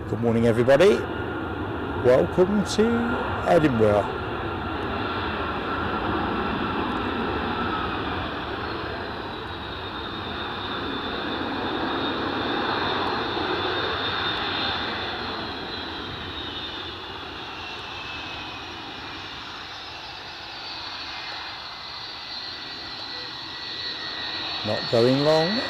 Good morning, everybody. Welcome to Edinburgh. Not going long.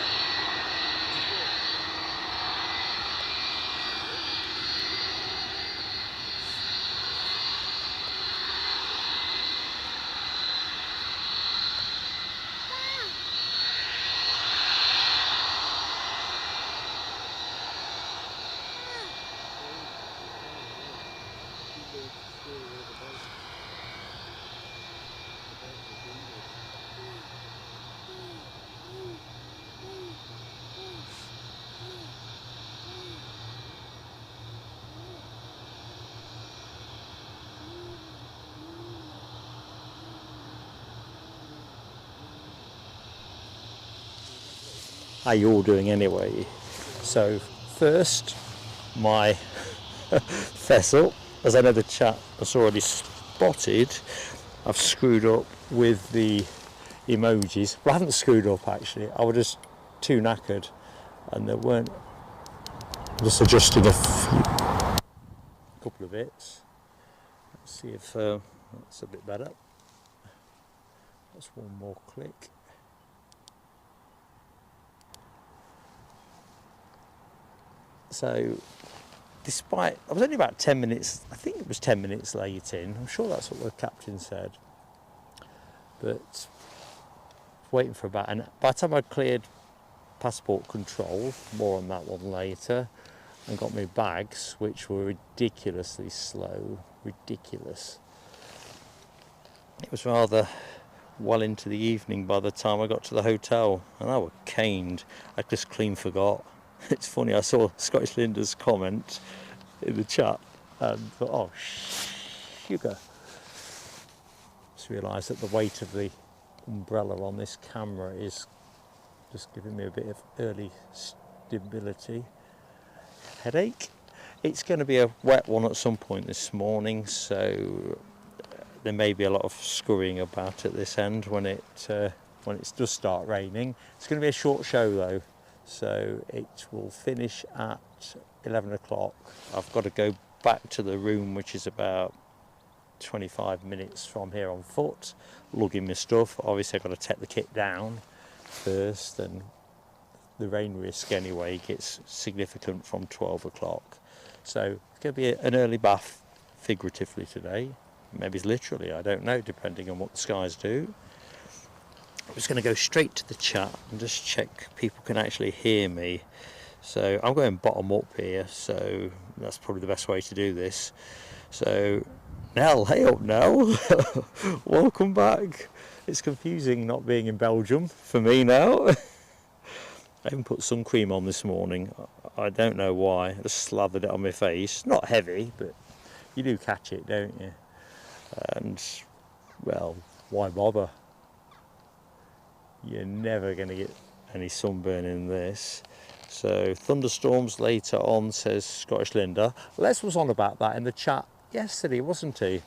How you all doing anyway? So first, my vessel, as I know the chat has already spotted, I've screwed up with the emojis. Well, I haven't screwed up actually, I was just too knackered and there weren't, just adjusting a couple of bits. Let's see if that's a bit better. That's one more click. So, despite, I was only about 10 minutes, I think it was 10 minutes late in, I'm sure that's what the captain said, but waiting for about, and by the time I'd cleared passport control, more on that one later, and got my bags, which were ridiculously slow, ridiculous. It was rather well into the evening by the time I got to the hotel, and I was caned. I just clean forgot. It's funny, I saw Scottish Linda's comment in the chat and thought, oh, sugar. Just realised that the weight of the umbrella on this camera is just giving me a bit of early stability. Headache. It's going to be a wet one at some point this morning, so there may be a lot of scurrying about at this end when it does start raining. It's going to be a short show though. So it will finish at 11 o'clock. I've got to go back to the room, which is about 25 minutes from here on foot, lugging my stuff. Obviously I've got to take the kit down first, and the rain risk anyway gets significant from 12 o'clock. So it's going to be an early bath, figuratively today, maybe literally, I don't know, depending on what the skies do. I'm just going to go straight to the chat and just check people can actually hear me. So I'm going bottom up here, so that's probably the best way to do this. So Nell, hey up Nell, welcome back. It's confusing not being in Belgium for me now. I haven't put sun cream on this morning. I don't know why. I just slathered it on my face. Not heavy, but you do catch it, don't you? And well, why bother? You're never going to get any sunburn in this. So thunderstorms later on, says Scottish Linda. Les was on about that in the chat yesterday, wasn't he?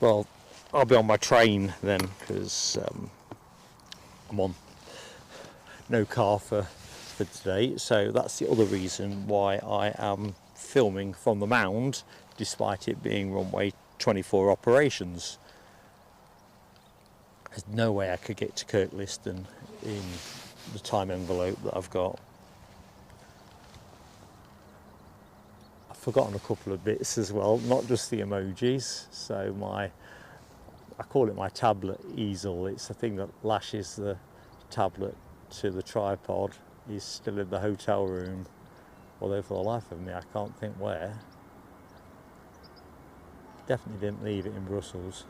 Well, I'll be on my train then, because I'm on no car for today. So that's the other reason why I am filming from the Mound, despite it being runway 24 operations. There's no way I could get to Kirkliston in the time envelope that I've got. I've forgotten a couple of bits as well, not just the emojis. So I call it my tablet easel. It's the thing that lashes the tablet to the tripod. Is still in the hotel room, although for the life of me I can't think where. Definitely didn't leave it in Brussels.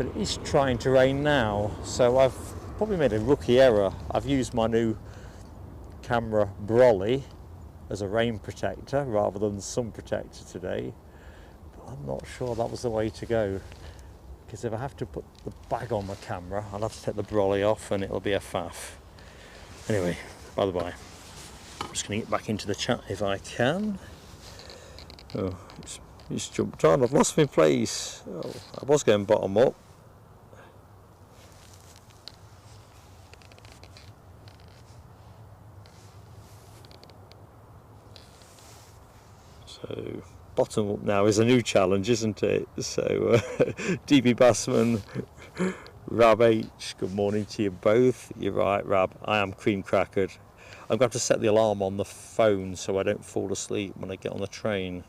but it is trying to rain now, so I've probably made a rookie error. I've used my new camera brolly as a rain protector rather than sun protector today, but I'm not sure that was the way to go, because if I have to put the bag on my camera, I'll have to take the brolly off and it'll be a faff. Anyway, by the by, I'm just going to get back into the chat if I can. Oh, it's jumped on. I've lost my place. Oh, I was going bottom up. So bottom up now is a new challenge, isn't it? So DB Bassman, Rab H, good morning to you both. You're right, Rab, I am cream crackered. I'm going to have to set the alarm on the phone so I don't fall asleep when I get on the train.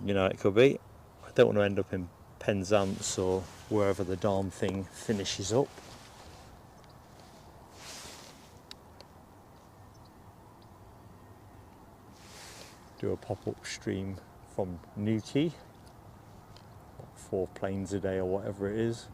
You know, it could be. I don't want to end up in Penzance or wherever the darn thing finishes up. Do a pop-up stream from Newquay, 4 planes a day or whatever it is.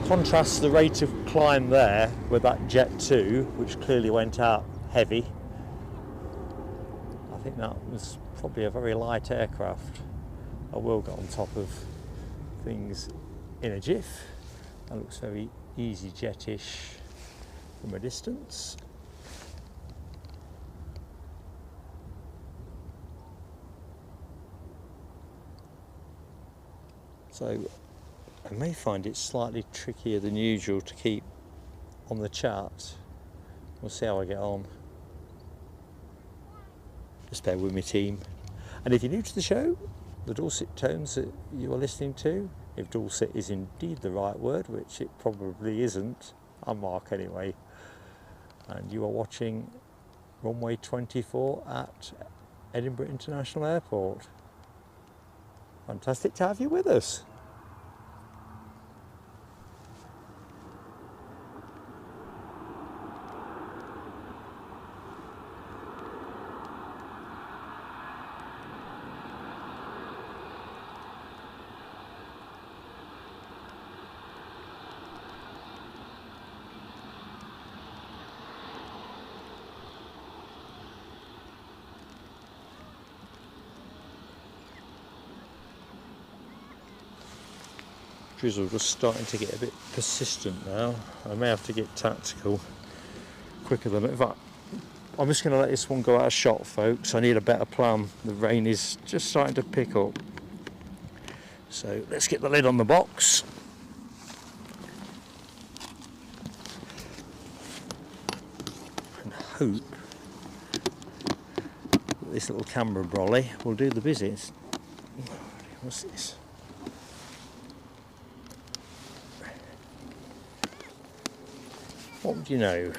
Contrast the rate of climb there with that Jet 2, which clearly went out heavy. I think that was probably a very light aircraft. I will get on top of things in a jiff. That looks very EasyJet-ish from a distance. So I may find it slightly trickier than usual to keep on the chart. We'll see how I get on. Just bear with me, team. And if you're new to the show, the dulcet tones that you are listening to, if dulcet is indeed the right word, which it probably isn't, I'm Mark anyway, and you are watching runway 24 at Edinburgh International Airport. Fantastic to have you with us. Drizzle just starting to get a bit persistent now. I may have to get tactical quicker than in fact, I'm just going to let this one go out of shot, folks. I need a better plan. The rain is just starting to pick up. So let's get the lid on the box. And hope that this little camera brolly will do the business. What's this? What would you know?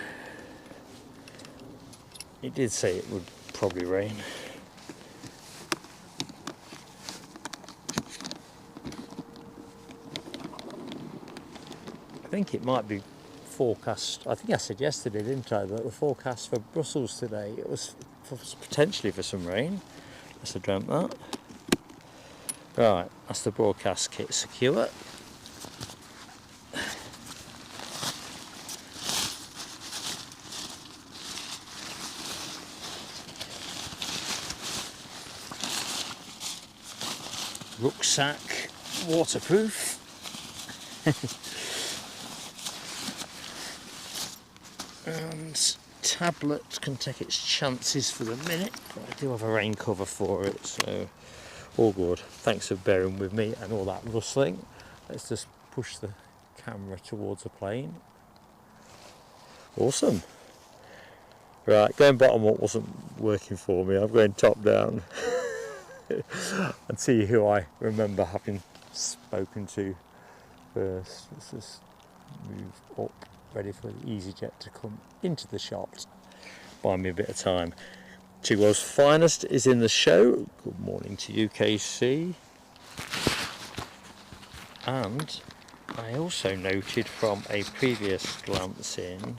It did say it would probably rain. I think it might be forecast. I think I said yesterday, didn't I, that the forecast for Brussels today, it was potentially for some rain. Must have dreamt that. Right, that's the broadcast kit secure. Rucksack, waterproof. And tablet can take its chances for the minute, but I do have a rain cover for it, so all good. Thanks for bearing with me and all that rustling. Let's just push the camera towards the plane. Awesome. Right, going bottom up wasn't working for me. I'm going top down. and see who I remember having spoken to first. Let's just move up, ready for the EasyJet to come into the shop. Buy me a bit of time. Two World's Finest is in the show. Good morning to UKC. And I also noted from a previous glance in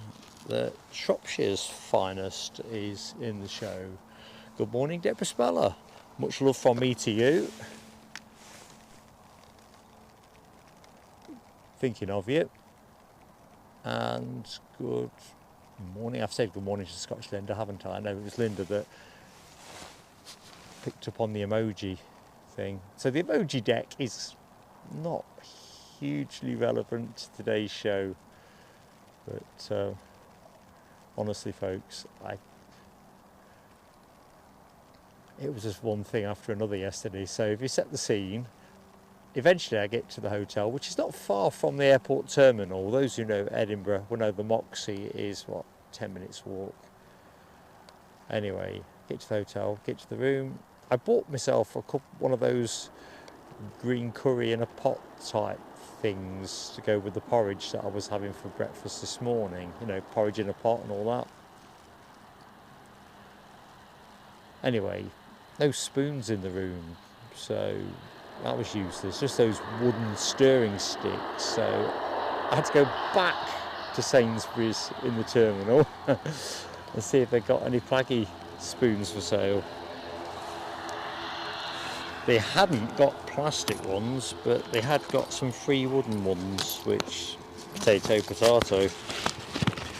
that Shropshire's Finest is in the show. Good morning, Deborah Speller. Much love from me to you. Thinking of you. And good morning. I've said good morning to Scottish Linda, haven't I? I know it was Linda that picked up on the emoji thing. So the emoji deck is not hugely relevant to today's show, but honestly, folks, it was just one thing after another yesterday. So if you set the scene, eventually I get to the hotel, which is not far from the airport terminal. Those who know Edinburgh will know the Moxie is, 10 minutes walk. Anyway, get to the hotel, get to the room. I bought myself one of those green curry in a pot type things to go with the porridge that I was having for breakfast this morning. You know, porridge in a pot and all that. Anyway, no spoons in the room, so that was useless. Just those wooden stirring sticks. So I had to go back to Sainsbury's in the terminal and see if they got any plaggy spoons for sale. They hadn't got plastic ones, but they had got some free wooden ones, which potato,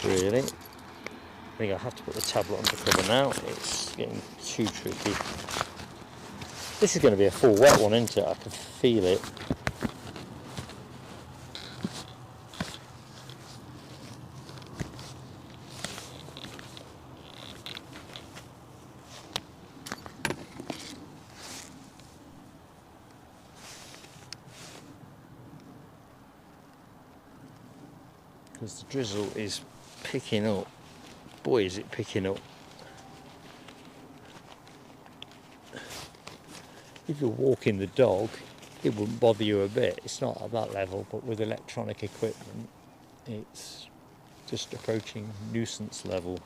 really. I think I have to put the tablet on the cover now. It's getting too tricky. This is going to be a full wet one, isn't it? I can feel it. Because the drizzle is picking up. Boy, is it picking up. If you're walking the dog, it wouldn't bother you a bit. It's not at that level, but with electronic equipment, it's just approaching nuisance level.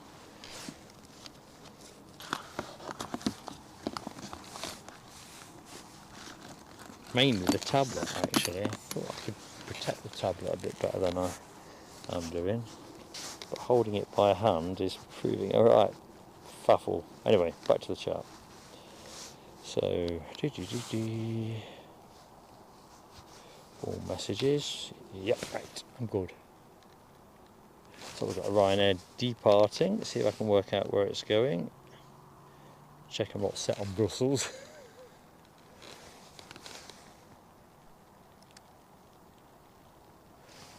Mainly the tablet, actually. I thought I could protect the tablet a bit better than I am doing. But holding it by hand is proving alright. Faffle. Anyway, back to the chart. So, all messages. Yep, right, I'm good. So we've got a Ryanair departing. Let's see if I can work out where it's going. Check I'm not set on Brussels.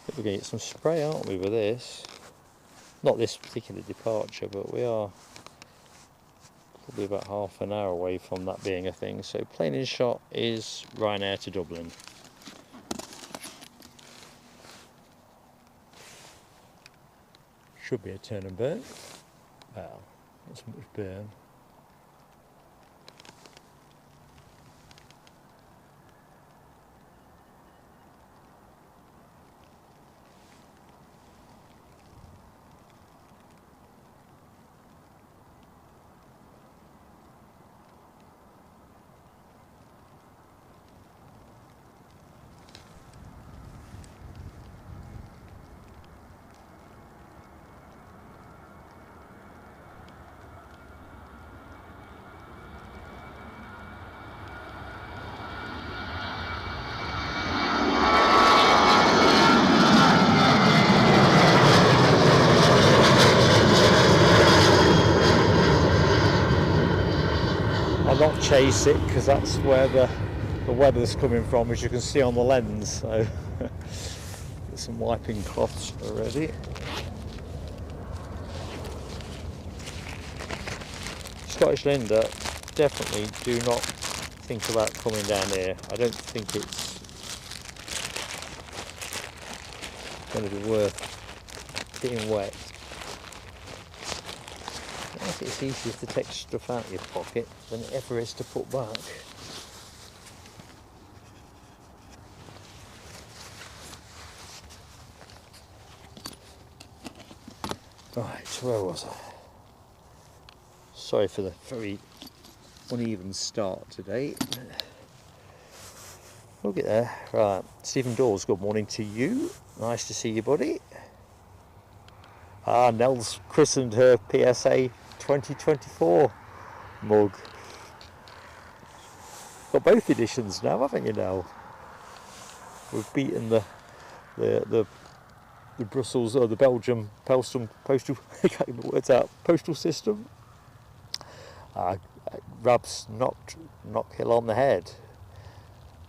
We're going to get some spray, aren't we, with this? Not this particular departure, but we are probably about half an hour away from that being a thing. So plane in shot is Ryanair to Dublin. Should be a turn and burn. Well, not so much burn. I'll not chase it because that's where the weather's coming from, as you can see on the lens. So get some wiping cloths already. Scottish Linda, definitely do not think about coming down here. I don't think it's going to be worth getting wet. I think it's easier to take stuff out of your pocket than it ever is to put back. Right, where was I? Sorry for the very uneven start today. We'll get there. Right, Stephen Dawes, good morning to you. Nice to see you, buddy. Nell's christened her PSA 2024 mug. Got both editions now, haven't you, Nell? We've beaten the Brussels or the Belgium postal I can't get the words out, postal system. Rab's knocked Hill on the head.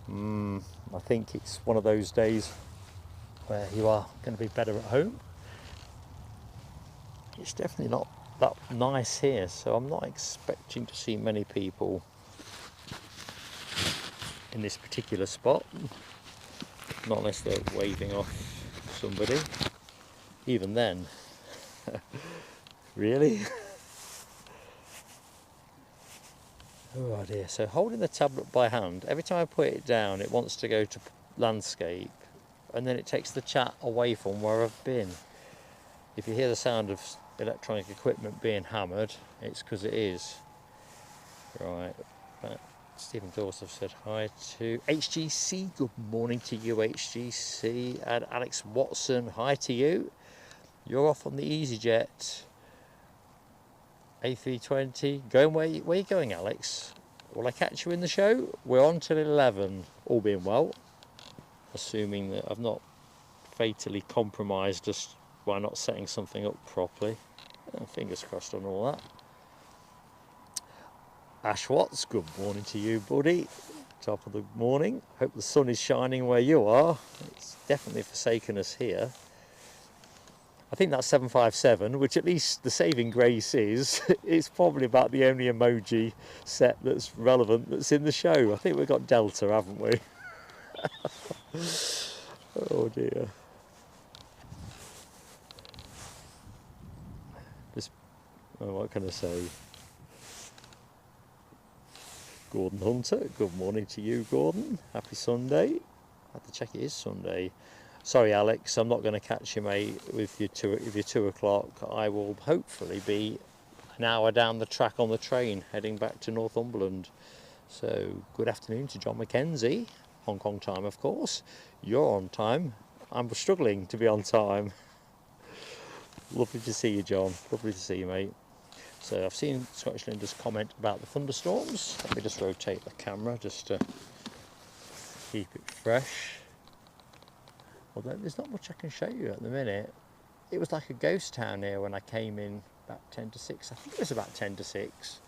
I think it's one of those days where you are going to be better at home. It's definitely not that nice here, so I'm not expecting to see many people in this particular spot. Not unless they're waving off somebody. Even then. Really? Oh dear. So holding the tablet by hand, every time I put it down it wants to go to landscape, and then it takes the chat away from where I've been. If you hear the sound of electronic equipment being hammered, it's because it is. Right. Stephen Dorset said hi to HGC. Good morning to you, HGC. And Alex Watson, hi to you. You're off on the EasyJet A320. Going where are you going, Alex? Will I catch you in the show? We're on till 11, all being well. Assuming that I've not fatally compromised us by not setting something up properly. Fingers crossed on all that. Ash Watts, good morning to you, buddy. Top of the morning. Hope the sun is shining where you are. It's definitely forsaken us here. I think that's 757, which at least the saving grace is, it's probably about the only emoji set that's relevant that's in the show. I think we've got Delta, haven't we? Oh dear. What can I say? Gordon Hunter, good morning to you, Gordon. Happy Sunday. I have to check it is Sunday. Sorry, Alex, I'm not going to catch you, mate, with your 2 o'clock. I will hopefully be an hour down the track on the train heading back to Northumberland. So, good afternoon to John Mackenzie. Hong Kong time, of course. You're on time. I'm struggling to be on time. Lovely to see you, John. Lovely to see you, mate. So I've seen Scottish Linda's comment about the thunderstorms. Let me just rotate the camera just to keep it fresh. Although there's not much I can show you at the minute. It was like a ghost town here when I came in about 10 to 6. I think it was about 10 to 6.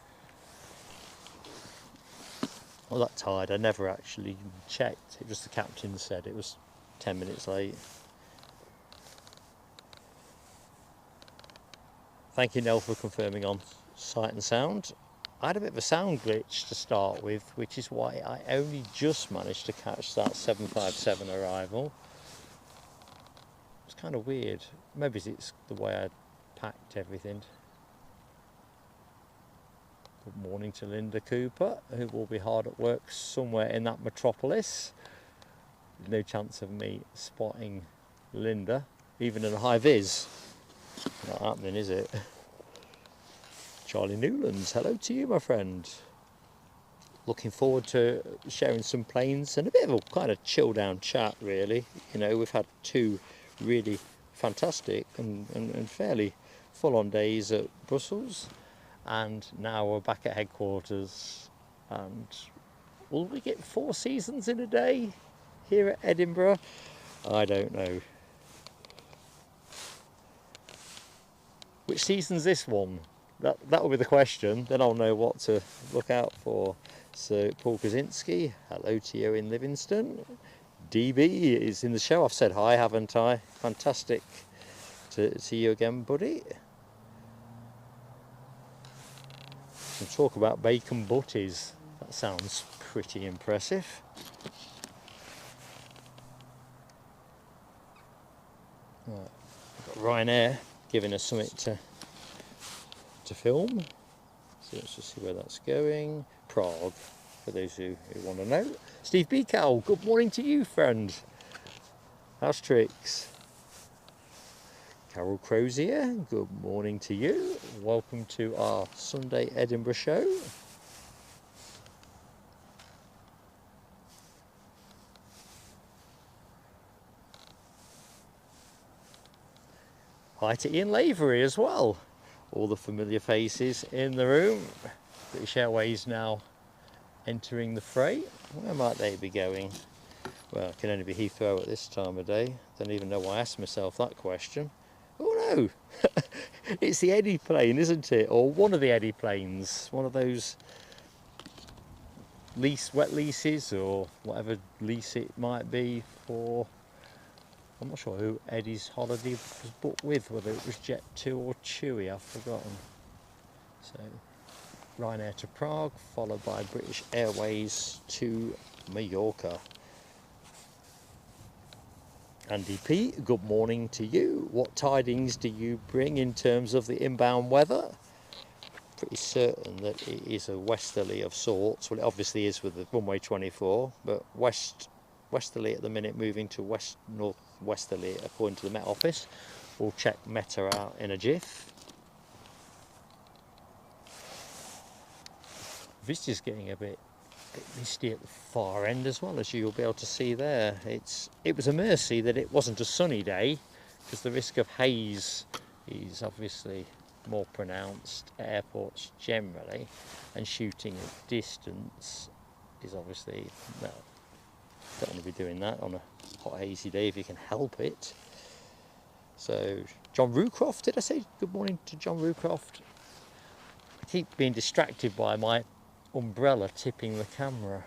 I was that tired, I never actually checked. It was the captain said it was 10 minutes late. Thank you, Nell, for confirming on sight and sound. I had a bit of a sound glitch to start with, which is why I only just managed to catch that 757 arrival. It's kind of weird. Maybe it's the way I packed everything. Good morning to Linda Cooper, who will be hard at work somewhere in that metropolis. No chance of me spotting Linda, even in a high vis. Not happening, is it? Charlie Newlands, hello to you, my friend. Looking forward to sharing some planes and a bit of a kind of chill down chat, really. You know, we've had 2 really fantastic and fairly full on days at Brussels, and now we're back at headquarters. And will we get 4 seasons in a day here at Edinburgh? I don't know. Which season's this one? That will be the question. Then I'll know what to look out for. So Paul Kaczynski, hello to you in Livingston. DB is in the show. I've said hi, haven't I? Fantastic to see you again, buddy. Some talk about bacon butties. That sounds pretty impressive. Right. We've got Ryanair giving us something to film. So let's just see where that's going. Prague, for those who want to know. Steve Beacow, good morning to you, friend. How's tricks? Carol Crozier, good morning to you. Welcome to our Sunday Edinburgh show. Hi to Ian Lavery as well. All the familiar faces in the room. British Airways now entering the fray. Where might they be going? Well, it can only be Heathrow at this time of day. Don't even know why I asked myself that question. Oh no! It's the Eddie plane, isn't it? Or one of the Eddie planes. One of those wet leases or whatever lease it might be for. I'm not sure who Eddie's holiday was booked with, whether it was Jet2 or Chewy, I've forgotten. So, Ryanair to Prague, followed by British Airways to Mallorca. Andy P, good morning to you. What tidings do you bring in terms of the inbound weather? Pretty certain that it is a westerly of sorts. Well, it obviously is with the runway 24, but westerly at the minute, moving to northwesterly according to the Met Office. We'll check Meta out in a jiff. Vista's getting a bit misty at the far end as well, as you'll be able to see there. It was a mercy that it wasn't a sunny day, because the risk of haze is obviously more pronounced at airports generally, and shooting at distance is obviously, no, don't want to be doing that on a hot hazy day if you can help it. So John Rucroft, did I say good morning to John Rucroft? I keep being distracted by my umbrella tipping the camera.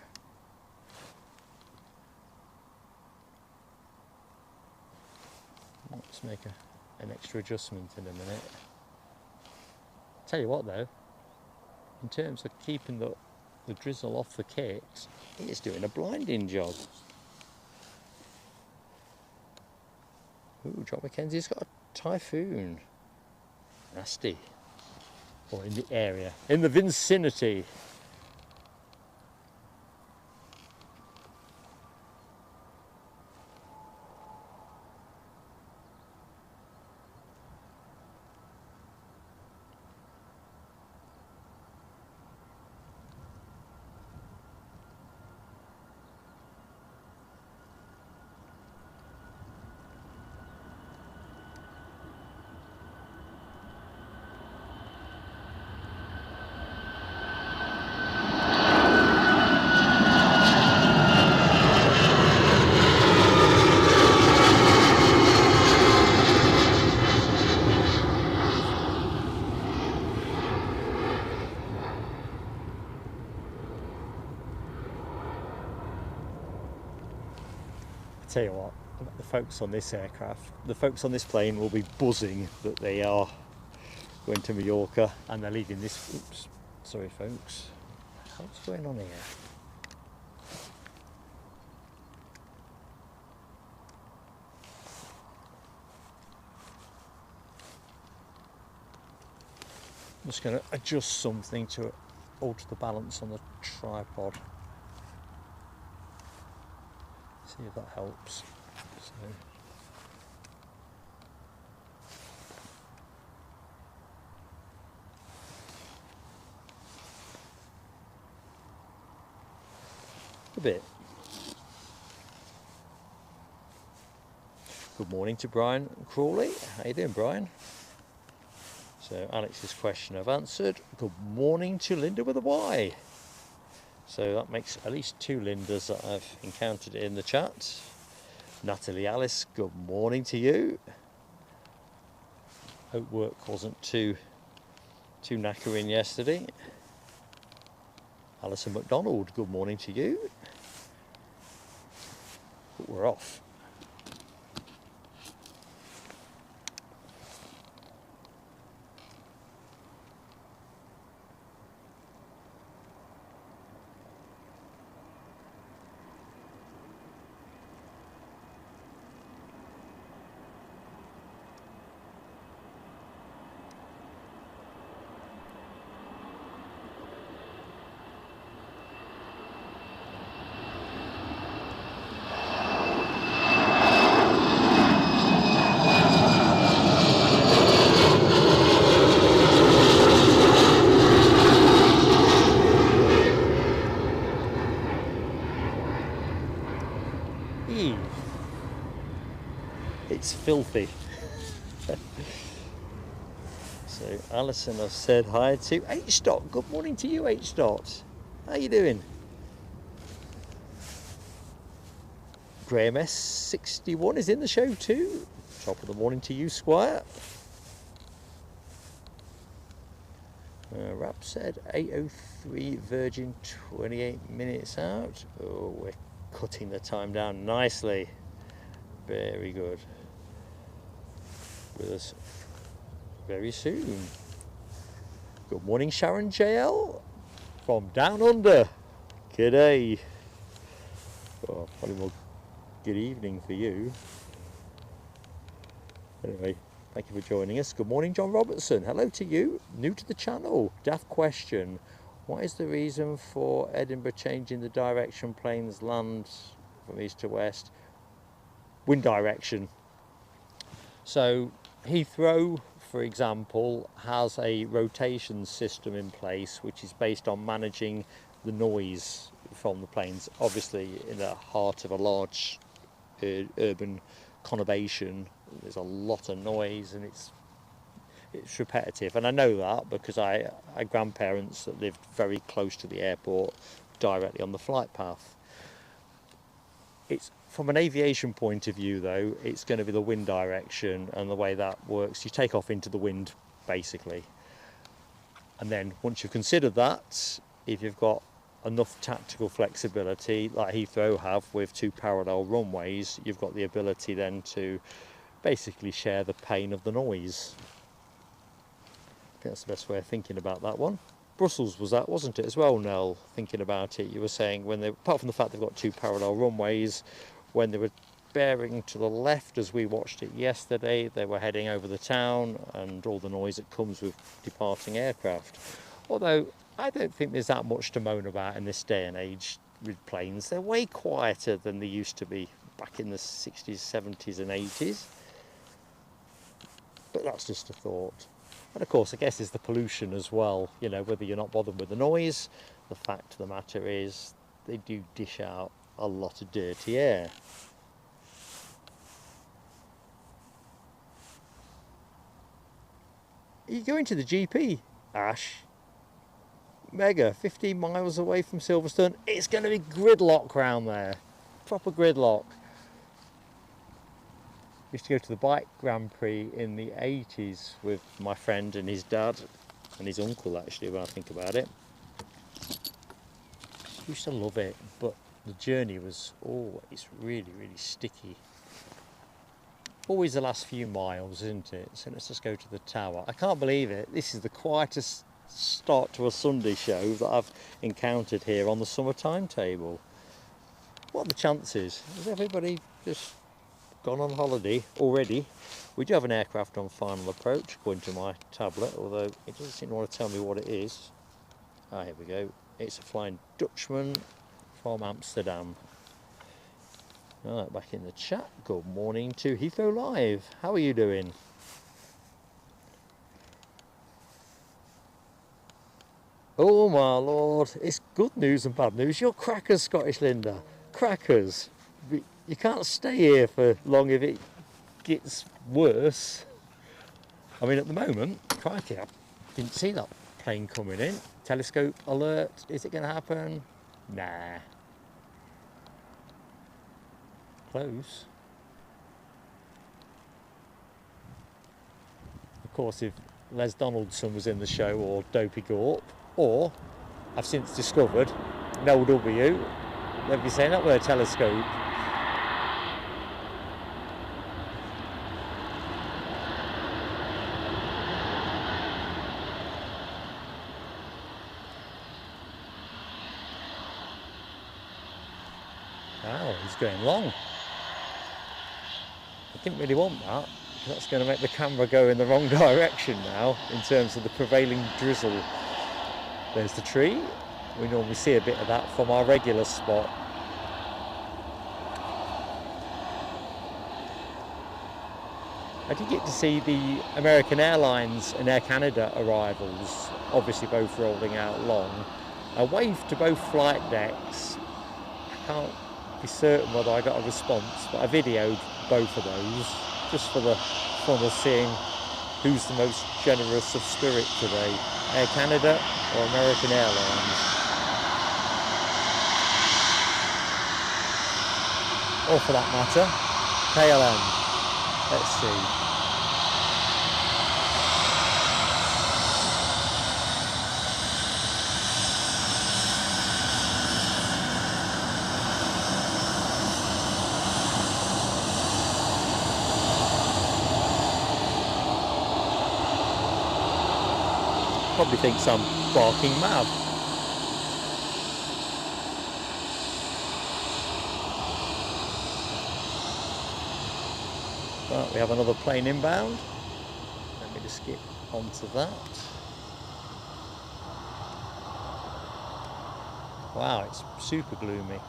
Let's make an extra adjustment in a minute. Tell you what though, in terms of keeping the drizzle off the kit, it's doing a blinding job. Ooh, John Mackenzie's got a typhoon. Nasty. Or in the area, in the vicinity. Tell you what, the folks on this plane will be buzzing that they are going to Mallorca and they're leaving this. Oops, sorry folks. What's going on here? I'm just going to adjust something to alter the balance on the tripod. See if that helps. So. A bit. Good morning to Brian Crawley. How you doing, Brian? So Alex's question I've answered. Good morning to Linda with a Y. So that makes at least two Lindas that I've encountered in the chat. Natalie Alice, good morning to you. Hope work wasn't too knackering yesterday. Alison McDonald, good morning to you. But we're off. filthy. So Alison, I've said hi to. H Dot, good morning to you, H Dot. How you doing? Graham S61 is in the show too. Top of the morning to you, Squire. Rap said 8:03 Virgin, 28 minutes out. Oh, we're cutting the time down nicely. Very good. With us very soon. Good morning, Sharon JL from down under. G'day. Oh, probably more good evening for you. Anyway, thank you for joining us. Good morning, John Robertson. Hello to you. New to the channel. Daft question. What is the reason for Edinburgh changing the direction planes land from east to west? Wind direction. So Heathrow, for example, has a rotation system in place which is based on managing the noise from the planes. Obviously, in the heart of a large urban conurbation, there's a lot of noise and it's repetitive. And I know that because I had grandparents that lived very close to the airport, directly on the flight path. It's from an aviation point of view, though, it's going to be the wind direction, and the way that works, you take off into the wind, basically. And then once you've considered that, if you've got enough tactical flexibility, like Heathrow have with 2 parallel runways, you've got the ability then to basically share the pain of the noise. I think that's the best way of thinking about that one. Brussels was that, wasn't it, as well, Nell? Thinking about it, you were saying when they, apart from the fact they've got 2 parallel runways, when they were bearing to the left, as we watched it yesterday, they were heading over the town and all the noise that comes with departing aircraft. Although I don't think there's that much to moan about in this day and age with planes. They're way quieter than they used to be back in the 60s, 70s and 80s. But that's just a thought. And of course, I guess there's the pollution as well. You know, whether you're not bothered with the noise, the fact of the matter is they do dish out a lot of dirty air. Are you going to the GP, Ash? Mega, 15 miles away from Silverstone. It's going to be gridlock round there. Proper gridlock. Used to go to the bike Grand Prix in the 80s with my friend and his dad and his uncle, actually, when I think about it. Used to love it, but the journey was always really, really sticky. Always the last few miles, isn't it? So let's just go to the tower. I can't believe it. This is the quietest start to a Sunday show that I've encountered here on the summer timetable. What are the chances? Has everybody just gone on holiday already? We do have an aircraft on final approach, according to my tablet, although it doesn't seem to want to tell me what it is. Ah, here we go. It's a Flying Dutchman from Amsterdam. Right, back in the chat. Good morning to Heathrow Live. How are you doing? Oh my lord, it's good news and bad news. You're crackers, Scottish Linda. Crackers. You can't stay here for long if it gets worse. I mean, at the moment, crikey, I didn't see that plane coming in. Telescope alert. Is it going to happen? Nah. Close. Of course, if Les Donaldson was in the show, or Dopey Gorp, or I've since discovered Noel W, they'd be saying that with a telescope. Wow, he's going long. I didn't really want that. That's going to make the camera go in the wrong direction now in terms of the prevailing drizzle. There's the tree. We normally see a bit of that from our regular spot. I did get to see the American Airlines and Air Canada arrivals, obviously both rolling out long. I waved to both flight decks. I can't be certain whether I got a response, but I videoed both of those. just for the fun of seeing who's the most generous of spirit today, Air Canada or American Airlines. Or for that matter, KLM. Let's see. Probably thinks I'm barking mad. Right, we have another plane inbound. Let me just get onto that. Wow, it's super gloomy.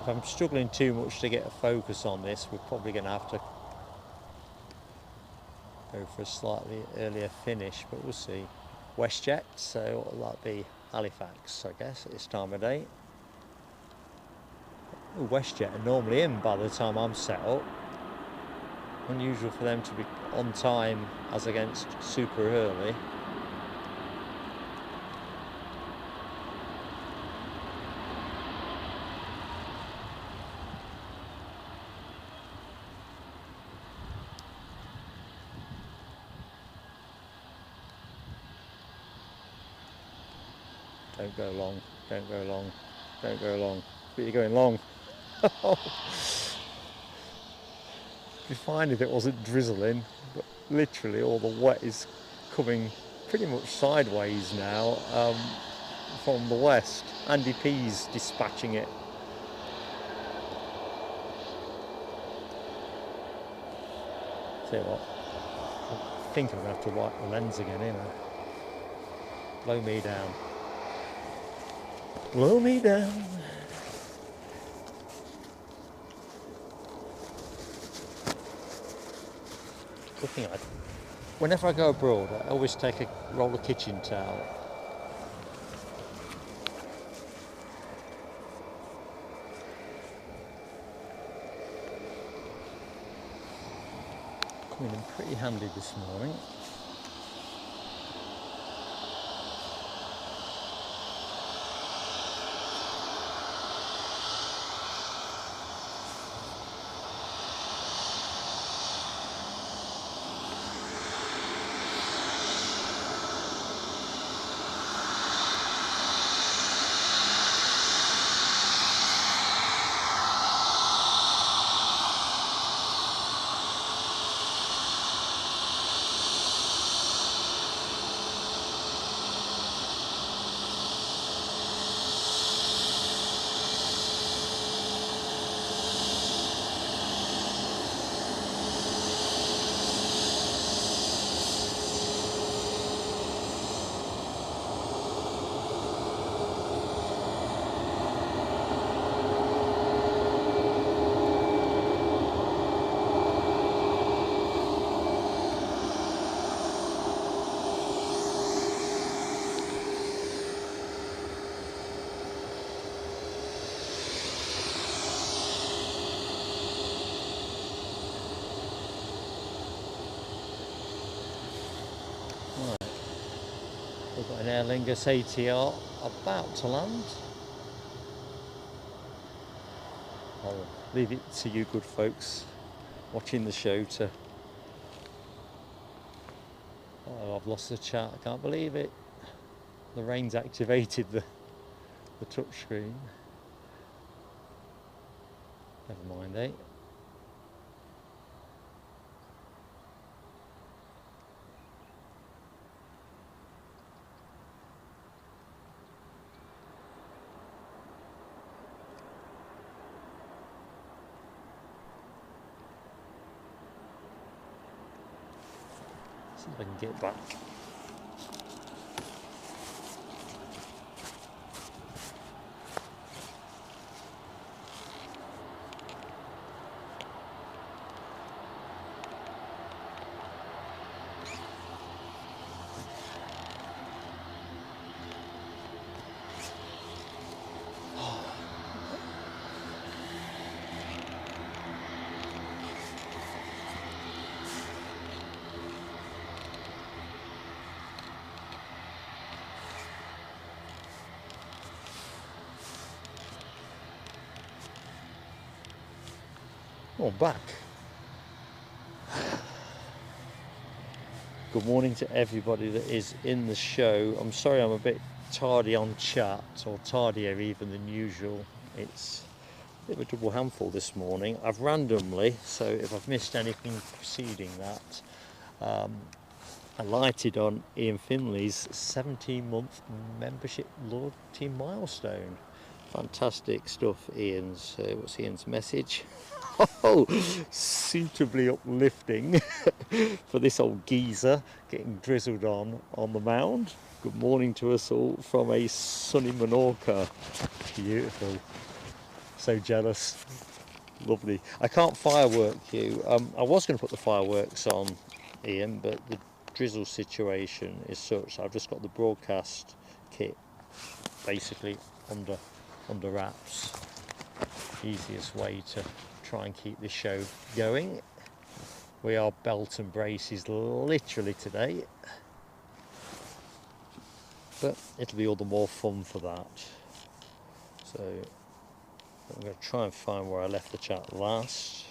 If I'm struggling too much to get a focus on this, we're probably going to have to go for a slightly earlier finish, but we'll see. WestJet, so what'll that be? Halifax, I guess, at this time of day. Ooh, WestJet are normally in by the time I'm set up. Unusual for them to be on time as against super early. Don't go long, don't go long, don't go long. But you're going long. It'd be fine if it wasn't drizzling, but literally all the wet is coming pretty much sideways now from the west. Andy P's dispatching it. Tell you what, I think I'm going to have to wipe the lens again, you know. Blow me down. Blow me down. Good thing whenever I go abroad, I always take a roll of kitchen towel. Coming in pretty handy this morning. We've got an Aer Lingus ATR about to land. I'll leave it to you good folks watching the show to... Oh, I've lost the chat, I can't believe it. The rain's activated the touch screen. Never mind, eh? See if I can get back. I'm back. Good morning to everybody that is in the show. I'm sorry I'm a bit tardy on chat, or tardier even than usual. It's a bit of a double handful this morning. I've randomly, so if I've missed anything preceding that, I lighted on Ian Finley's 17-month membership loyalty milestone. Fantastic stuff, Ian's. What's Ian's message? Oh, suitably uplifting for this old geezer getting drizzled on the mound. Good morning to us all from a sunny Menorca. Beautiful. So jealous. Lovely. I can't firework you. I was going to put the fireworks on, Ian, but the drizzle situation is such. I've just got the broadcast kit basically under wraps. Easiest way to try and keep this show going. We are belt and braces literally today, but it'll be all the more fun for that. So I'm going to try and find where I left the chat last.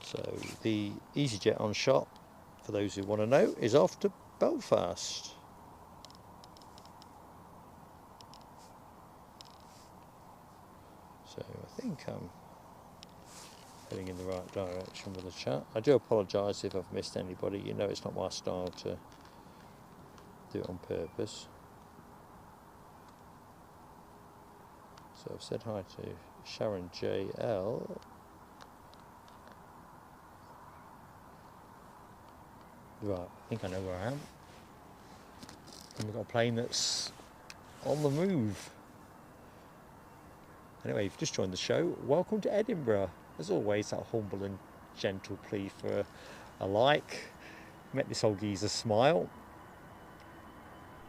So the EasyJet on shot, for those who want to know, is off to Belfast. So I think I'm heading in the right direction with the chat. I do apologise if I've missed anybody. You know it's not my style to do it on purpose. So I've said hi to Sharon JL. Right, I think I know where I am. And we've got a plane that's on the move. Anyway, you've just joined the show. Welcome to Edinburgh. As always, that humble and gentle plea for a like. Make this old geezer smile.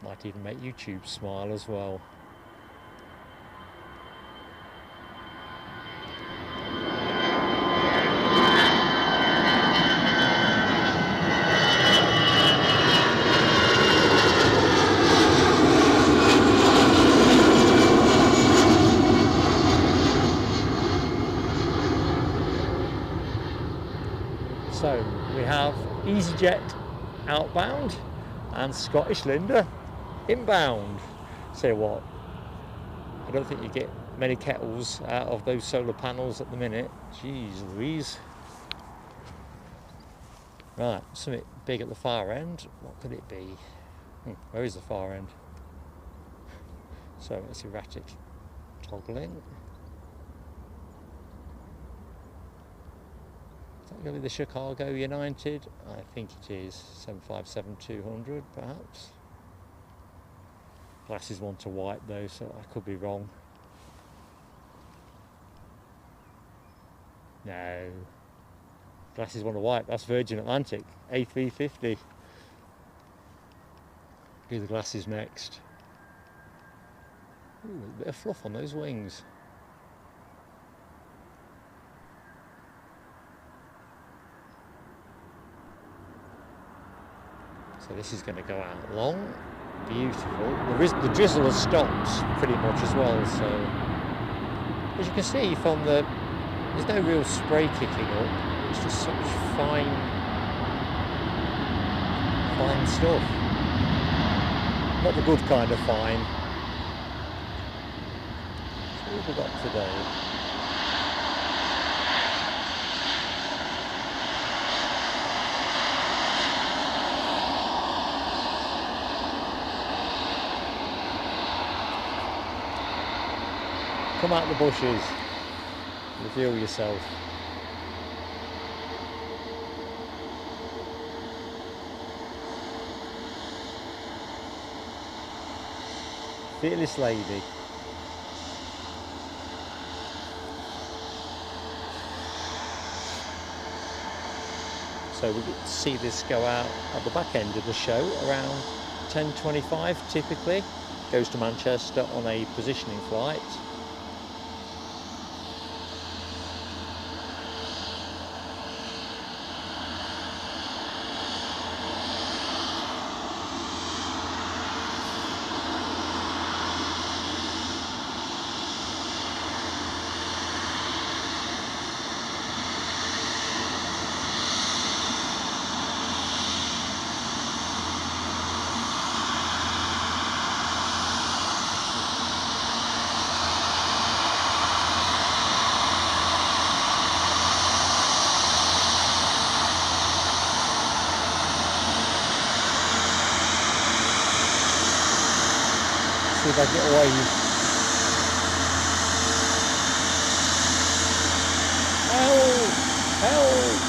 Might even make YouTube smile as well. So we have EasyJet outbound and Scottish Linda inbound. Say what, I don't think you get many kettles out of those solar panels at the minute. Jeez Louise. Right, something big at the far end. What could it be? Where is the far end? So it's erratic toggling. Is that going to be the Chicago United? I think it is. 757-200 perhaps. Glasses want to white though, so I could be wrong. No. Glasses want to white. That's Virgin Atlantic. A350. Do the glasses next. Ooh, a bit of fluff on those wings. So this is going to go out long, beautiful. The drizzle has stopped pretty much as well, so as you can see from there's no real spray kicking up, it's just such fine stuff. Not the good kind of fine. So what have we got today? Come out the bushes, reveal yourself. Fearless lady. So we get to see this go out at the back end of the show around 10:25 typically. Goes to Manchester on a positioning flight. see if I get away. Help! Help!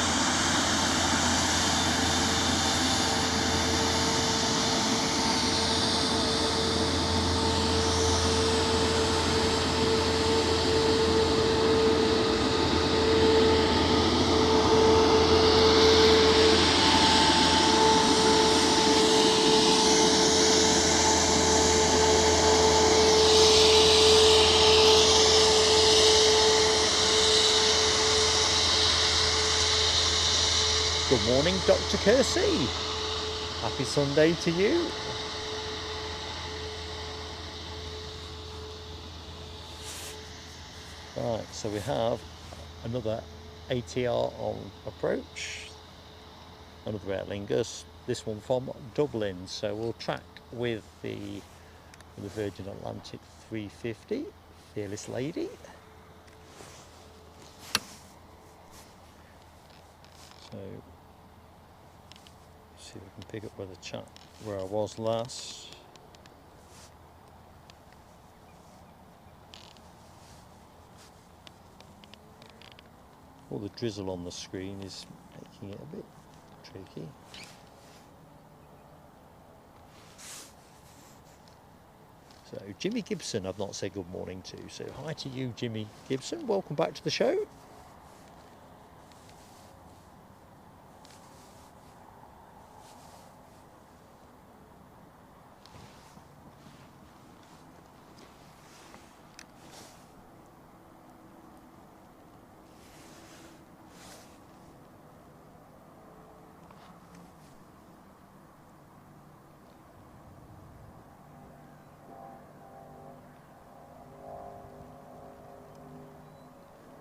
Good morning, Dr. Kersey. Happy Sunday to you. Right, so we have another ATR on approach, another Aer Lingus, this one from Dublin. So we'll track with the Virgin Atlantic 350, Fearless Lady. So see if we can pick up where I was last. All the drizzle on the screen is making it a bit tricky. So Jimmy Gibson I've not said good morning to, so hi to you, Jimmy Gibson, welcome back to the show.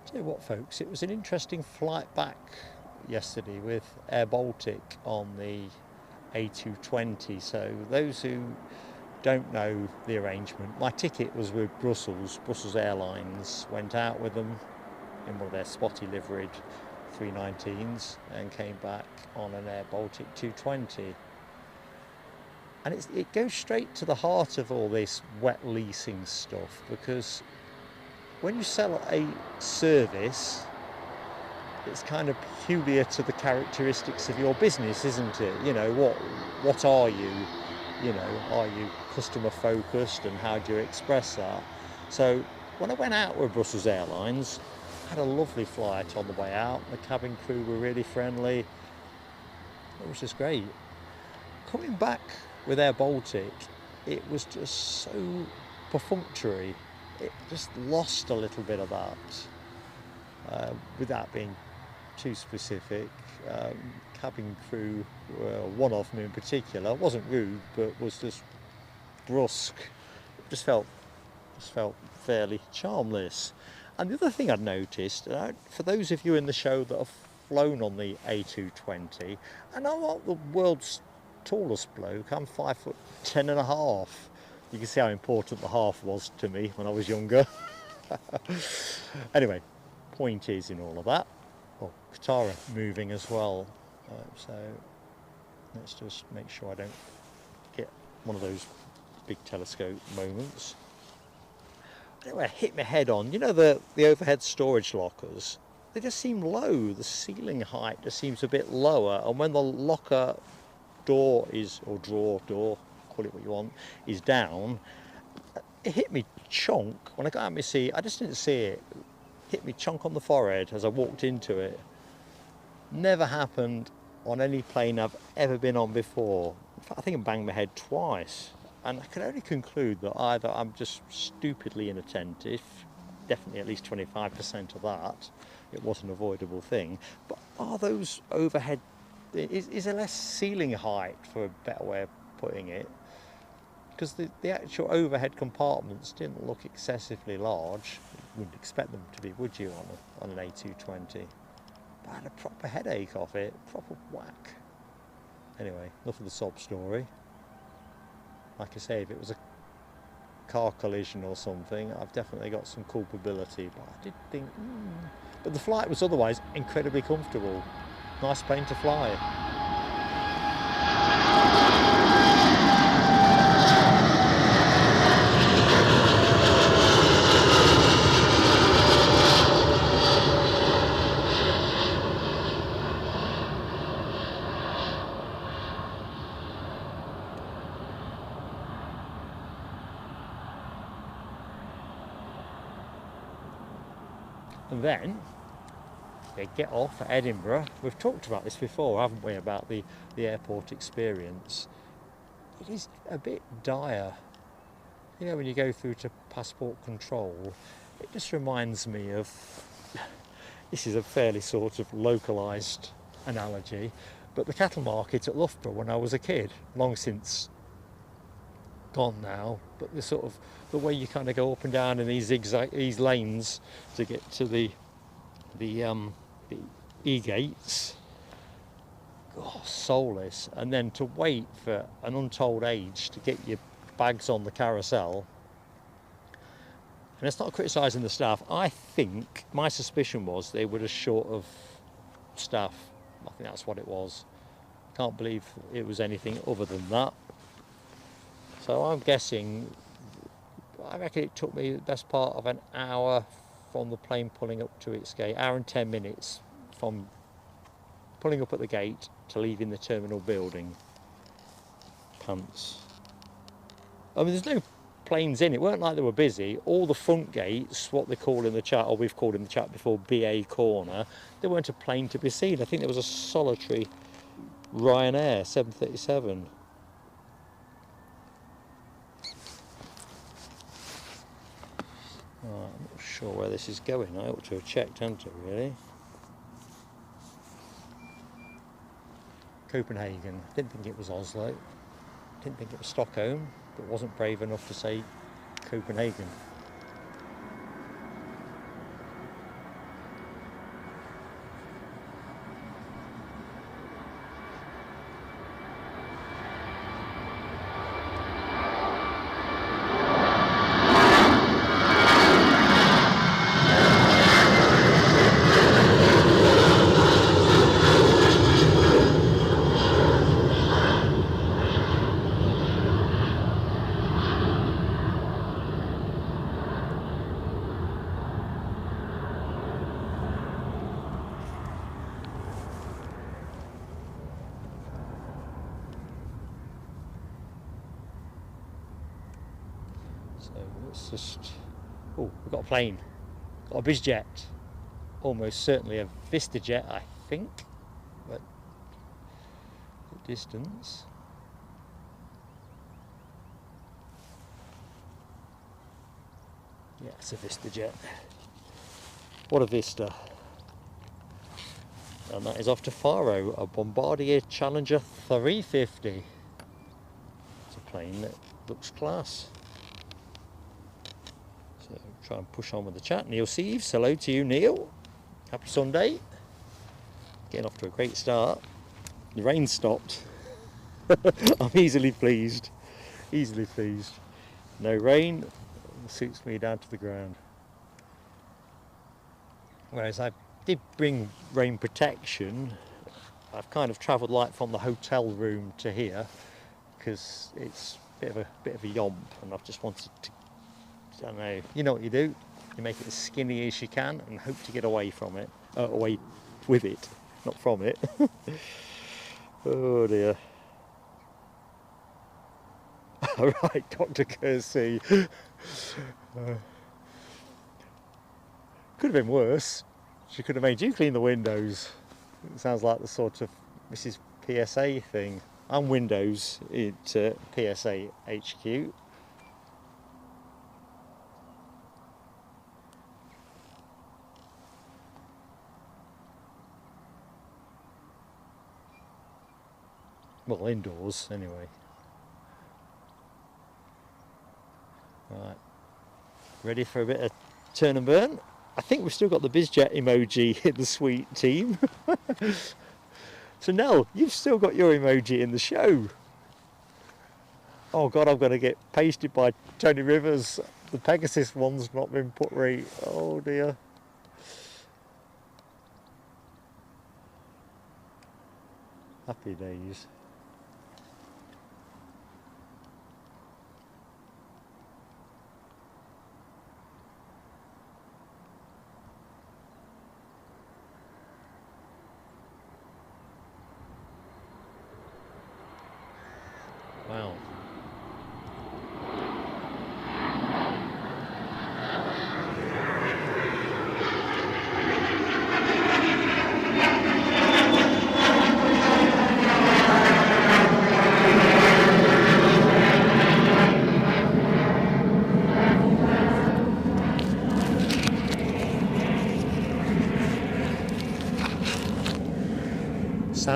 Tell you what, folks, it was an interesting flight back yesterday with Air Baltic on the A220. So those who don't know the arrangement, my ticket was with Brussels Airlines, went out with them in one of their spotty liveried 319s and came back on an Air Baltic 220. And it goes straight to the heart of all this wet leasing stuff, because when you sell a service, it's kind of peculiar to the characteristics of your business, isn't it? You know, what are you? You know, are you customer focused, and how do you express that? So when I went out with Brussels Airlines, I had a lovely flight on the way out. The cabin crew were really friendly. It was just great. Coming back with Air Baltic, it was just so perfunctory. It just lost a little bit of that, without being too specific. Cabin crew, one of them in particular, wasn't rude, but was just brusque. It just felt fairly charmless. And the other thing I'd noticed, for those of you in the show that have flown on the A220, and I'm not the world's tallest bloke, I'm 5'10½". You can see how important the half was to me when I was younger. Anyway, point is in all of that, Katara moving as well. So let's just make sure I don't get one of those big telescope moments. Anyway, I hit my head on, you know, the overhead storage lockers, they just seem low. The ceiling height just seems a bit lower, and when the locker door is, or drawer door, call it what you want, is down, it hit me chonk when I got out of my seat. I just didn't see it. Hit me chonk on the forehead as I walked into it. Never happened on any plane I've ever been on before. In fact, I think I banged my head twice, and I can only conclude that either I'm just stupidly inattentive, definitely at least 25% of that, it was an avoidable thing, but are those overhead, is there less ceiling height, for a better way of putting it? Because the actual overhead compartments didn't look excessively large. You wouldn't expect them to be, would you, on an A220? But I had a proper headache off it, proper whack. Anyway, enough of the sob story. Like I say, if it was a car collision or something, I've definitely got some culpability, but I did think, But the flight was otherwise incredibly comfortable. Nice plane to fly. And then they get off at Edinburgh. We've talked about this before, haven't we, about the airport experience. It is a bit dire. You know, when you go through to passport control, it just reminds me of, this is a fairly sort of localised analogy, but the cattle market at Loughborough when I was a kid, long since gone now, but the sort of, the way you kind of go up and down in these zigzag, these lanes to get to the E-gates, oh, soulless, and then to wait for an untold age to get your bags on the carousel. And it's not criticising the staff. I think, my suspicion was they were just short of staff. I think that's what it was. Can't believe it was anything other than that. So I'm guessing, I reckon it took me the best part of an hour from the plane pulling up to its gate, hour and 10 minutes from pulling up at the gate to leaving the terminal building. Pants. I mean, there's no planes in it. It weren't like they were busy. All the front gates, what they call in the chat, or we've called in the chat before, BA corner, there weren't a plane to be seen. I think there was a solitary Ryanair 737. I'm not sure where this is going. I ought to have checked, hadn't I, really? Copenhagen. Didn't think it was Oslo. Didn't think it was Stockholm, but wasn't brave enough to say Copenhagen. So let's just, oh, we've got a plane, got a BizJet, almost certainly a VistaJet, I think, but the distance. Yeah, it's a VistaJet. What a vista. And that is off to Faro, a Bombardier Challenger 350. It's a plane that looks class. So try and push on with the chat. Neil Seaves, hello to you, Neil. Happy Sunday. Getting off to a great start. The rain stopped. I'm easily pleased. Easily pleased. No rain, suits me down to the ground. Whereas I did bring rain protection. I've kind of travelled like from the hotel room to here because it's a bit of a yomp, and I've just wanted to, I don't know, you know what you do, you make it as skinny as you can and hope to get away from it, away with it, not from it. Oh dear. Right, Dr. Kersey. Could have been worse. She could have made you clean the windows. It sounds like the sort of Mrs. PSA thing. I'm Windows at PSA HQ. Well, indoors anyway. Right, ready for a bit of turn and burn? I think we've still got the BizJet emoji in the sweet team. So Nell, you've still got your emoji in the show. Oh God, I'm going to get pasted by Tony Rivers. The Pegasus one's not been put right. Oh dear. Happy days. Wow.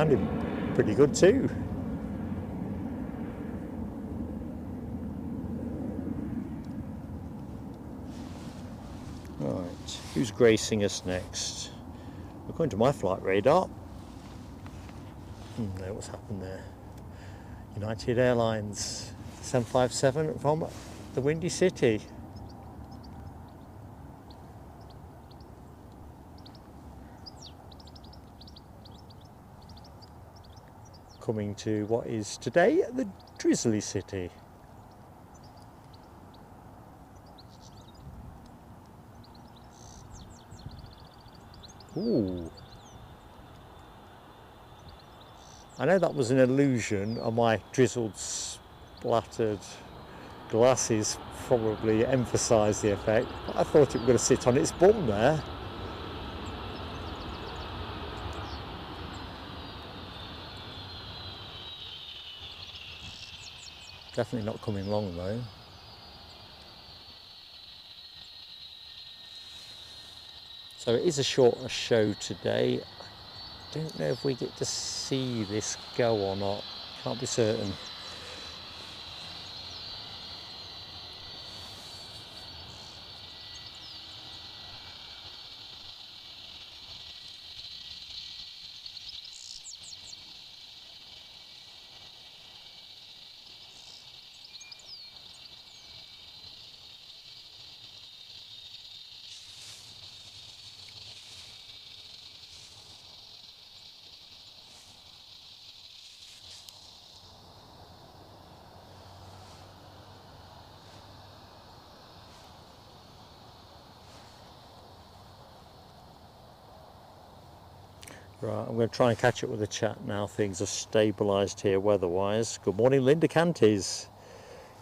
sounded pretty good too. Right, who's gracing us next? According to my flight radar, no, what's happened there? United Airlines 757 from the Windy City. Coming to what is today the drizzly city. Ooh. I know that was an illusion, and my drizzled, splattered glasses probably emphasised the effect. But I thought it was going to sit on its bum there. Definitely not coming long though. So it is a shorter show today. I don't know if we get to see this go or not. Can't be certain. Right, I'm going to try and catch up with the chat now. Things are stabilised here weather-wise. Good morning, Linda Canties.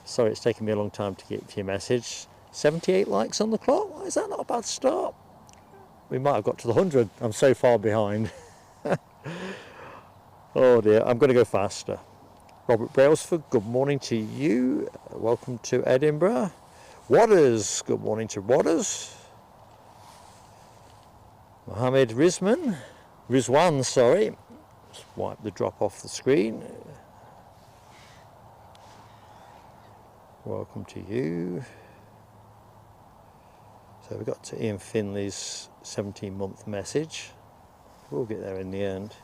Sorry it's taken me a long time to get to your message. 78 likes on the clock? Is that not a bad start? We might have got to the 100. I'm so far behind. Oh dear, I'm going to go faster. Robert Brailsford, good morning to you. Welcome to Edinburgh. Waters, good morning to Waters. Mohammed Rizwan, sorry. Just wipe the drop off the screen. Welcome to you. So we got to Ian Finley's 17-month message. We'll get there in the end.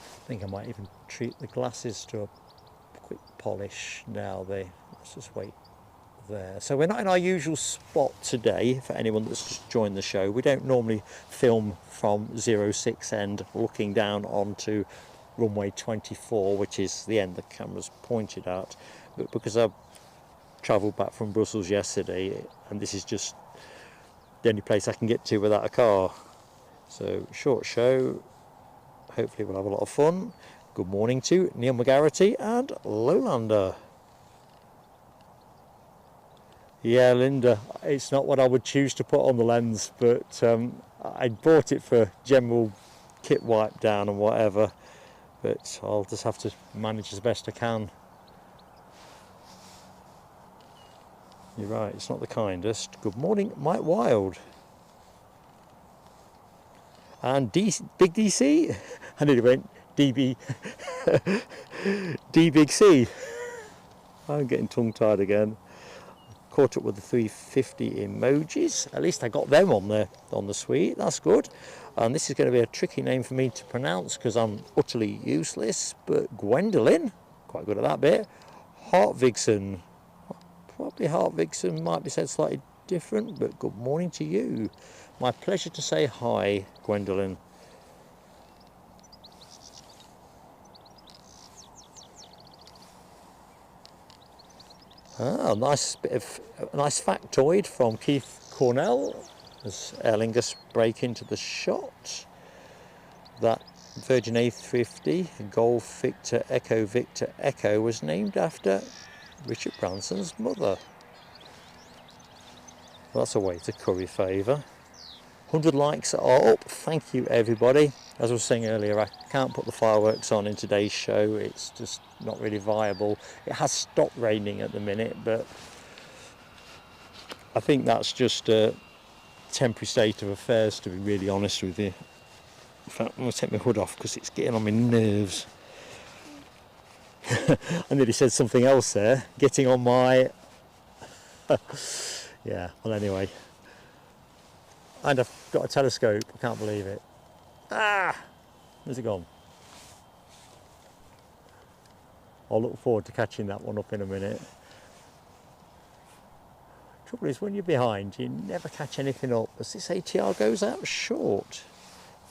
I think I might even treat the glasses to a quick polish now. Let's just wait there. So we're not in our usual spot today. For anyone that's just joined the show, we don't normally film from 06 end looking down onto runway 24, which is the end the camera's pointed at. But because I travelled back from Brussels yesterday, and this is just the only place I can get to without a car. So short show. Hopefully we'll have a lot of fun. Good morning to Neil McGarity and Lowlander. Yeah, Linda, it's not what I would choose to put on the lens, but I bought it for general kit wipe down and whatever, but I'll just have to manage as best I can. You're right, it's not the kindest. Good morning, Mike Wild. And Big DC, I nearly went DB, D Big C. I'm getting tongue-tied again. Caught up with the 350 emojis. At least I got them on the suite. That's good. And this is going to be a tricky name for me to pronounce because I'm utterly useless. But Gwendolyn, quite good at that bit. Hartvigsen, probably Hartvigsen might be said slightly different, but good morning to you. My pleasure to say hi, Gwendolyn. A nice factoid from Keith Cornell as Aer Lingus break into the shot. That Virgin A350 Golf Victor Echo was named after Richard Branson's mother. Well, that's a way to curry favour. 100 likes are up. Thank you, everybody. As I was saying earlier, I can't put the fireworks on in today's show. It's just not really viable. It has stopped raining at the minute, but I think that's just temporary state of affairs, to be really honest with you. In fact, I'm going to take my hood off because it's getting on my nerves. I nearly said something else there, getting on my... yeah, well anyway. And I've got a telescope, I can't believe it. Ah! Where's it gone? I'll look forward to catching that one up in a minute. Trouble is, when you're behind, you never catch anything up as this ATR goes out short.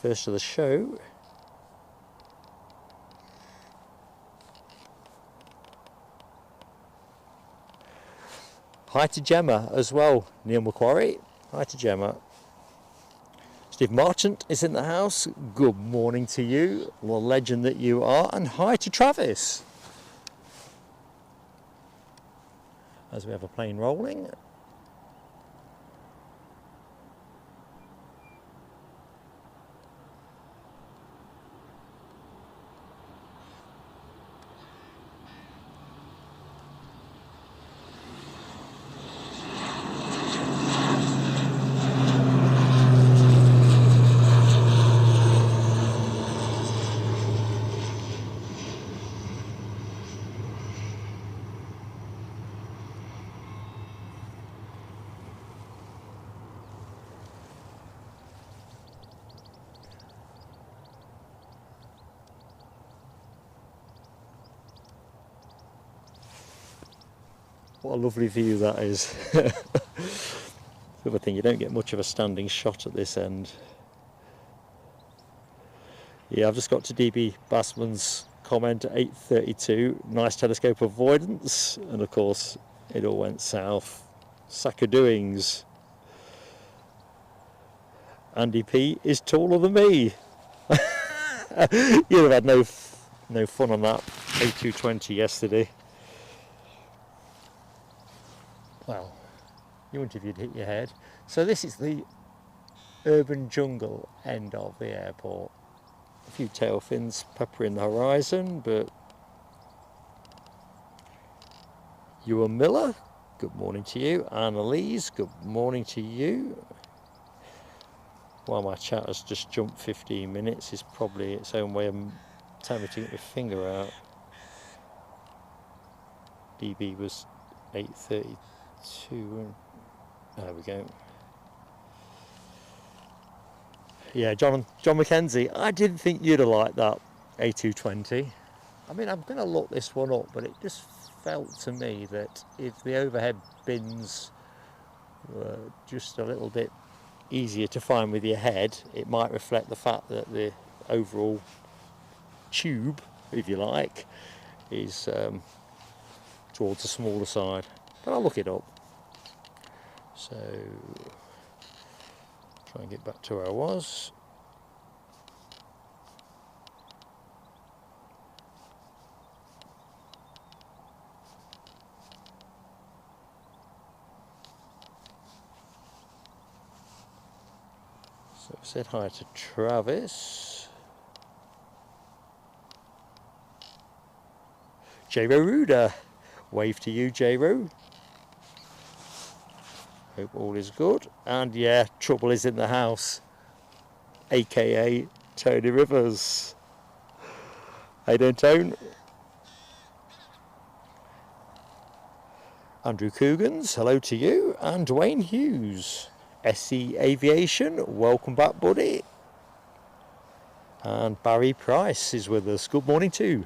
First of the show. Hi to Gemma as well, Neil Macquarie. Hi to Gemma. Steve Marchant is in the house. Good morning to you, the legend that you are. And hi to Travis. As we have a plane rolling. What a lovely view that is. The other thing, you don't get much of a standing shot at this end. Yeah, I've just got to DB Bassman's comment at 8:32. Nice telescope avoidance, and of course it all went south. Sack of doings. Andy P is taller than me. You'd have had no fun on that A220 yesterday. Well, you wouldn't if you'd hit your head. So this is the urban jungle end of the airport. A few tail fins peppering the horizon, but Ewan Miller, good morning to you. Annalise, good morning to you. While my chat has just jumped 15 minutes, is probably its own way of telling me to get my finger out. DB was 8:32. There we go. Yeah, John Mackenzie, I didn't think you'd have liked that A220. I mean, I'm going to look this one up, but it just felt to me that if the overhead bins were just a little bit easier to find with your head, it might reflect the fact that the overall tube, if you like, is towards the smaller side. But I'll look it up. So, try and get back to where I was. So I said hi to Travis. J-Ro Ruda. Wave to you, J-Ro. Hope all is good. And yeah, trouble is in the house. AKA Tony Rivers. How you doing, Tone? Andrew Coogans, hello to you. And Dwayne Hughes. SE Aviation, welcome back, buddy. And Barry Price is with us. Good morning too.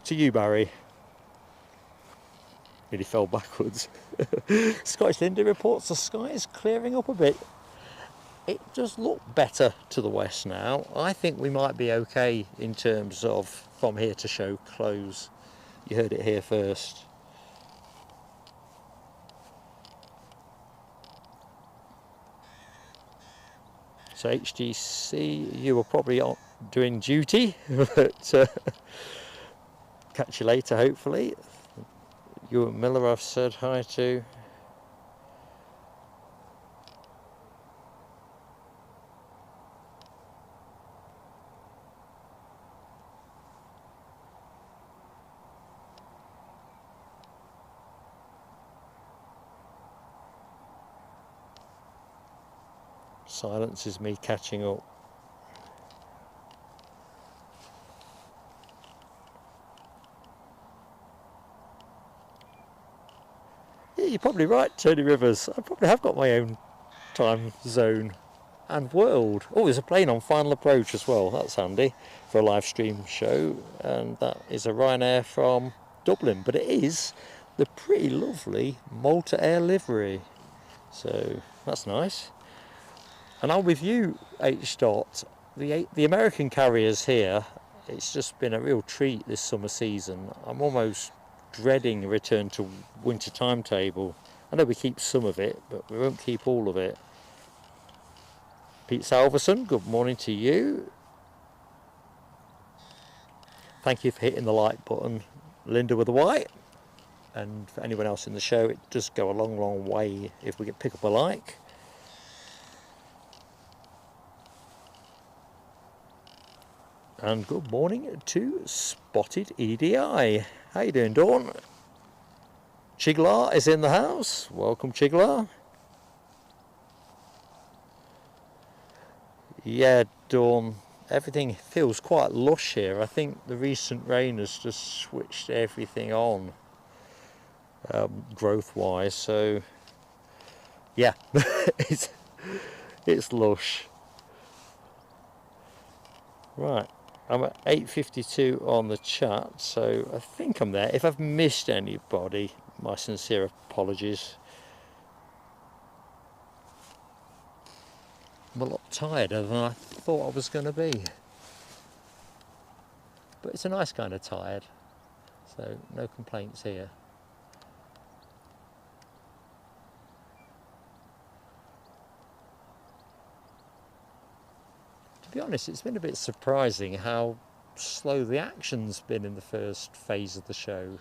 To you, Barry. Nearly fell backwards. Scottish Linda reports the sky is clearing up a bit. It does look better to the west now. I think we might be okay in terms of from here to show close. You heard it here first. So HGC, you were probably doing duty, but catch you later hopefully. Ewan Miller I've said hi to. silence is me catching up. Yeah, you're probably right, Tony Rivers. I probably have got my own time zone and world. Oh, there's a plane on final approach as well. That's handy for a live stream show. And that is a Ryanair from Dublin. But it is the pretty lovely Malta Air livery. So that's nice. And I'm with you, H. Dot. The American carriers here, it's just been a real treat this summer season. I'm almost dreading a return to winter timetable. I know we keep some of it, but we won't keep all of it. Pete Salverson, good morning to you. Thank you for hitting the like button, Linda with a white. And for anyone else in the show, it does go a long, long way if we can pick up a like. And good morning to Spotted EDI. How you doing, Dawn? Chiglar is in the house. Welcome, Chiglar. Yeah, Dawn, everything feels quite lush here. I think the recent rain has just switched everything on, growth-wise. So, yeah, it's lush. Right, I'm at 8:52 on the chat, so I think I'm there. If I've missed anybody, my sincere apologies. I'm a lot tireder than I thought I was going to be. But it's a nice kind of tired, so no complaints here. To be honest, it's been a bit surprising how slow the action's been in the first phase of the show.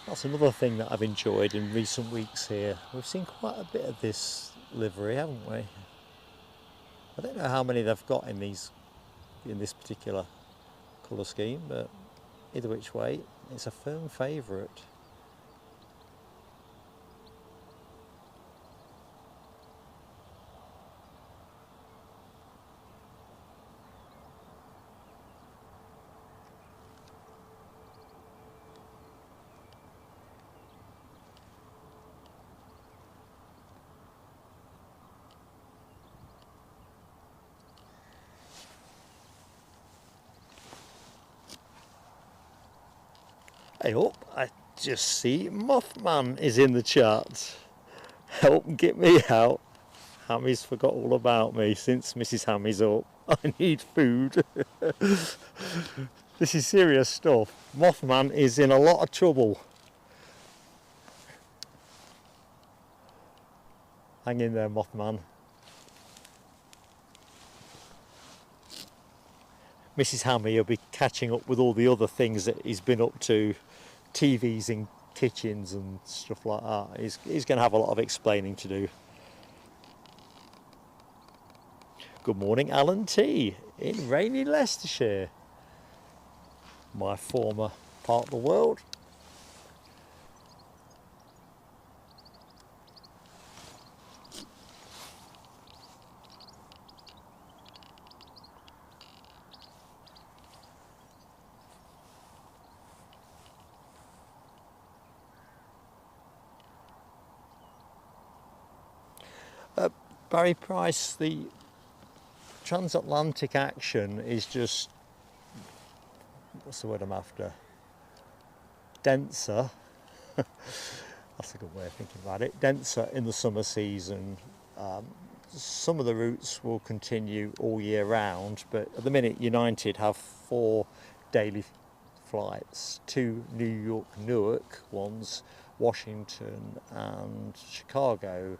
That's another thing that I've enjoyed in recent weeks here. We've seen quite a bit of this livery, haven't we? I don't know how many they've got in this particular colour scheme, but either which way, it's a firm favourite. Hey up, I just see Mothman is in the chat. Help get me out. Hammy's forgot all about me since Mrs. Hammy's up. I need food. This is serious stuff. Mothman is in a lot of trouble. Hang in there, Mothman. Mrs. Hammy will be catching up with all the other things that he's been up to, TVs in kitchens and stuff like that. He's going to have a lot of explaining to do. Good morning, Alan T. in rainy Leicestershire, my former part of the world. Barry Price, the transatlantic action is just, what's the word I'm after? Denser. That's a good way of thinking about it. Denser in the summer season. Some of the routes will continue all year round, but at the minute United have 4 daily flights, 2 New York Newark ones, Washington and Chicago.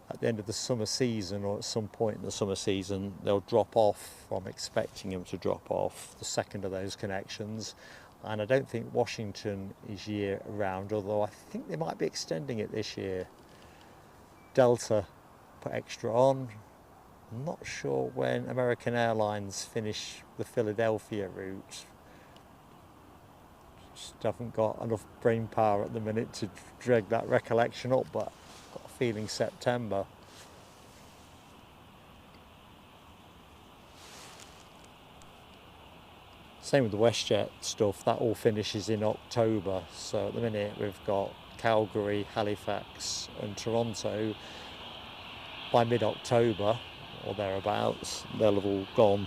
At the end of the summer season, or at some point in the summer season, they'll drop off. I'm expecting them to drop off the second of those connections, and I don't think Washington is year round, although I think they might be extending it this year. Delta put extra on. I'm not sure when American Airlines finish the Philadelphia route. Just haven't got enough brain power at the minute to drag that recollection up, but I've got a feeling September. Same with the WestJet stuff, that all finishes in October. So at the minute we've got Calgary, Halifax and Toronto. By mid-October or thereabouts, they'll have all gone.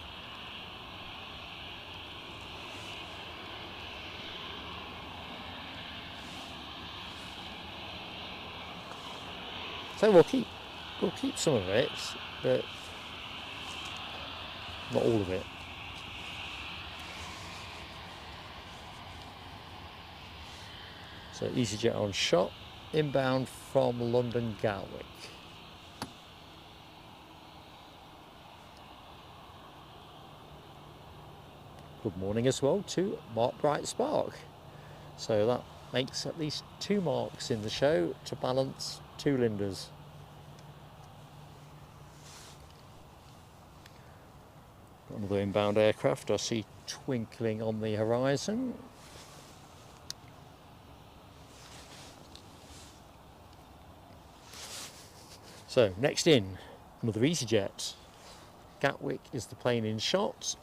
So we'll keep some of it, but not all of it. So EasyJet on shot, inbound from London Gatwick. Good morning as well to Mark Bright Spark. So that makes at least 2 marks in the show to balance 2 Lindas. Got another inbound aircraft I see twinkling on the horizon. So next in, another EasyJet. Gatwick is the plane in shot.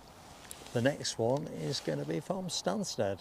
The next one is going to be from Stansted.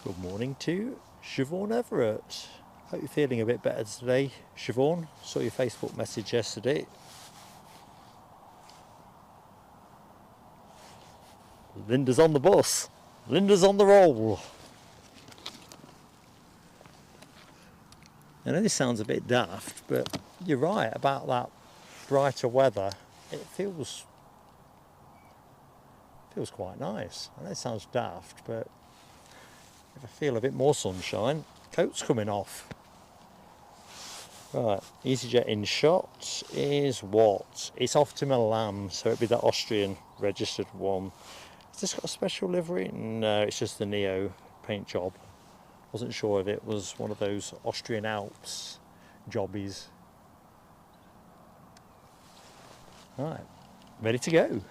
Good morning to Siobhan Everett. Hope you're feeling a bit better today, Siobhan. Saw your Facebook message yesterday. Linda's on the bus. Linda's on the roll. I know this sounds a bit daft, but you're right about that brighter weather. It feels quite nice. I know it sounds daft, but if I feel a bit more sunshine, coat's coming off. Right, EasyJet in shot is what? It's off to Milan, so it'd be the Austrian registered one. Has this got a special livery? No, it's just the Neo paint job. Wasn't sure if it was one of those Austrian Alps jobbies. Right, ready to go.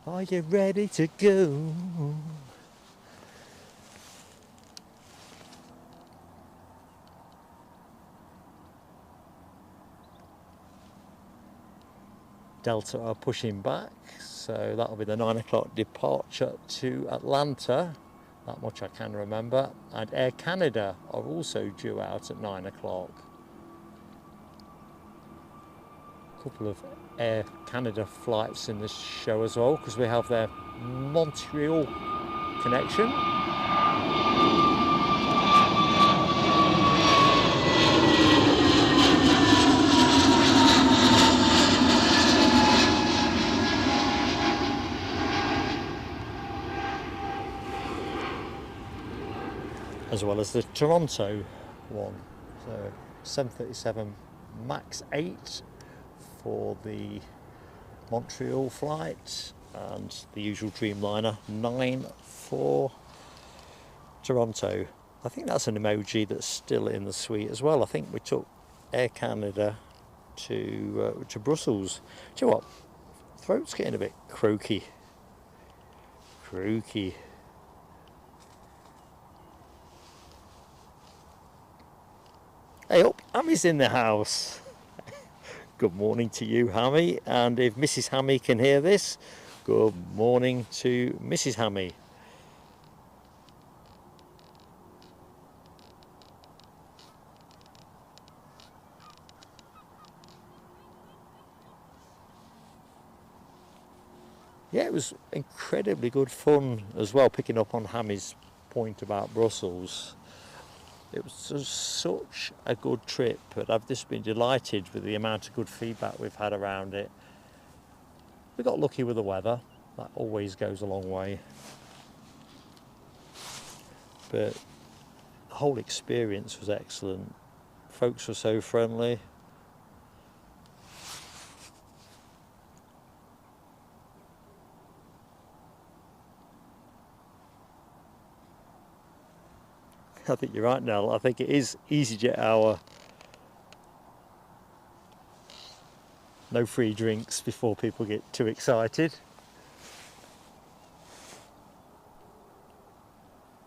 Are you ready to go? Delta are pushing back, so that'll be the 9 o'clock departure to Atlanta. That much I can remember. And Air Canada are also due out at 9 o'clock. A couple of Air Canada flights in this show as well, because we have their Montreal connection. As well as the Toronto one. So 737 MAX 8 for the Montreal flight, and the usual Dreamliner 9 for Toronto. I think that's an emoji that's still in the suite as well. I think we took Air Canada to Brussels. Do you know what? Throat's getting a bit croaky. Hey up, Hammy's in the house. Good morning to you, Hammy, and if Mrs. Hammy can hear this, good morning to Mrs. Hammy. Yeah, it was incredibly good fun as well, picking up on Hammy's point about Brussels. It was such a good trip, but I've just been delighted with the amount of good feedback we've had around it. We got lucky with the weather, that always goes a long way. But the whole experience was excellent. Folks were so friendly. I think you're right, Nell. I think it is EasyJet hour. No free drinks before people get too excited.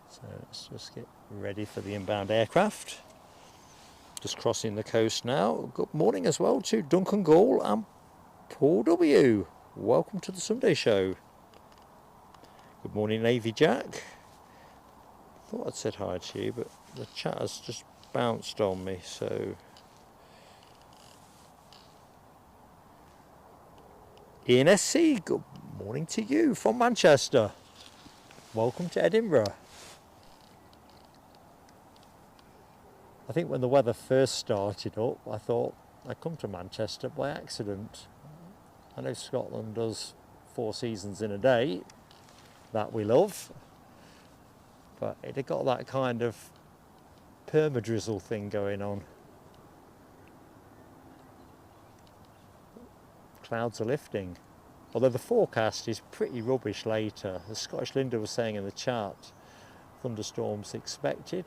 So let's just get ready for the inbound aircraft. Just crossing the coast now. Good morning as well to Duncan Gall and Paul W. Welcome to the Sunday show. Good morning, Navy Jack. Thought I'd said hi to you, but the chat has just bounced on me, so Ian SC, good morning to you from Manchester. Welcome to Edinburgh. I think when the weather first started up, I thought I'd come to Manchester by accident. I know Scotland does 4 seasons in a day, that we love. But it had got that kind of perma-drizzle thing going on. Clouds are lifting. Although the forecast is pretty rubbish later. As Scottish Linda was saying in the chart, thunderstorms expected.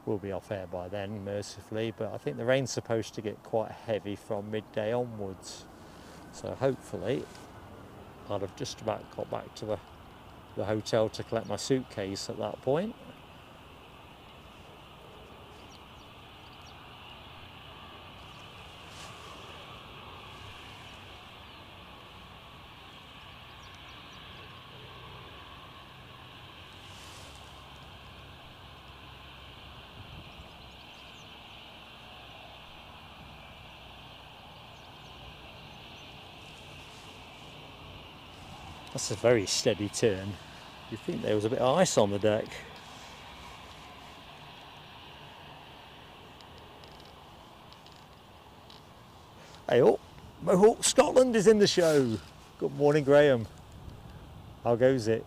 We'll be off air by then, mercifully, but I think the rain's supposed to get quite heavy from midday onwards. So hopefully, I'd have just about got back to the hotel to collect my suitcase at that point. That's a very steady turn. You'd think there was a bit of ice on the deck. Hey up, Mohawk Scotland is in the show. Good morning, Graham. How goes it?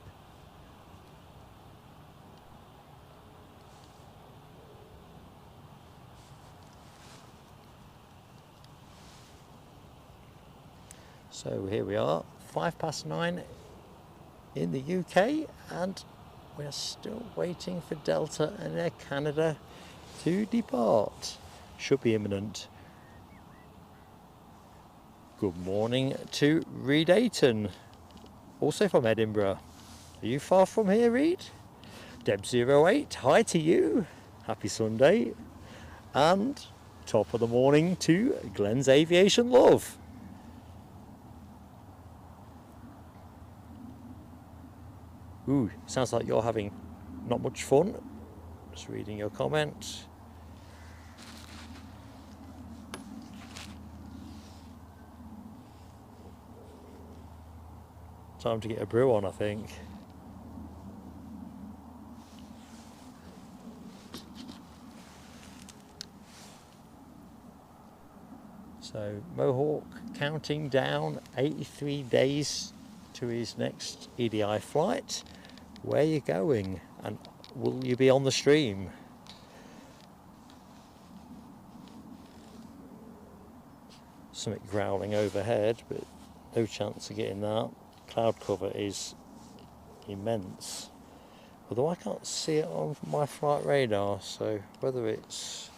So here we are, 9:05 in the UK, and we're still waiting for Delta and Air Canada to depart. Should be imminent. Good morning to Reed Ayton, also from Edinburgh. Are you far from here, Reed? Deb08, hi to you. Happy Sunday. And top of the morning to Glenn's Aviation Love. Ooh, sounds like you're having not much fun. Just reading your comment. Time to get a brew on, I think. So Mohawk counting down 83 days to his next EDI flight. Where are you going? And will you be on the stream? Something growling overhead, but no chance of getting that. Cloud cover is immense. Although I can't see it on my flight radar, so whether it's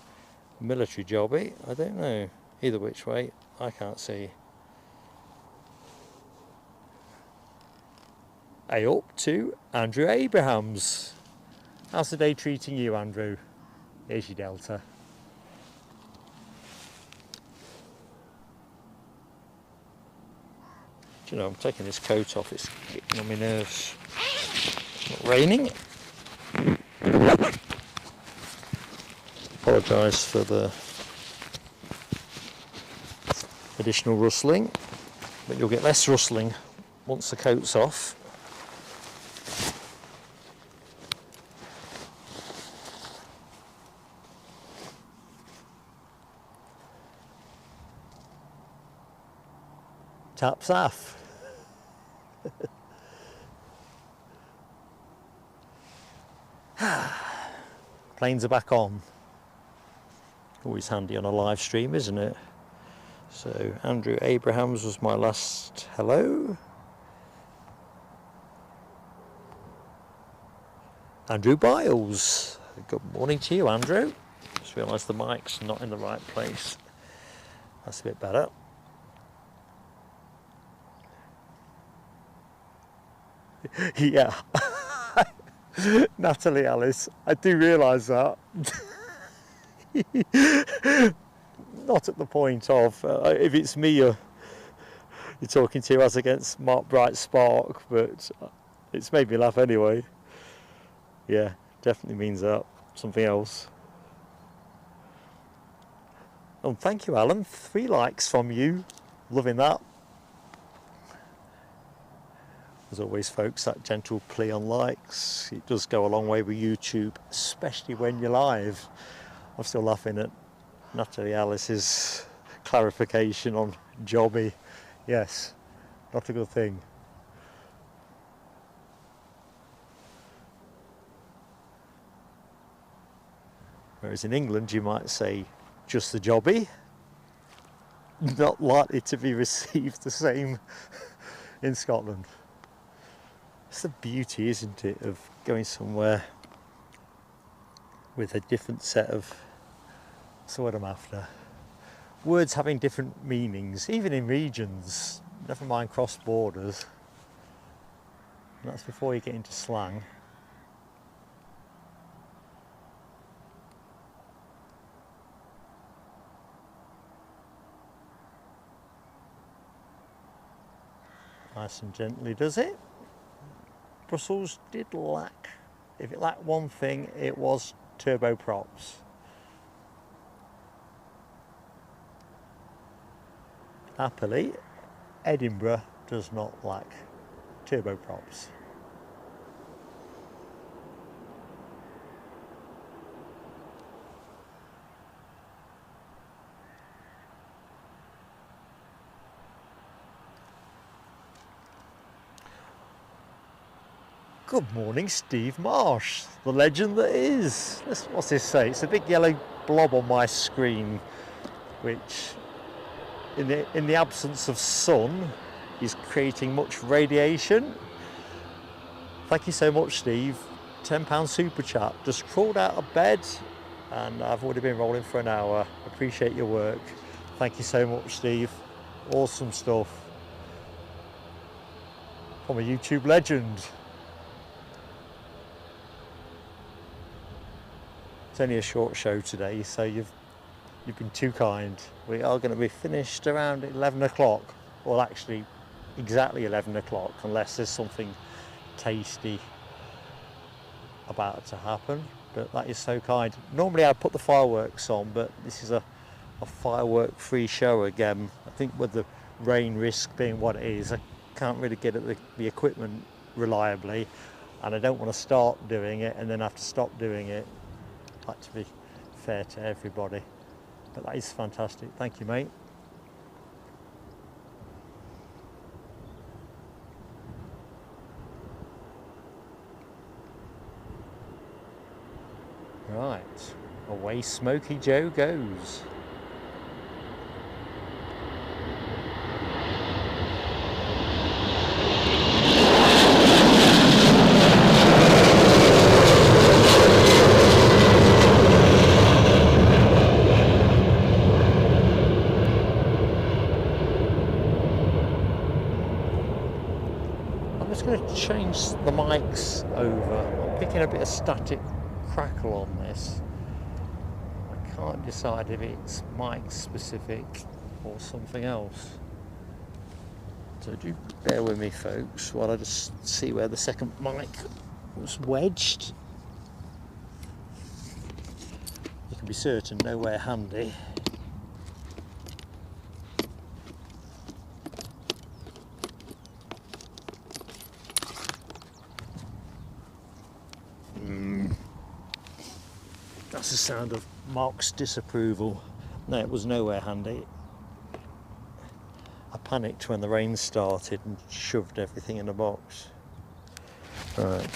military jobby, I don't know. Either which way, I can't see. Hey up to Andrew Abrahams. How's the day treating you, Andrew? Here's your Delta. Do you know, I'm taking this coat off, it's getting on my nerves. It's not raining. Apologise for the additional rustling, but you'll get less rustling once the coat's off. Taps off. Planes are back on. Always handy on a live stream, isn't it? So Andrew Abrahams was my last hello. Andrew Biles. Good morning to you, Andrew. Just realised the mic's not in the right place. That's a bit better. Yeah. Natalie Alice, I do realise that. Not at the point of, if it's me you're talking to as against Mark Bright Spark, but it's made me laugh anyway. Yeah, definitely means that. Something else. Oh, thank you, Alan. 3 likes from you. Loving that. As always, folks, that gentle plea on likes, it does go a long way with YouTube, especially when you're live. I'm still laughing at Natalie Alice's clarification on jobby. Yes, not a good thing. Whereas in England, you might say just the jobby. Not likely to be received the same in Scotland. It's the beauty, isn't it, of going somewhere with a different set of, what's the word I'm after? Words having different meanings, even in regions, never mind cross borders. And that's before you get into slang. Nice and gently does it. Brussels did lack, if it lacked one thing, it was turboprops. Happily, Edinburgh does not lack turboprops. Good morning, Steve Marsh, the legend that is. What's this say? It's a big yellow blob on my screen, which, in the absence of sun, is creating much radiation. Thank you so much, Steve. £10 super chat. Just crawled out of bed, and I've already been rolling for an hour. Appreciate your work. Thank you so much, Steve. Awesome stuff from a YouTube legend. It's only a short show today, so you've been too kind. We are going to be finished around 11 o'clock, well actually exactly 11 o'clock, unless there's something tasty about to happen, but that is so kind. Normally I put the fireworks on, but this is a firework free show again. I think with the rain risk being what it is, I can't really get at the equipment reliably, and I don't want to start doing it and then have to stop doing it. I'd like to be fair to everybody, but that is fantastic. Thank you, mate. Right, away Smoky Joe goes. I'm just going to change the mics over. I'm picking a bit of static crackle on this. I can't decide if it's mic specific or something else. So do bear with me, folks, while I just see where the second mic was wedged. You can be certain nowhere handy. That's the sound of Mark's disapproval. No, it was nowhere handy. I panicked when the rain started and shoved everything in a box. Right.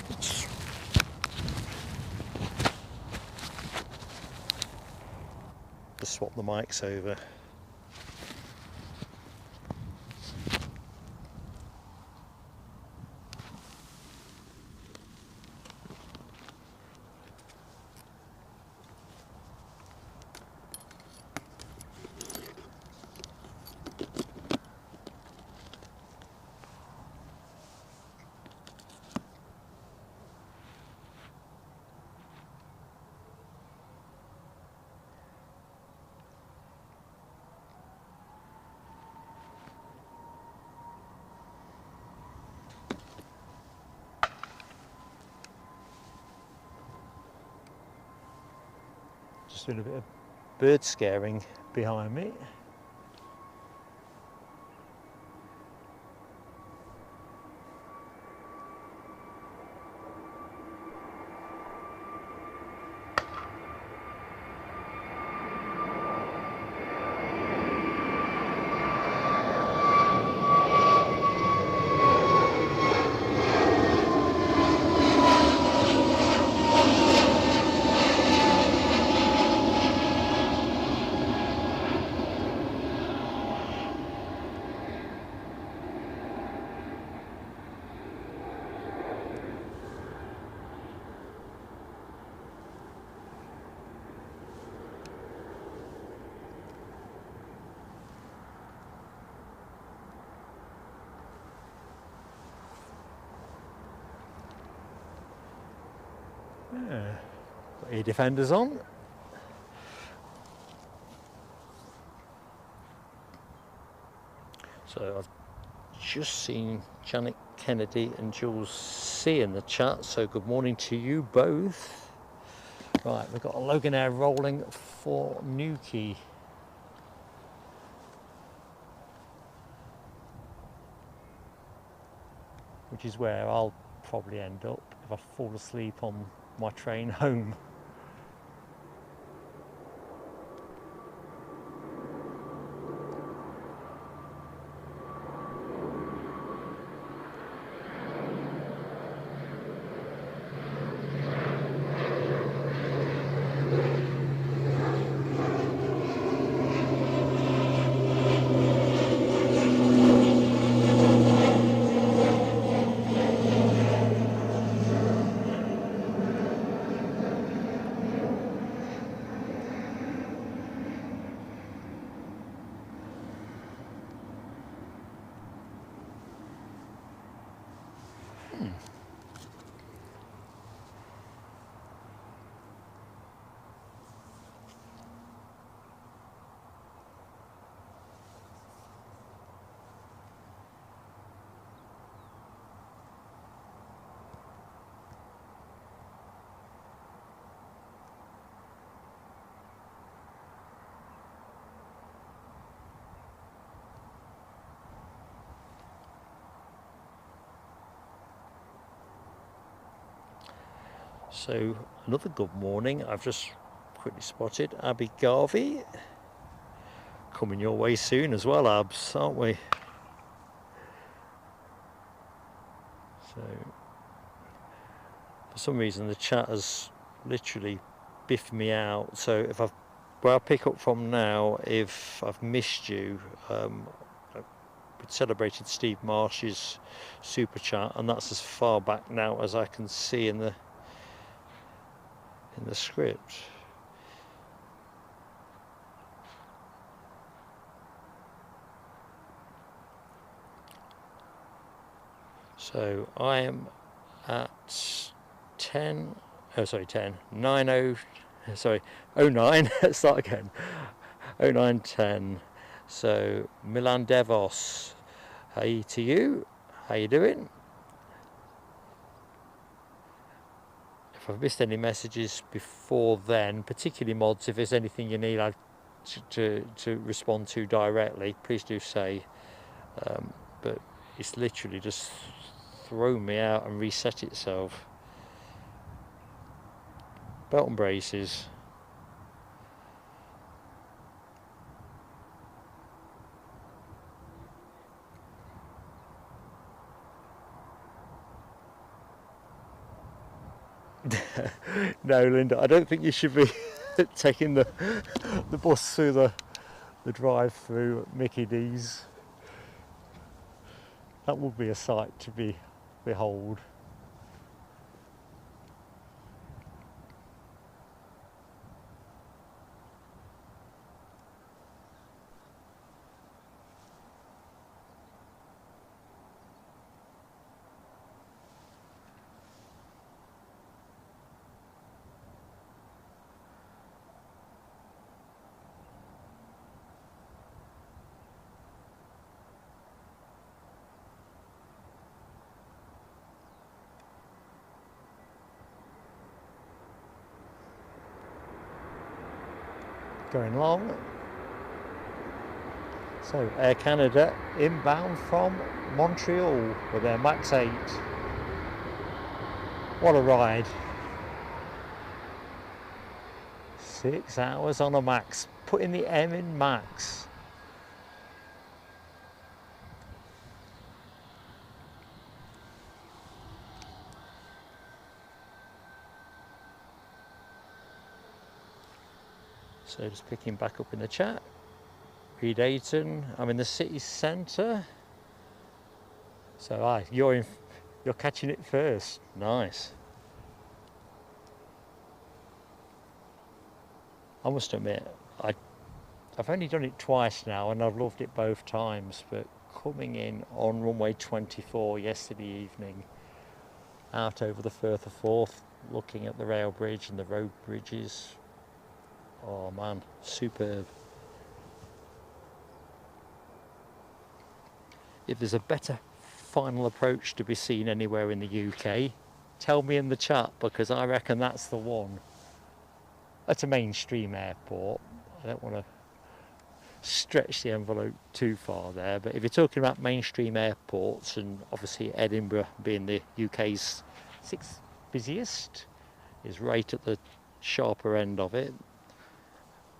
Just swap the mics over. Just doing a bit of bird scaring behind me. Yeah. Got ear defenders on. So I've just seen Janet Kennedy and Jules C in the chat, so good morning to you both. Right, we've got a Loganair rolling for Newquay. Which is where I'll probably end up if I fall asleep on my train home. So another good morning. I've just quickly spotted Abby Garvey coming your way soon as well, Abs, aren't we? So for some reason the chat has literally biffed me out. So if I've where I pick up from now, if I've missed you, we celebrated Steve Marsh's super chat, and that's as far back now as I can see in the script. So I am at 09, start again, 09:10. So Milan Devos, hey to you, how you doing? If I've missed any messages before then, particularly mods, if there's anything you need to respond to directly, please do say. But it's literally just thrown me out and reset itself. Belt and braces. No, Linda, I don't think you should be taking the bus through the drive-through at Mickey D's. That would be a sight to behold. Going along. So Air Canada inbound from Montreal with their MAX 8. What a ride. 6 hours on a MAX, putting the M in MAX. So just picking back up in the chat. Reed Ayton, I'm in the city centre. So you're catching it first. Nice. I must admit, I've only done it twice now and I've loved it both times, but coming in on runway 24 yesterday evening, out over the Firth of Forth, looking at the rail bridge and the road bridges, oh man, superb. If there's a better final approach to be seen anywhere in the UK, tell me in the chat, because I reckon that's the one. At a mainstream airport, I don't want to stretch the envelope too far there, but if you're talking about mainstream airports, and obviously Edinburgh being the UK's 6th busiest, is right at the sharper end of it.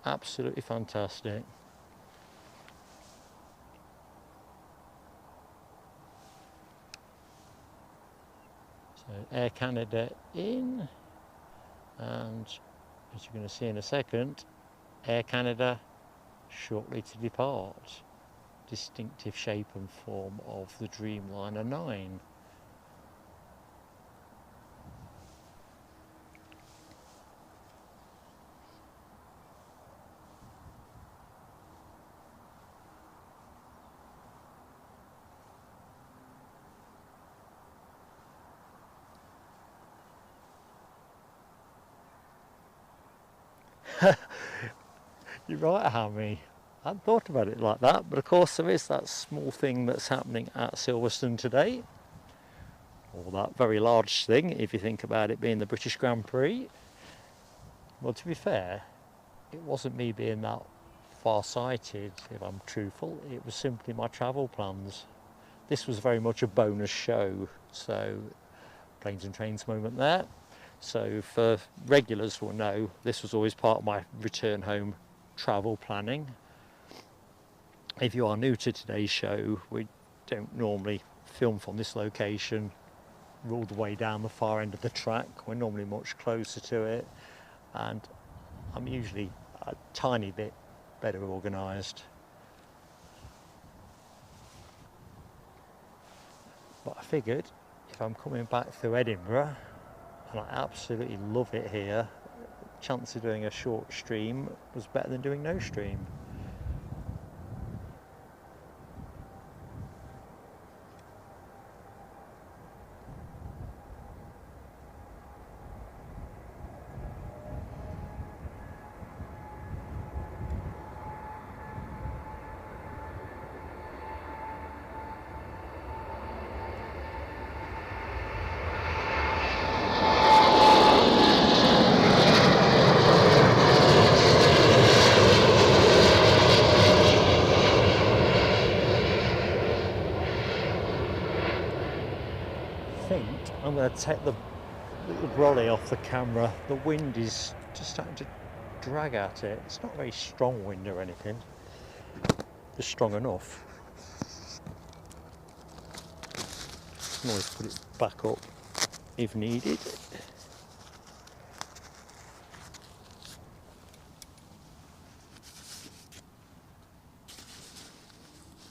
Absolutely fantastic. So Air Canada in, and as you're going to see in a second, Air Canada shortly to depart. Distinctive shape and form of the Dreamliner 9. You're right, Hammy. I hadn't thought about it like that, but of course there is that small thing that's happening at Silverstone today, or that very large thing if you think about it being the British Grand Prix. Well, to be fair, it wasn't me being that far-sighted, if I'm truthful. It was simply my travel plans. This was very much a bonus show, so planes and trains moment there. So for regulars will know, this was always part of my return home travel planning. If you are new to today's show, we don't normally film from this location. We're all the way down the far end of the track. We're normally much closer to it, and I'm usually a tiny bit better organised. But I figured if I'm coming back through Edinburgh, and I absolutely love it here, chance of doing a short stream was better than doing no stream. I'm going to take the little brolly off the camera. The wind is just starting to drag at it. It's not very strong wind or anything, just strong enough. I can always put it back up if needed.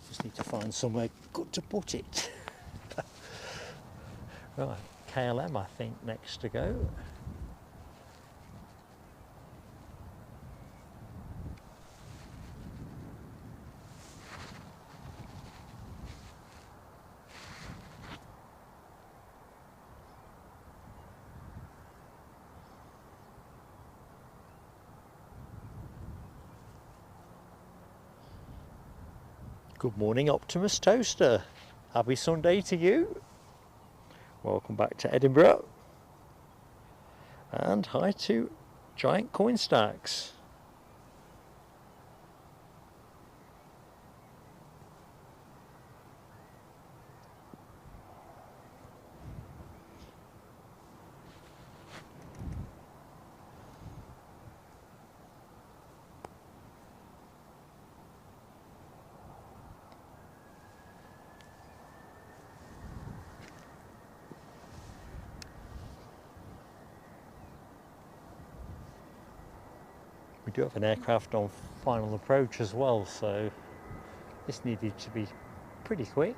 Just need to find somewhere good to put it. Right, KLM I think next to go. Good morning, Optimus Toaster. Happy Sunday to you. Welcome back to Edinburgh, and hi to Giant Coin Stacks. We do have an aircraft on final approach as well, so this needed to be pretty quick.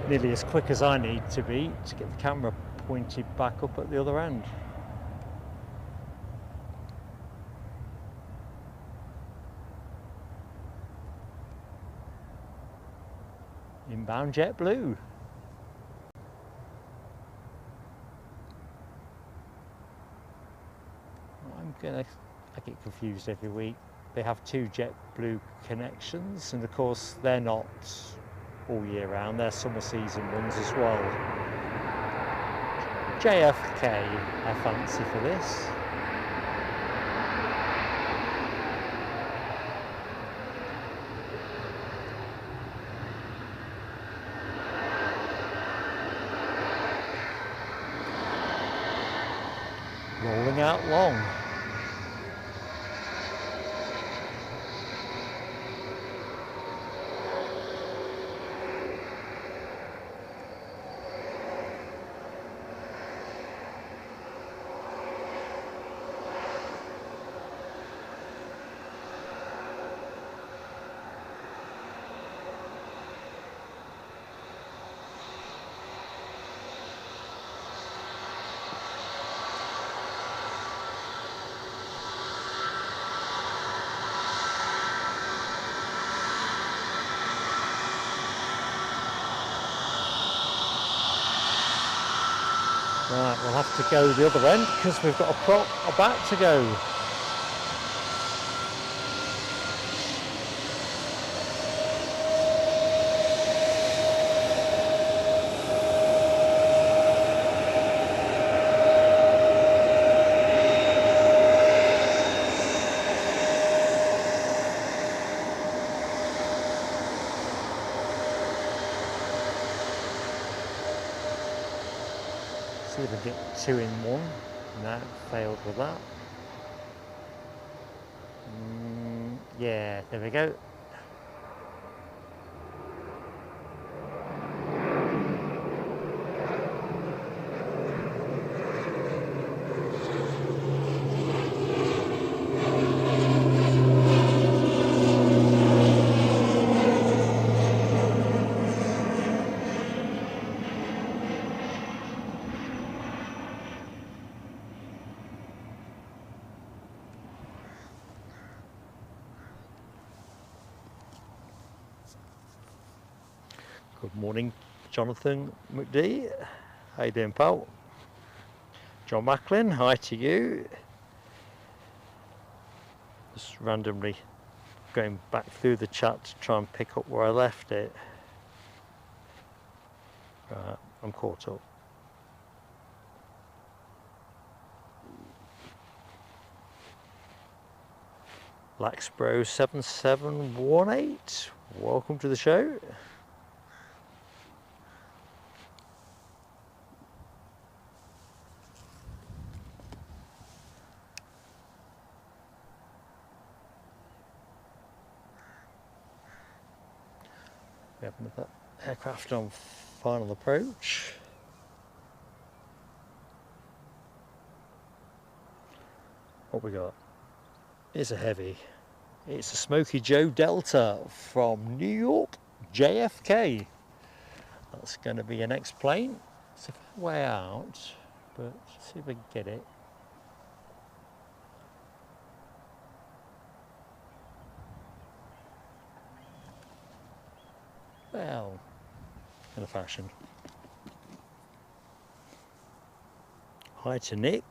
Nearly as quick as I need to be to get the camera pointed back up at the other end. Inbound JetBlue. I get confused every week. They have two JetBlue connections, and of course they're not all year round, they're summer season ones as well. JFK I fancy for this. Rolling out long. Right, we'll have to go the other end because we've got a prop about to go. See if we get 2 in 1. No, failed with that. Yeah, there we go. Good morning, Jonathan McD. How you doing, pal? John Macklin, hi to you. Just randomly going back through the chat to try and pick up where I left it. Right, I'm caught up. Laxbro 7718, welcome to the show. We have another aircraft on final approach. What we got? It's a heavy. It's a Smoky Joe Delta from New York, JFK. That's going to be your next plane. It's a fair way out, but see if we can get it. Well, in a fashion. Hi to Nick.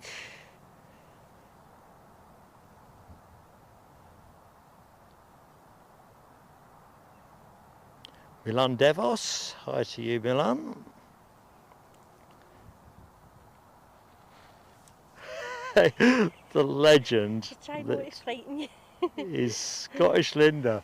Milan Devos, hi to you, Milan. The legend is Scottish Linda.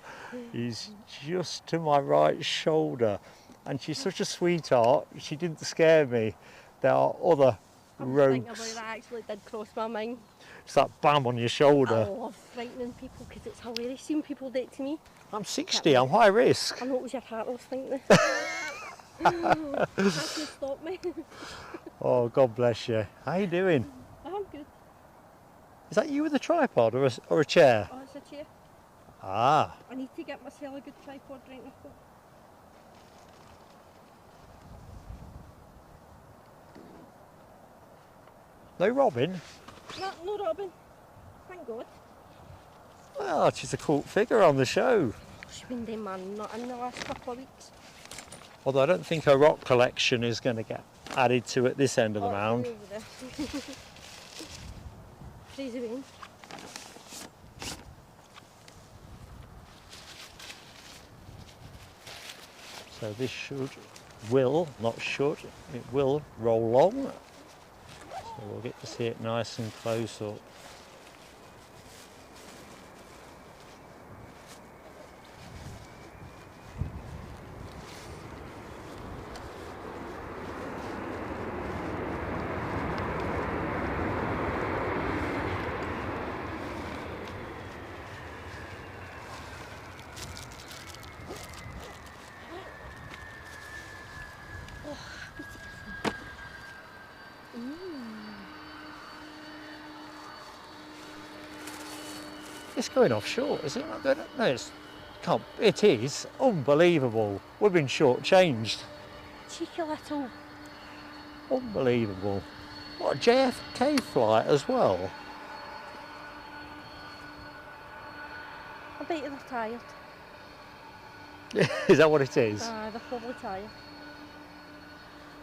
Is just to my right shoulder, and she's such a sweetheart. She didn't scare me. There are other rogues. That actually did cross my mind. It's that bam on your shoulder. I love frightening people because it's hilarious seeing people do it to me. I'm 60, I'm high risk. I know it was your heart I was thinking of. How can you stop me? Oh, God bless you. How you doing? I'm good. Is that you with a tripod or a chair? Oh, it's a chair. Ah. I need to get myself a good tripod right now. No Robin? No Robin. Thank God. Well, she's a cult figure on the show. She's been dead, man, not in the last couple of weeks. Although I don't think her rock collection is going to get added to at this end of the mound. Crazy rain. So this not should, it will roll along. So we'll get to see it nice and close up. It's going off short, is it not going? No, it is unbelievable. We've been shortchanged. Cheeky little. Unbelievable. What a JFK flight as well. I bet you they're tired. Is that what it is? They're probably tired.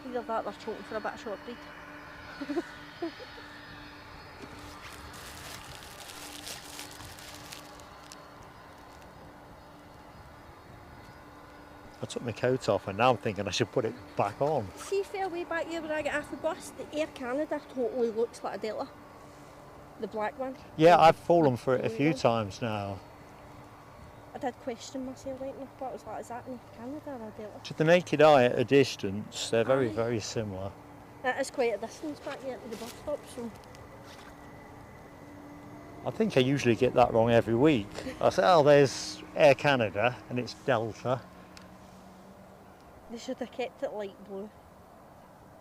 Either that or they're choking for a bit of shortbread. I took my coat off and now I'm thinking I should put it back on. See, fair way back here when I get off the bus, the Air Canada totally looks like a Delta. The black one. Yeah, I've fallen for it a few times now. I did question myself, right? And I thought, it was like, is that an Air Canada or a Delta? To the naked eye at a distance, they're very, very similar. That is quite a distance back here to the bus stop, so. I think I usually get that wrong every week. I say, oh, there's Air Canada and it's Delta. They should have kept it light blue,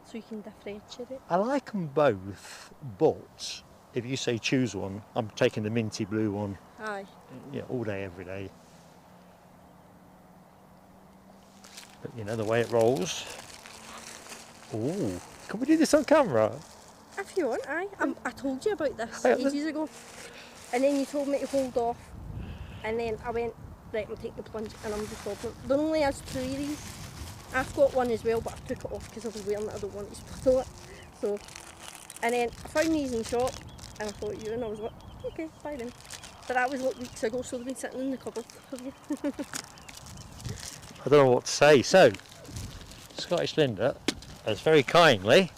so you can differentiate it. I like them both, but if you say choose one, I'm taking the minty blue one. Aye. Yeah, all day, every day. But you know the way it rolls. Ooh, can we do this on camera? If you want, aye. I told you about this Hey, ages ago. And then you told me to hold off. And then I went, right, I'll take the plunge, and I'm just stopping. There only has 2 of these. I've got one as well, but I took it off because I was wearing it. I don't want to spill it. So, and then I found these in the shop, and I thought you, and I was like, okay, buy them. But that was like weeks ago, so they've been sitting in the cupboard for you. I don't know what to say. So, Scottish Linda has very kindly.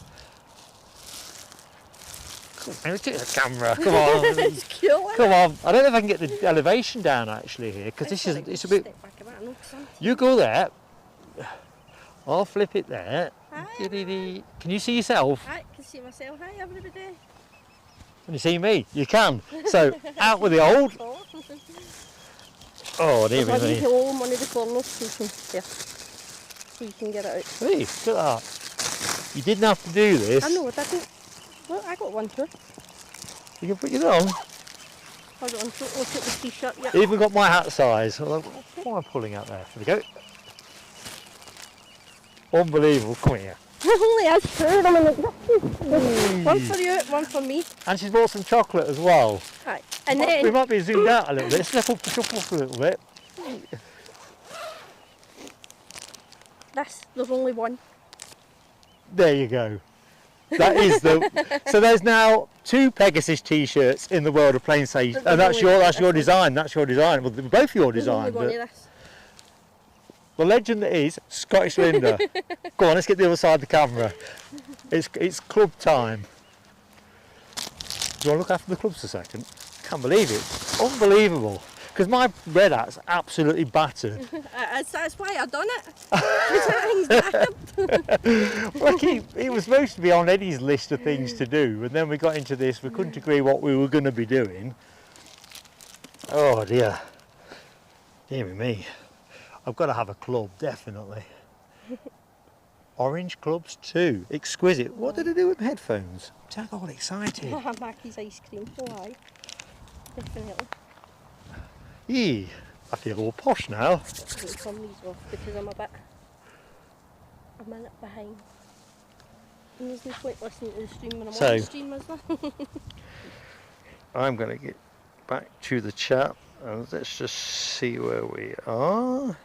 Let me take the camera. Come on. It's cool. Come on. I don't know if I can get the elevation down actually here because this is it's a bit. Step back a bit, I know, 'cause I'm- You go there. I'll flip it there. Hi. Can you see yourself? I can see myself. Hi, everybody. Can you see me? You can. So out with the old. Oh dear I need me. to hold one of the corners so you can, yeah, so you can get it out. Hey, look at that. You didn't have to do this. I know, I didn't. Look, I got one too. You can put it on. Hold on, look at the t-shirt. Yeah. Even got my hat size. What am I pulling out there? There we go. Unbelievable. Come here. Only has 2 of them in the One for you, one for me. And she's bought some chocolate as well. Right. And We then, might be zoomed out a little bit. Let's push up a little bit. there's only one. There you go. That is the. So there's now 2 Pegasus T-shirts in the world of plane safety, and that's your design. That's your design. Well, they're both your There's only design. one of But this. the legend that is Scottish Linda. Go on, let's get the other side of the camera. It's club time. Do you want to look after the clubs a second? Can't believe it. Unbelievable. Because my red hat's absolutely battered. That's why I done it. That thing's battered. Like it was supposed to be on Eddie's list of things to do, and then we got into this. We couldn't agree what we were going to be doing. Oh dear. Dear me. I've got to have a club, definitely. Orange clubs too. Exquisite. What did I do with headphones? I got all excited. Mackie's ice cream. Oh, aye. Definitely. Yee. I feel all posh now. I'm going to turn these off because I'm a minute behind. And there's no point listening to the stream when I'm on the stream, is there? I'm going to get back to the chat and let's just see where we are. You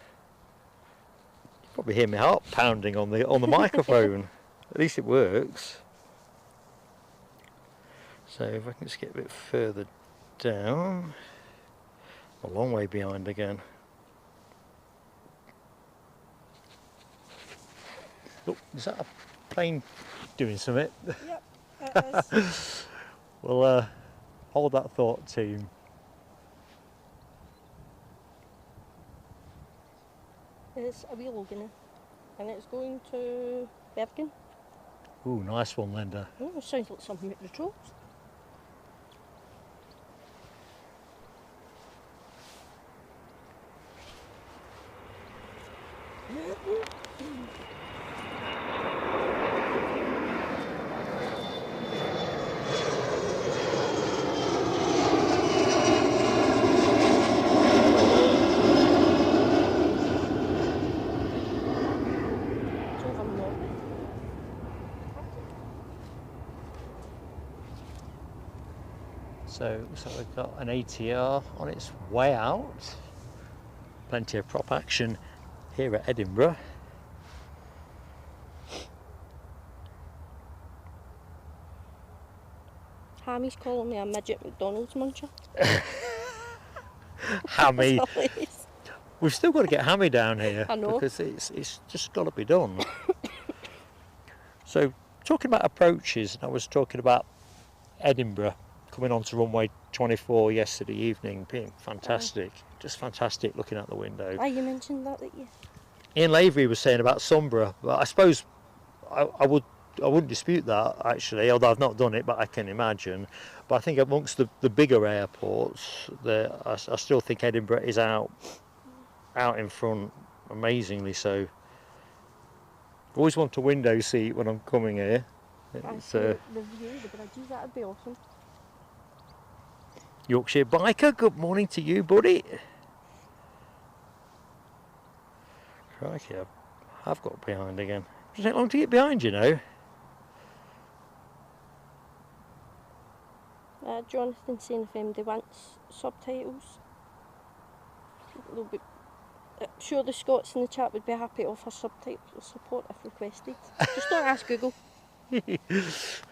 probably hear my heart pounding on the microphone. At least it works. So if I can just get a bit further down. A long way behind again. Oh, is that a plane doing something? Yep, it is. Well, hold that thought, team. It's a wee Logan, and it's going to Bergen. Ooh, nice one, Linda. Oh, it sounds like something at the trolls. So it looks like we've got an ATR on its way out. Plenty of prop action here at Edinburgh. Hammy's calling me a midget McDonald's muncher. Hammy. That's hilarious. We've still got to get Hammy down here. I know. Because it's just got to be done. So, talking about approaches, I was talking about Edinburgh coming onto runway 24 yesterday evening, being fantastic. Just fantastic looking out the window. Ah, you mentioned that you... Ian Lavery was saying about Sombra, but I suppose I wouldn't dispute that actually, although I've not done it, but I can imagine. But I think amongst the bigger airports, I still think Edinburgh is out in front, amazingly so. Always want a window seat when I'm coming here. It's, the view, the bridges, that'd be awesome. Yorkshire Biker, good morning to you, buddy. Crikey, I've got behind again. It doesn't take long to get behind, you know. Jonathan saying if anybody wants subtitles, they'll be... I'm sure the Scots in the chat would be happy to offer subtitle support if requested. Just don't ask Google. Just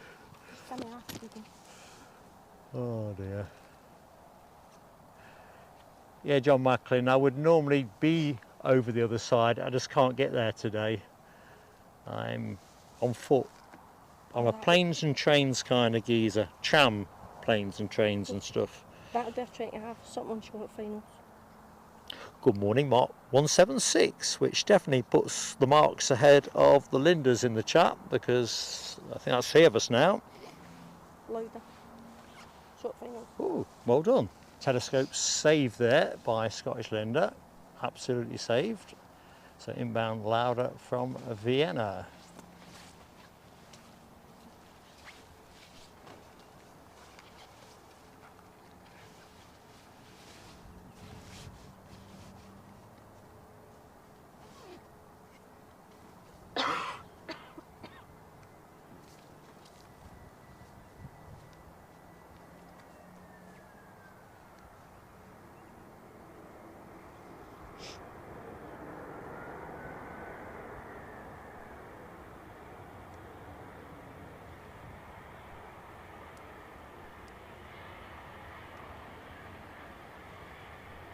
can't ask Google. Oh dear. Yeah, John Macklin, I would normally be over the other side. I just can't get there today. I'm on foot. I'm a planes and trains kind of geezer. Tram planes and trains and stuff. That'd be a try to have something on short finals. Good morning, Mark 176, which definitely puts the marks ahead of the Lindas in the chat, because I think that's 3 of us now. Louder. Short finals. Ooh, well done. Telescope saved there by Scottish Linda. Absolutely saved. So inbound louder from Vienna.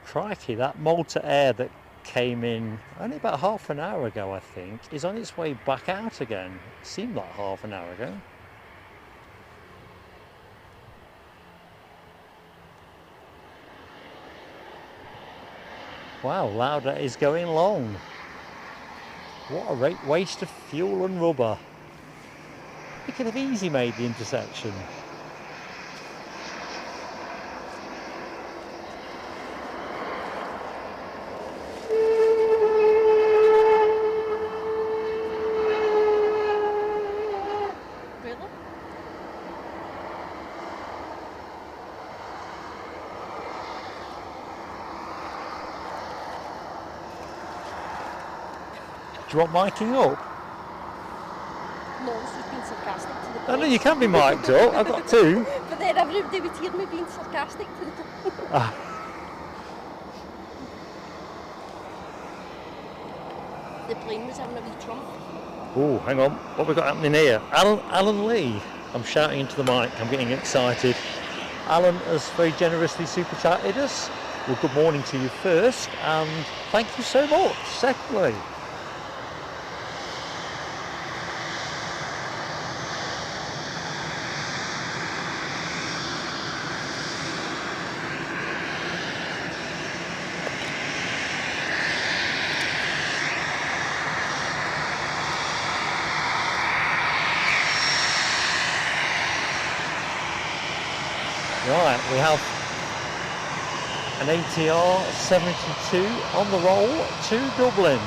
Crikey, that Malta Air that came in only about half an hour ago, I think, is on its way back out again. It seemed like half an hour ago. Wow, Lauda is going long. What a waste of fuel and rubber. We could have easily made the intersection. Do you want miking up? No, I was just being sarcastic to the I know you can be mic'd up, I've got 2. But then everybody would hear me being sarcastic to the The plane was having a wee trump. Oh, hang on, what have we got happening here? Alan Lee. I'm shouting into the mic, I'm getting excited. Alan has very generously super chatted us. Well, good morning to you first, and thank you so much, secondly. Right, we have an ATR 72 on the roll to Dublin.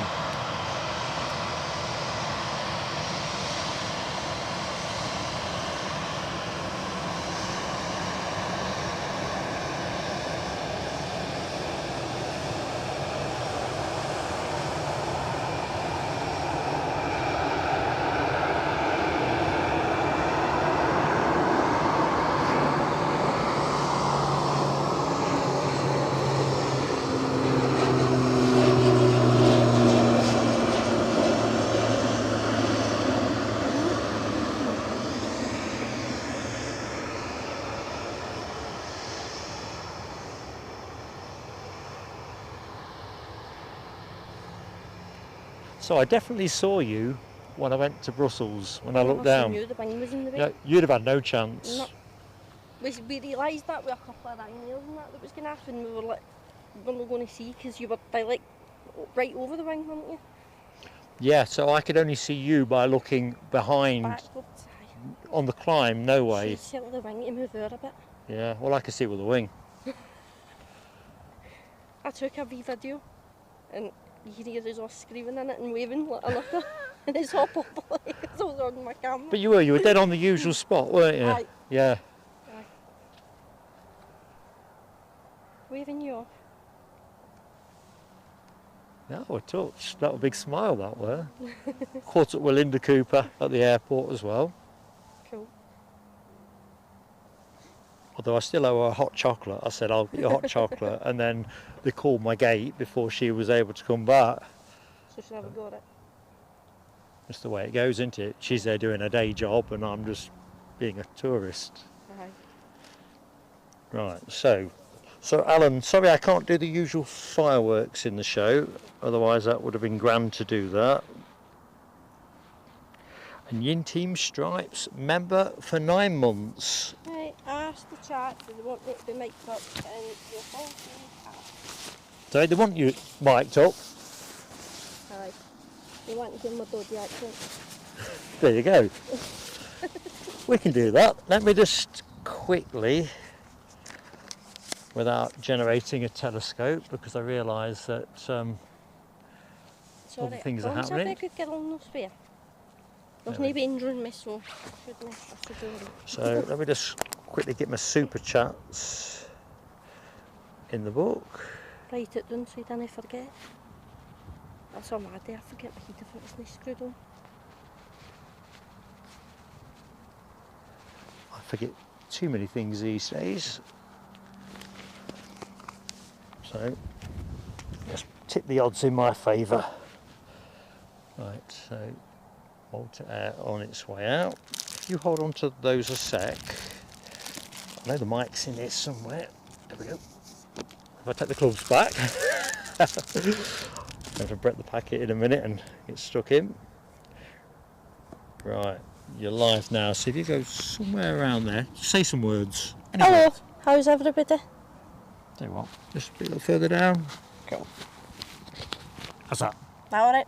So I definitely saw you when I went to Brussels, when I looked I down. knew the wing was in the way. Yeah, you'd have had no chance. No. We realised that with a couple of Ryanair and that was going to happen. We were like, we're not going to see because you were by like right over the wing, weren't you? Yeah, so I could only see you by looking behind. Backwards. On the climb, no way. She'd set the wing to move her a bit. Yeah, well I could see it with the wing. I took a wee video and you can hear us all screaming in it and waving like a knucker. And it's all popular because I was on my camera. But you were dead on the usual spot, weren't you? Aye. Yeah. Aye. Waving you off. No, a touch. That was a big smile, that were. Caught up with Linda Cooper at the airport as well. Cool. Although I still owe her a hot chocolate. I said, I'll get you a hot chocolate. And then they called my gate before she was able to come back. So she never got it. That's the way it goes, isn't it? She's there doing a day job and I'm just being a tourist. Aye. Right, so Alan, sorry I can't do the usual fireworks in the show, otherwise that would have been grand to do that. And Yin Team Stripes, member for 9 months. Right, I asked the chat if they want me to be mic'd up and you're all So they want you mic'd up. Aye. They want to give my dodgy accent. There you go. We can do that. Let me just quickly, without generating a telescope, because I realise that other things are happening. I could get on no spare. There's no danger in me, so I should do it. So let me just quickly get my super chats in the book. Write it down so you don't forget. That's all my day, I forget my heat if it wasn't screwed on. I forget too many things these days. So let's tip the odds in my favour. Right, so Malta Air on its way out. If you hold on to those a sec, I know the mic's in here somewhere. There we go. If I take the gloves back, I'm going to break the packet in a minute and get stuck in. Right, you're live now, so if you go somewhere around there, say some words. Any Hello, words. how's everybody? Tell you what, just a little further down. Cool. How's that? Alright.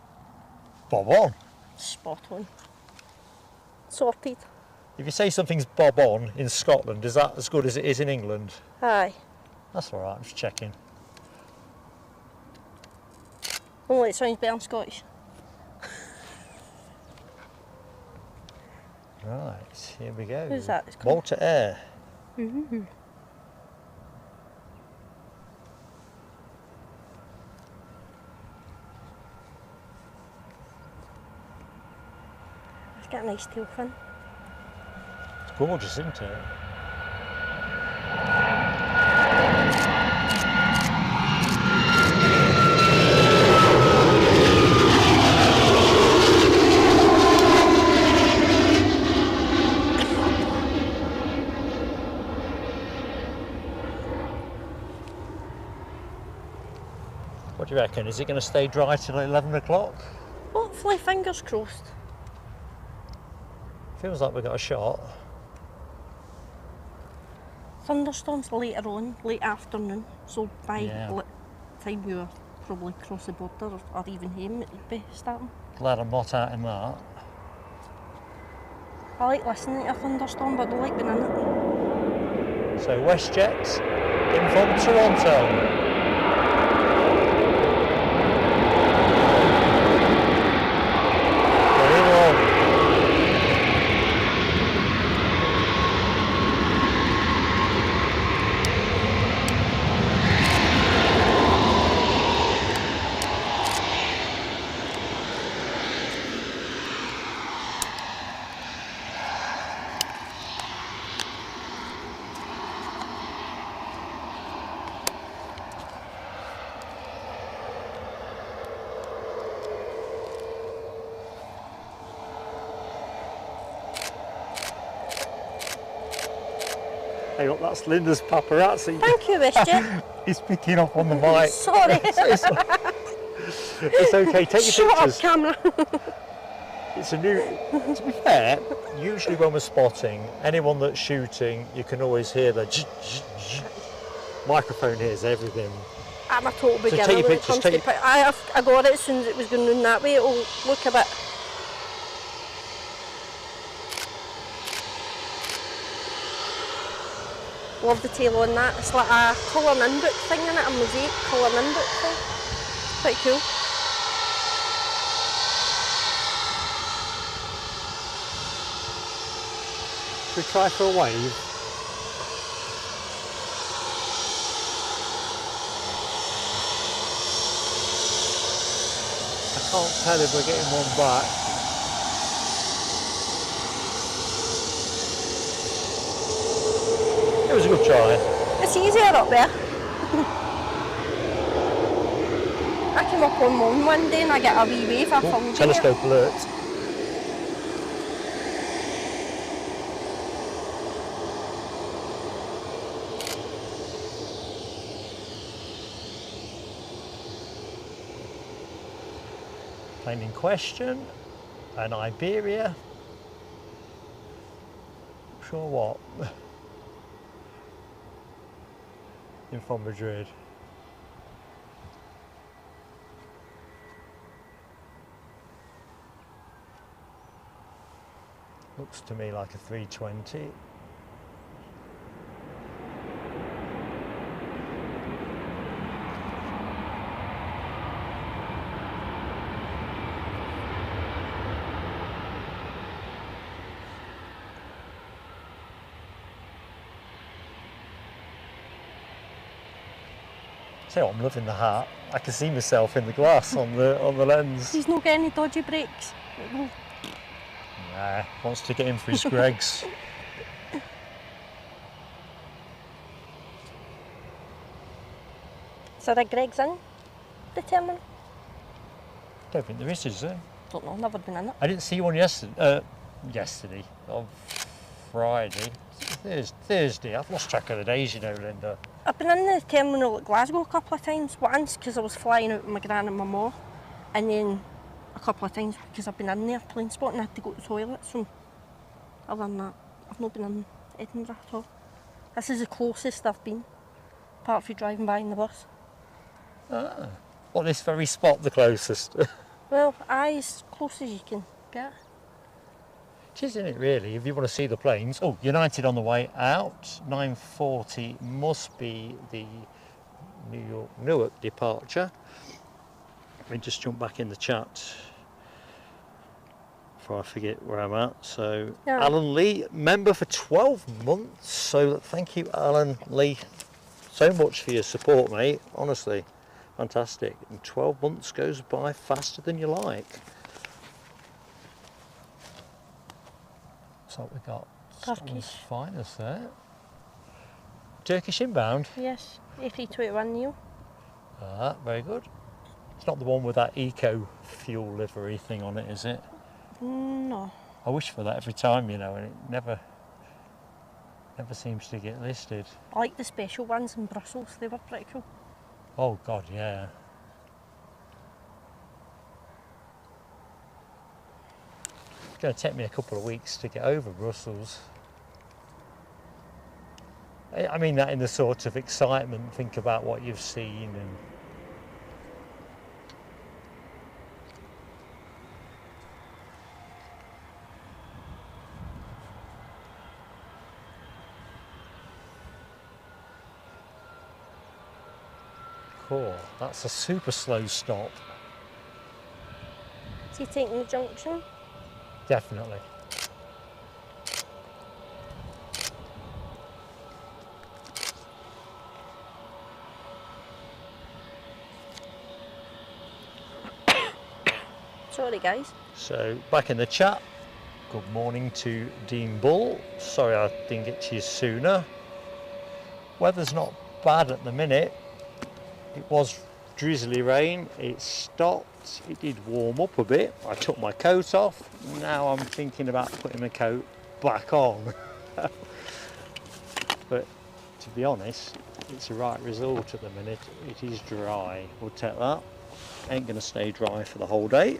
Bob on. Spot on. Sorted. If you say something's bob on in Scotland, is that as good as it is in England? Aye. That's alright, I'm just checking. Only it sounds better in Scottish. Right, here we go. Who's that? It's coming. Malta Air. Mm-hmm. It's got a nice tail fin. It's gorgeous, isn't it? What do you reckon? Is it going to stay dry till 11 o'clock? Hopefully, fingers crossed. Feels like we got a shot. Thunderstorms later on, late afternoon, so by Yeah. the time we were probably across the border or even home, it'd be starting. Glad I'm not out in that. I like listening to a thunderstorm, but I don't like being in it. So WestJet in from Toronto. Hey, look, that's Linda's paparazzi. Thank you, WestJet. He's picking up on the mic. Sorry. It's okay, take your Shut pictures. up, camera. It's a new, to be fair, usually when we're spotting, anyone that's shooting, you can always hear the microphone hears everything. I'm a total beginner take your when it pictures, comes to I got it as soon as it was going round that way. It'll look a bit. Love the tail on that. It's like a colouring in book thing in it, a mosaic colouring in book thing. Quite cool. Should we try for a wave? I can't tell if we're getting one back. It was a good try. It's easier up there. I came up on Moan one day and I get a wee wave. I filmed it. Telescope alert. Plane in question, an Iberia. Sure what? In from Madrid. Looks to me like a 320. So I'm loving the hat. I can see myself in the glass on the lens. He's not getting any dodgy brakes. Nah, wants to get in for his Gregs. So the Greg's in the terminal? Don't think there is there? Don't know, never been in it. I didn't see one yesterday. On Friday. Thursday. I've lost track of the days, you know, Linda. I've been in the terminal at Glasgow a couple of times. Once because I was flying out with my gran and my mum, and then a couple of times because I've been in there plane spotting and I had to go to the toilet. So other than that, I've not been in Edinburgh at all. This is the closest I've been, apart from driving by in the bus. Ah, well, this very spot the closest. Well, as close as you can get. It is, isn't it, really? If you want to see the planes. Oh, United on the way out. 9:40 must be the Newark departure. Let me just jump back in the chat before I forget where I'm at. So, Yeah. Alan Lee, member for 12 months. So, thank you, Alan Lee, so much for your support, mate. Honestly, fantastic. And 12 months goes by faster than you like. So we got Scotland's finest there. Turkish inbound. Yes, A321 Neo. Ah, very good. It's not the one with that eco fuel livery thing on it, is it? No. I wish for that every time, you know, and it never seems to get listed. I like the special ones in Brussels, they were pretty cool. Oh God, yeah. It's going to take me a couple of weeks to get over Brussels. I mean that in the sort of excitement, think about what you've seen and cool. That's a super slow stop. Is he taking the junction? Definitely. Sorry guys. So back in the chat, good morning to Dean Bull. Sorry I didn't get to you sooner. Weather's not bad at the minute. It was drizzly rain, it stopped, it did warm up a bit. I took my coat off, now I'm thinking about putting my coat back on. But to be honest, it's the right result at the minute. It is dry, we'll take that. Ain't going to stay dry for the whole day.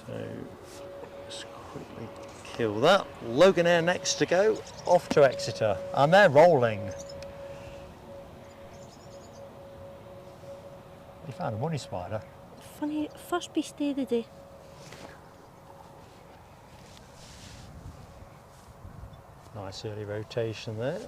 So let's quickly kill that. Loganair next to go, off to Exeter, and they're rolling. You found a money spider. Funny, first beast day of the day. Nice early rotation there.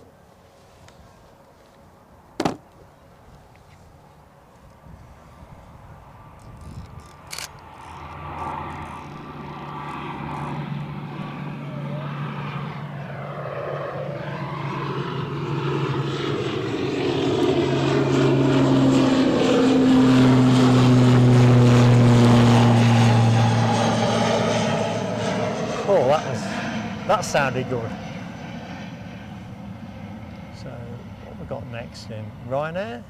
Oh, that sounded good. So what have we got next in Ryanair?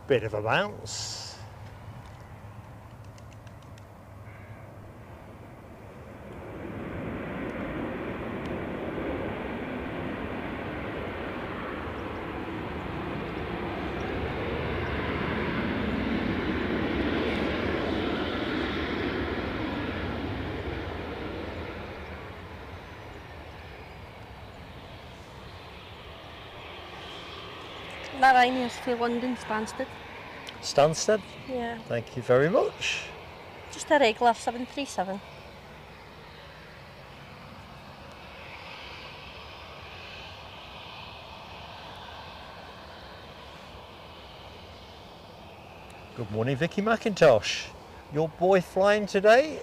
Bit of a bounce. That Ryanair's for London Stansted. Stansted, Yeah, thank you very much. just a regular 737. Good morning, Vicky McIntosh. Your boy flying today?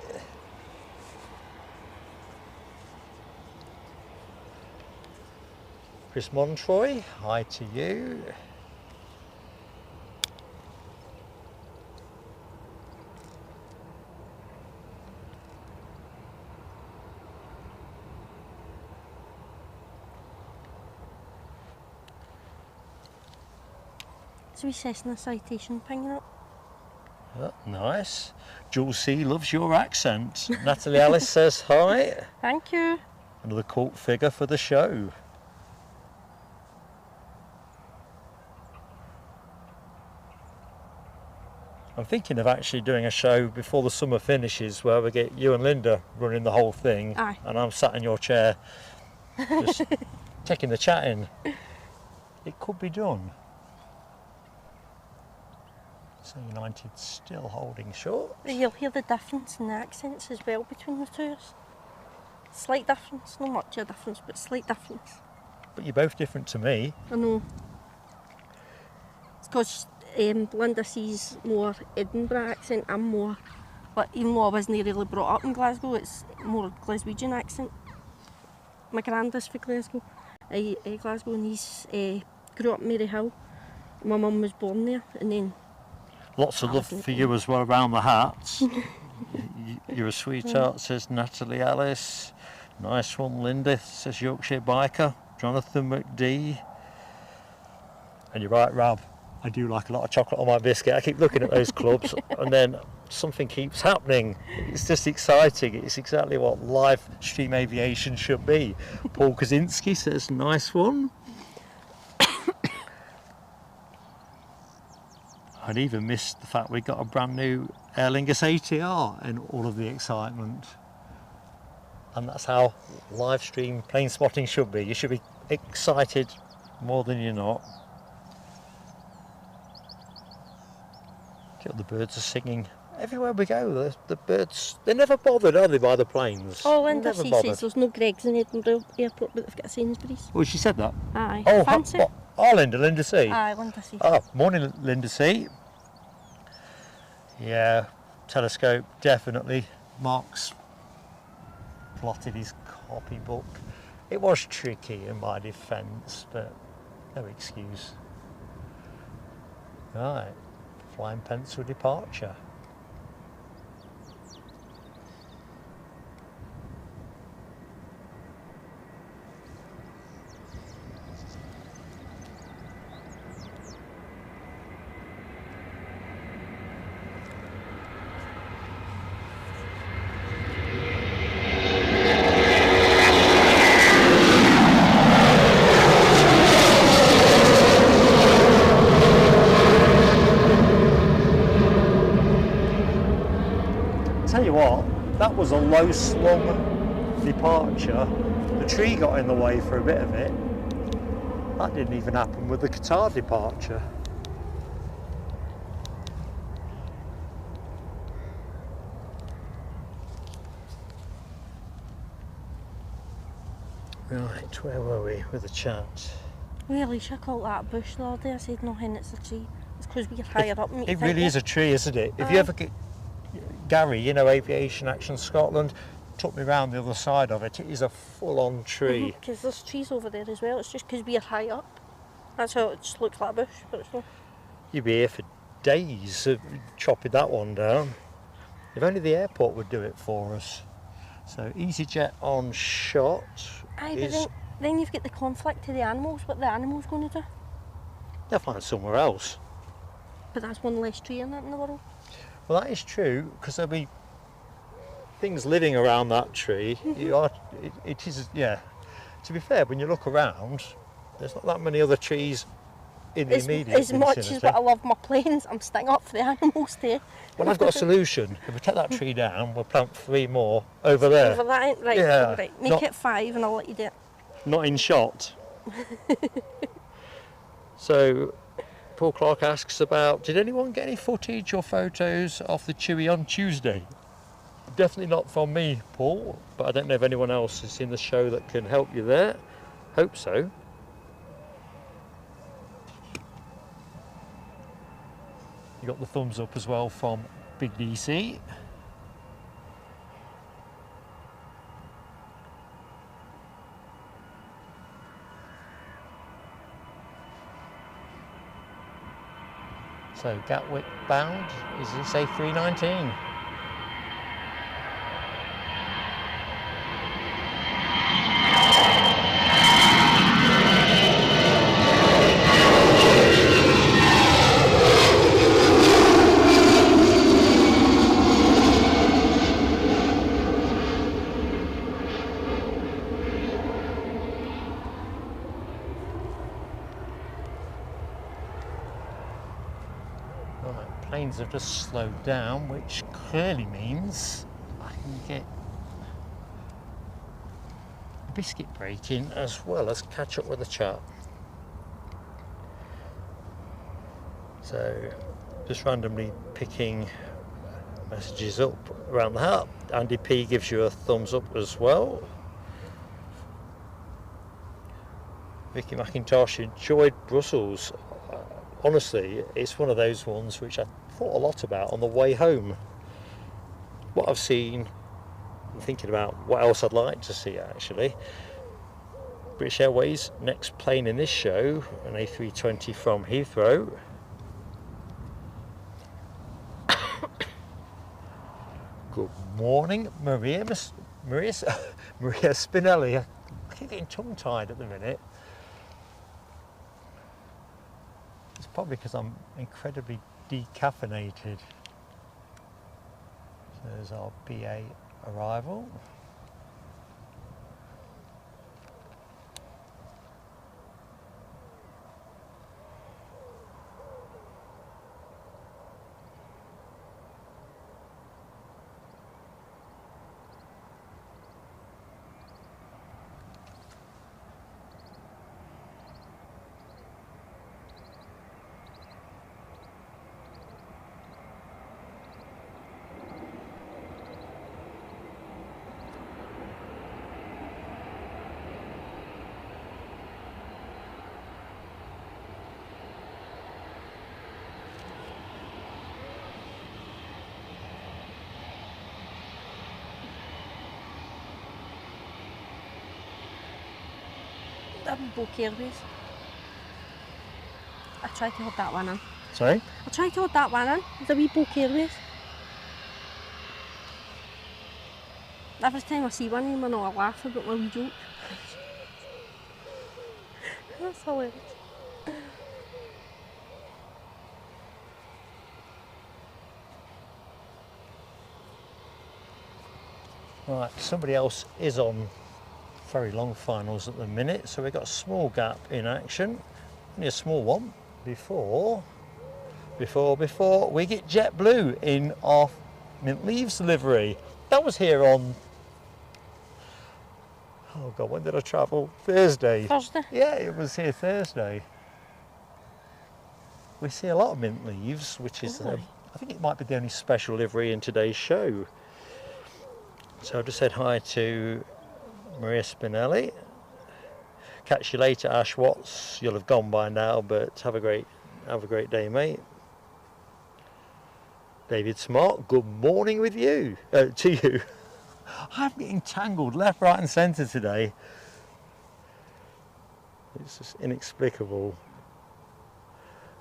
Chris Montroy, hi to you. So we Cessna citation pinging up. Oh, nice. Jules C loves your accent. Natalie Alice says hi. Thank you. Another cult figure for the show. I'm thinking of actually doing a show before the summer finishes where we get you and Linda running the whole thing. Aye. And I'm sat in your chair just taking the chat in. It could be done. So United still holding short. You'll hear the difference in the accents as well between the two. Slight difference, not much of a difference, but slight difference. But you're both different to me. I know. It's because Linda sees more Edinburgh accent, I'm more, but even though I wasn't really brought up in Glasgow, it's more Glaswegian accent. My granddad's from Glasgow, Glasgow, and he's grew up Maryhill. My mum was born there, and then Lots of love for you as well around the hats. You're a sweetheart, says Natalie Alice. Nice one, Linda, says Yorkshire Biker. Jonathan McD. And you're right, Rab. I do like a lot of chocolate on my biscuit. I keep looking at those clubs and then something keeps happening. It's just exciting. It's exactly what live stream aviation should be. Paul Kaczynski says, nice one. I'd even missed the fact we got a brand new Aer Lingus ATR and all of the excitement. And that's how live stream plane spotting should be. You should be excited more than you're not. The birds are singing everywhere we go. The birds, they're never bothered, are they, by the planes? oh, Linda Never says bothered. there's no Greggs in Edinburgh Airport, but they've got a Sainsbury's. Oh, she said that? Aye, Oh, fancy. what? Oh, Linda C. Aye, Linda says. Oh, morning, Linda C. Yeah, telescope, definitely. Mark's plotted his copybook. It was tricky in my defence, but no excuse. Right, flying pencil departure. low slung departure. The tree got in the way for a bit of it. That didn't even happen with the Qatar departure. Right, where were we with the chat? Well, Alicia called that a bush the other day. I said, no, hen, it's a tree. It's because we're higher up. It really is a tree, isn't it? If you ever get Gary, you know, Aviation Action Scotland, took me round the other side of it. It is a full-on tree. Because there's trees over there as well. It's just because we're high up. That's how it just looks like a bush, but it's not. You'd be here for days chopping that one down. If only the airport would do it for us. So EasyJet on shot. Aye, but then you've got the conflict to the animals. What the animals going to do? They'll find somewhere else. But that's one less tree in it in the world. Well, that is true, because there'll be things living around that tree. It is, yeah. To be fair, when you look around, there's not that many other trees in the immediate As much as what I love my planes, I'm staying up for the animals too. Well, I've got a solution. If we take that tree down, we'll plant 3 more over there. Over that, right? Yeah, Right. Make it 5 and I'll let you do it. Not in shot. So, Paul Clark asks about, did anyone get any footage or photos of the Chewy on Tuesday? Definitely not from me, Paul, but I don't know if anyone else has seen the show that can help you there. Hope so. You got the thumbs up as well from Big DC. So Gatwick bound, is it say 319? Planes have just slowed down, which clearly means I can get a biscuit break in as well as catch up with the chat. So just randomly picking messages up around the hat. Andy P gives you a thumbs up as well. Vicky McIntosh enjoyed Brussels. Honestly, it's one of those ones which I thought a lot about on the way home. What I've seen, I'm thinking about what else I'd like to see actually. British Airways, next plane in this show, an A320 from Heathrow. Good morning, Maria Spinelli. I keep getting tongue-tied at the minute. It's probably because I'm incredibly decaffeinated. So there's our BA arrival. Book Airways. I tried to hold that one in. Sorry? I tried to hold that one in. It's a wee Book Airways. Every time I see one of them, I laugh about my wee joke. That's hilarious. Right, somebody else is on very long finals at the minute, so we've got a small gap in action, only a small one, before we get JetBlue in our mint leaves livery. that was here on, oh God, when did I travel? Thursday. Thursday. Yeah, it was here Thursday. We see a lot of mint leaves, which is, Really? I think it might be the only special livery in today's show. So I just said hi to Maria Spinelli. Catch you later, Ash Watts. You'll have gone by now, but have a great day, mate. David Smart, good morning with you, to you. I'm getting tangled left, right and centre today. It's just inexplicable.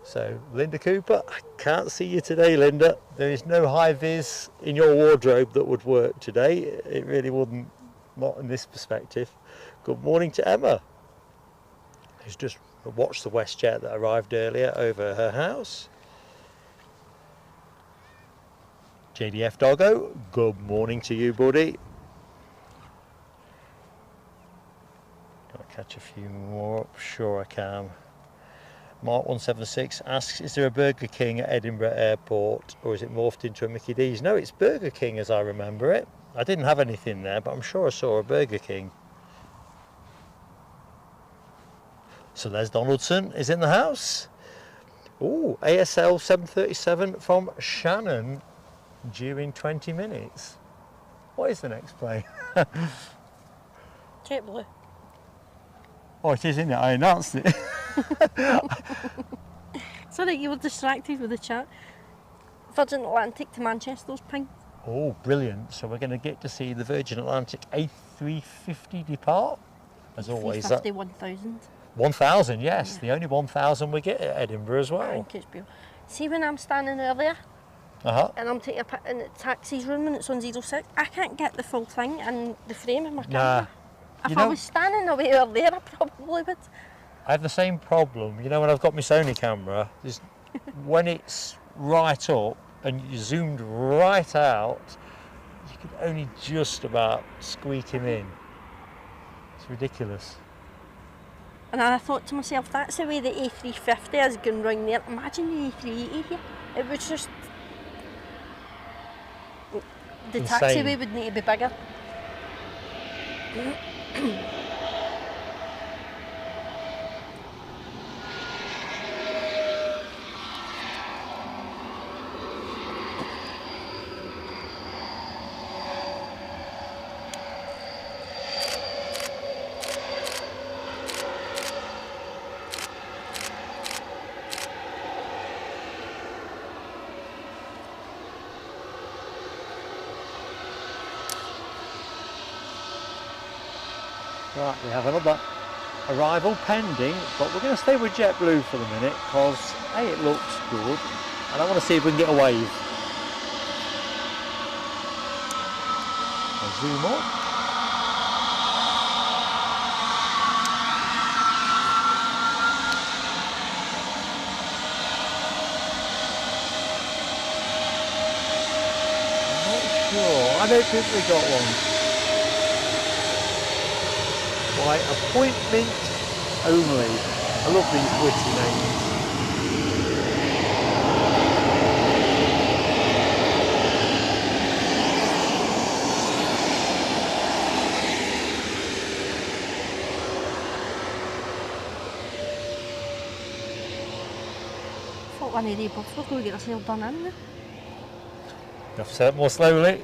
So, Linda Cooper, I can't see you today, Linda. There is no high-vis in your wardrobe that would work today. It really wouldn't, not in this perspective. Good morning to Emma, who's just watched the WestJet that arrived earlier over her house. JDF Doggo, good morning to you, buddy. Can I catch a few more up? Sure I can. Mark176 asks, is there a Burger King at Edinburgh Airport, or is it morphed into a Mickey D's? No, it's Burger King as I remember it. I didn't have anything there, but I'm sure I saw a Burger King. So Les Donaldson is in the house. Oh, ASL 737 from Shannon, due in 20 minutes. What is the next plane? JetBlue. Oh, it is, isn't it? I announced it. Sorry, you were distracted with the chat. Virgin Atlantic to Manchester's ping. Oh, brilliant. So we're going to get to see the Virgin Atlantic A350 depart. As always. 350, 1,000. 1,000, yes. Yeah. The only 1,000 we get at Edinburgh as well. I think it's beautiful. See when I'm standing earlier and I'm taking in the taxi's room and it's on 06, I can't get the full thing in the frame of my camera. If I was standing away earlier, I probably would. I have the same problem. You know, when I've got my Sony camera, when it's right up and you zoomed right out, you could only just about squeak him in. It's ridiculous. And I thought to myself, that's the way the A350 is going round there. Imagine the A380 here. It was just... The insane. taxiway would need to be bigger. Right, we have another arrival pending, but we're going to stay with JetBlue for the minute because A, it looks good, and I want to see if we can get a wave. I'll zoom up. I'm not sure. I don't think we got one. By appointment only. I love these witty names. I thought one of the buffs was going to get herself done in there. You have to say it more slowly.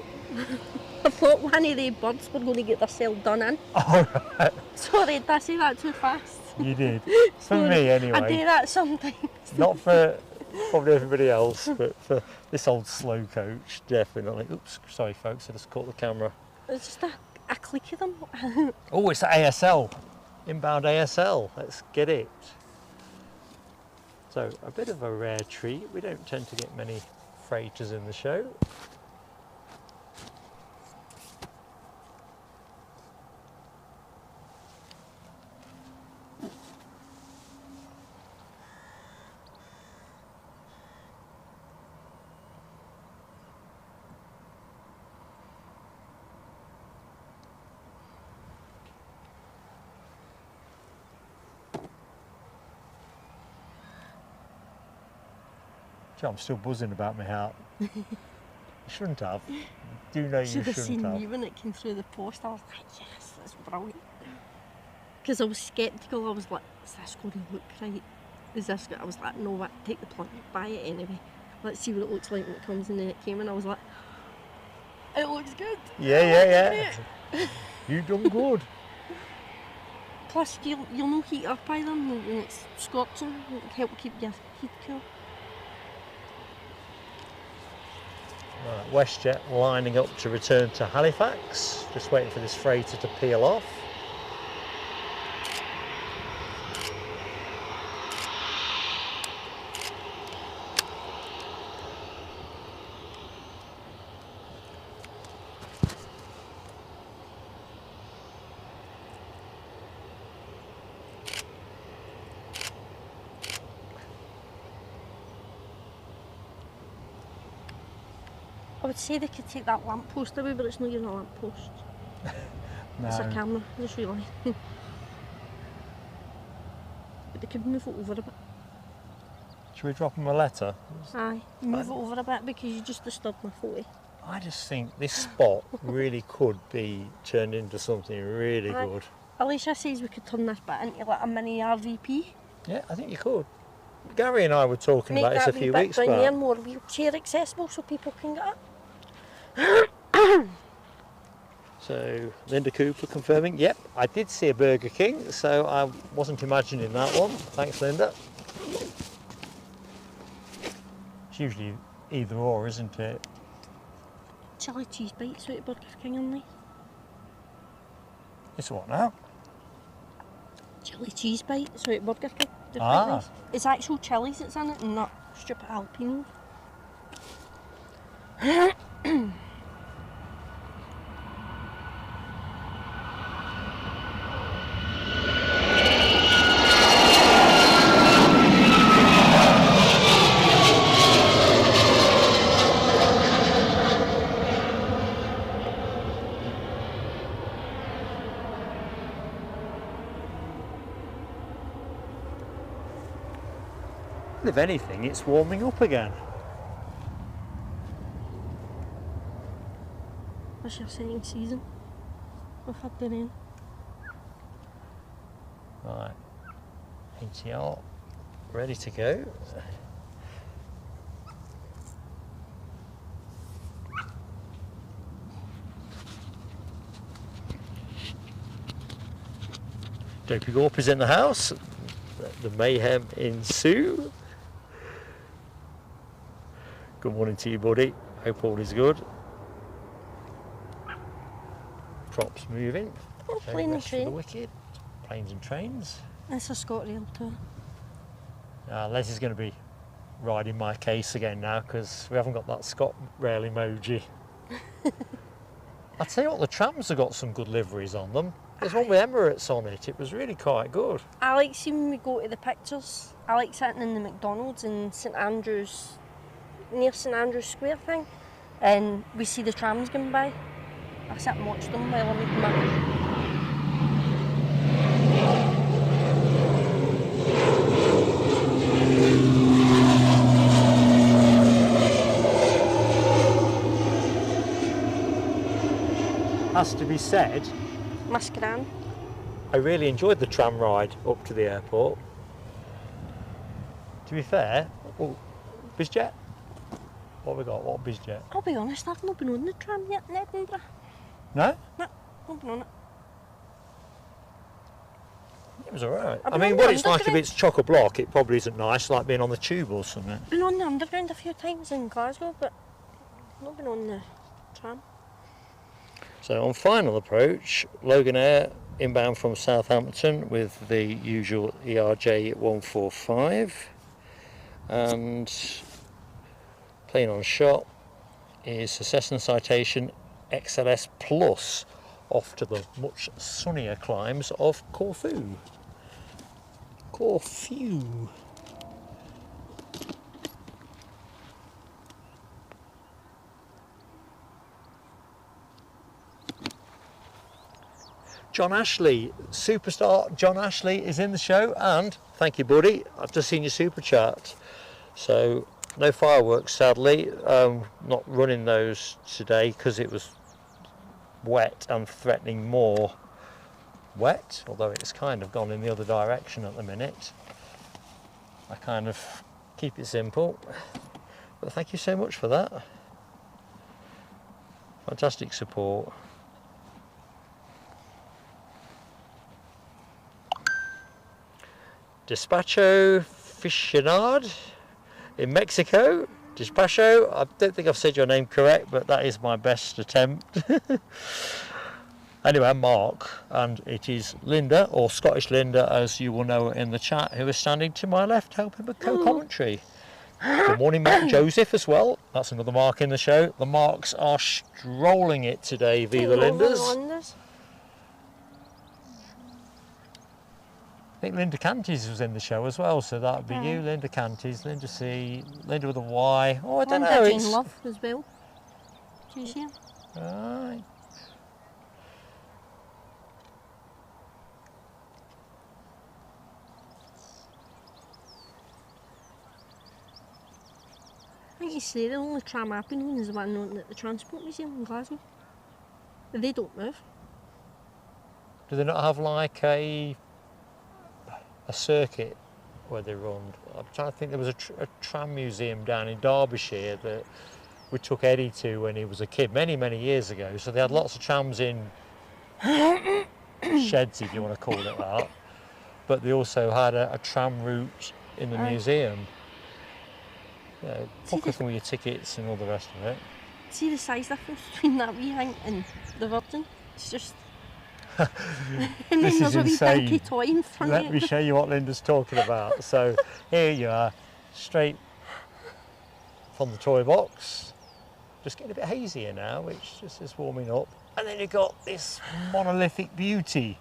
I thought one of the birds were going to get themselves done in. All right. Sorry, did I say that too fast? You did. For me, anyway. I do that sometimes. Not for probably everybody else, but for this old slow coach, definitely. Oops, sorry folks, I just caught the camera. It's just a click of them. Oh, it's the ASL. Inbound ASL. Let's get it. So, a bit of a rare treat. We don't tend to get many freighters in the show. I'm still buzzing about my heart. You shouldn't have. do know you Should have shouldn't seen have. me when it came through the post. I was like, yes, that's brilliant. Because I was sceptical. I was like, is this going to look right? Is this good? I was like, no, what? Take the plunge, buy it anyway. Let's see what it looks like when it comes. And then it came, and I was like, it looks good. Yeah. You done good. Plus, you'll not heat up by them when it's scorching. It'll help keep your heat cool. Right, WestJet lining up to return to Halifax. Just waiting for this freighter to peel off. I would say they could take that lamppost away, but it's not even a lamppost. No. It's a camera, I just realised. But they could move it over a bit. Should we drop him a letter? Aye, move it over a bit because you just disturbed my photo. I just think this spot really could be turned into something really Aye. good. Alicia says we could turn this bit into like a mini RVP. Yeah, I think you could. Gary and I were talking Make about this that a few wee bit weeks down there back. more wheelchair accessible so people can get up. So Linda Cooper confirming, yep, I did see a Burger King, so I wasn't imagining that one. Thanks, Linda. It's usually either or, isn't it? Chili cheese bites out of Burger King on there. It's what now? Chili cheese bites out of Burger King. They're Ah. quite nice. It's actual chilies that's in it and not stupid jalapenos. If anything, it's warming up again. What's your setting season? We've had the rain. Right, ATR ready to go. Dopey Gorp is in the house. The mayhem ensue. Good morning to you, buddy. Hope all is good. Props moving. Oh, No plane and rest for the train. wicked. Planes and trains. It's a ScotRail tour. Leslie's going to be riding my case again now because we haven't got that ScotRail emoji. I tell you what, the trams have got some good liveries on them. There's one with Emirates on it. It was really quite good. I like seeing when we go to the pictures. I like sitting in the McDonald's in St Andrews, near St Andrews Square thing, and we see the trams going by. I sit and watch them while I'm eating my... Has to be said, Mascaran. I really enjoyed the tram ride up to the airport. To be fair, oh, BizJet? What have we got? What BizJet? I'll be honest, I've not been on the tram yet in Edinburgh. No? No, not been on it. It was alright. I've I been mean, on what the it's like if Underground. it's chock-a-block, it probably isn't nice, like being on the tube or something. Been on the Underground a few times in Glasgow, but not been on the tram. So on final approach, Logan Air inbound from Southampton with the usual ERJ 145, and plane on shot is a Cessna Citation XLS Plus off to the much sunnier climes of Corfu. Corfu. John Ashley, superstar John Ashley is in the show, and thank you, buddy. I've just seen your super chat. So No fireworks, sadly. Not running those today because it was wet and threatening more wet, although it's kind of gone in the other direction at the minute. I kind of keep it simple, but thank you so much for that. Fantastic support. Despacho Fishinard in Mexico. Despacho, I don't think I've said your name correct, but that is my best attempt. Anyway, I'm Mark, and it is Linda, or Scottish Linda as you will know in the chat, who is standing to my left helping with co-commentary. Good morning, Mark Joseph as well. That's another Mark in the show. The Marks are strolling it today via the Lindas. I think Linda Canties was in the show as well, so that would be you, Linda Canties, Linda C, Linda with a Y. Oh, I don't know. Linda Jane Love as well. She's here. Right. I think you say the only tram I've been on is the one at the Transport Museum in Glasgow. They don't move. Do they not have like a circuit where they run? I'm trying to think. There was a tram museum down in Derbyshire that we took Eddie to when he was a kid many years ago. So they had lots of trams in sheds, if you want to call it that, but they also had a tram route in the museum. Yeah, book us all your tickets and all the rest of it. See the size difference between that wee thing and the Virgin? It's just... and then This there's is a wee insane. pinky toy in front of Let it. me show you what Linda's talking about. So here you are, straight from the toy box. Just getting a bit hazier now, which just is warming up. And then you've got this monolithic beauty.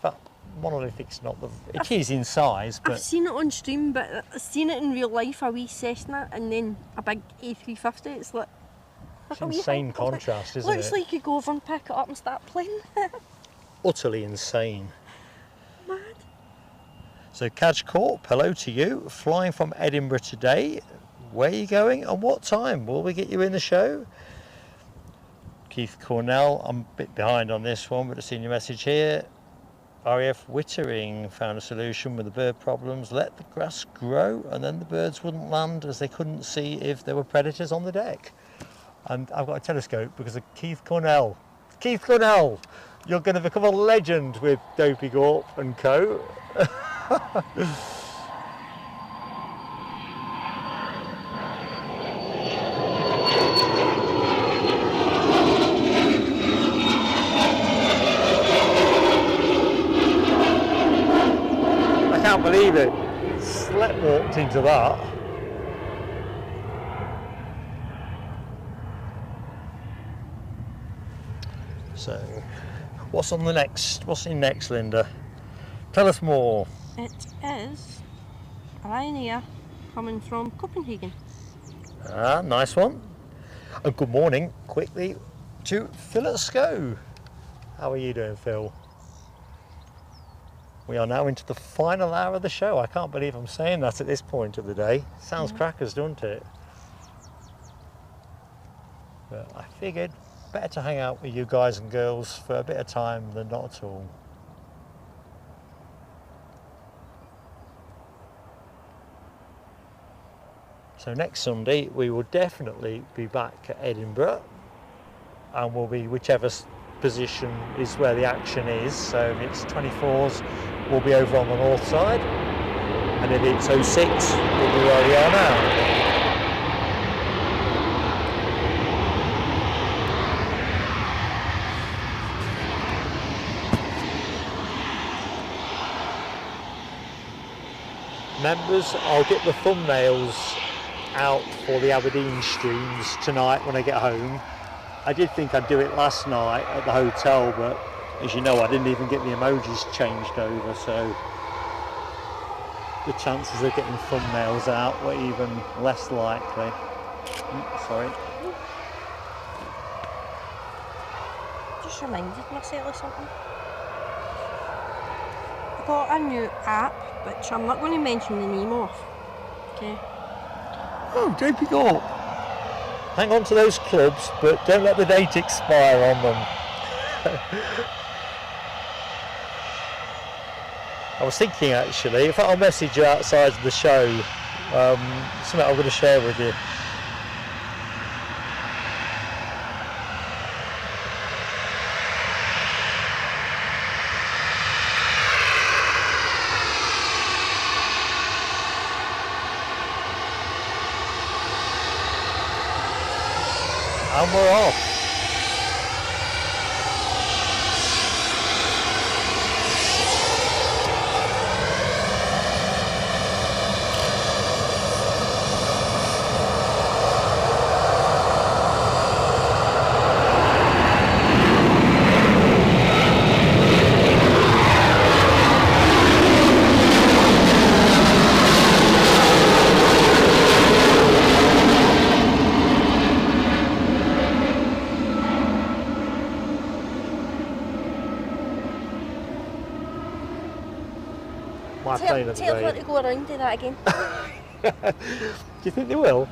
But monolithic's not the... It is in size, but... I've seen it on stream, but I've seen it in real life, a wee Cessna and then a big A350. It's like... It's insane contrast, isn't Looks it? like you go over and pick it up and start playing. Utterly insane. Mad. So Kaj Corp, hello to you. Flying from Edinburgh today. Where are you going and what time? Will we get you in the show? Keith Cornell, I'm a bit behind on this one, but I've seen your message here. RAF Wittering found a solution with the bird problems. Let the grass grow and then the birds wouldn't land as they couldn't see if there were predators on the deck. And I've got a telescope because of Keith Cornell. Keith Cornell, you're going to become a legend with Dopey Gorp and co. I can't believe it. Sleptwalked into that. So, what's on the next? What's in next, Linda? Tell us more. It is Ryanair coming from Copenhagen. Ah, nice one. And good morning, quickly, to Phil at SCO. How are you doing, Phil? We are now into the final hour of the show. I can't believe I'm saying that at this point of the day. Sounds crackers, doesn't it? But I figured better to hang out with you guys and girls for a bit of time than not at all. So next Sunday we will definitely be back at Edinburgh, and we'll be whichever position is where the action is. So if it's 24s, we'll be over on the north side, and if it's 06, we'll be where we are now. Members, I'll get the thumbnails out for the Aberdeen streams tonight when I get home. I did think I'd do it last night at the hotel, but as you know, I didn't even get the emojis changed over, so the chances of getting thumbnails out were even less likely. Sorry. Just reminded myself of something. I got a new app, which I'm not going to mention the name of, okay? Oh, jumping up. Hang on to those clubs, but don't let the date expire on them. I was thinking actually, if I'll message you outside of the show, something I'm going to share with you. And we're off. My plane of the Tell day. them to go around, do that again. Do you think they will?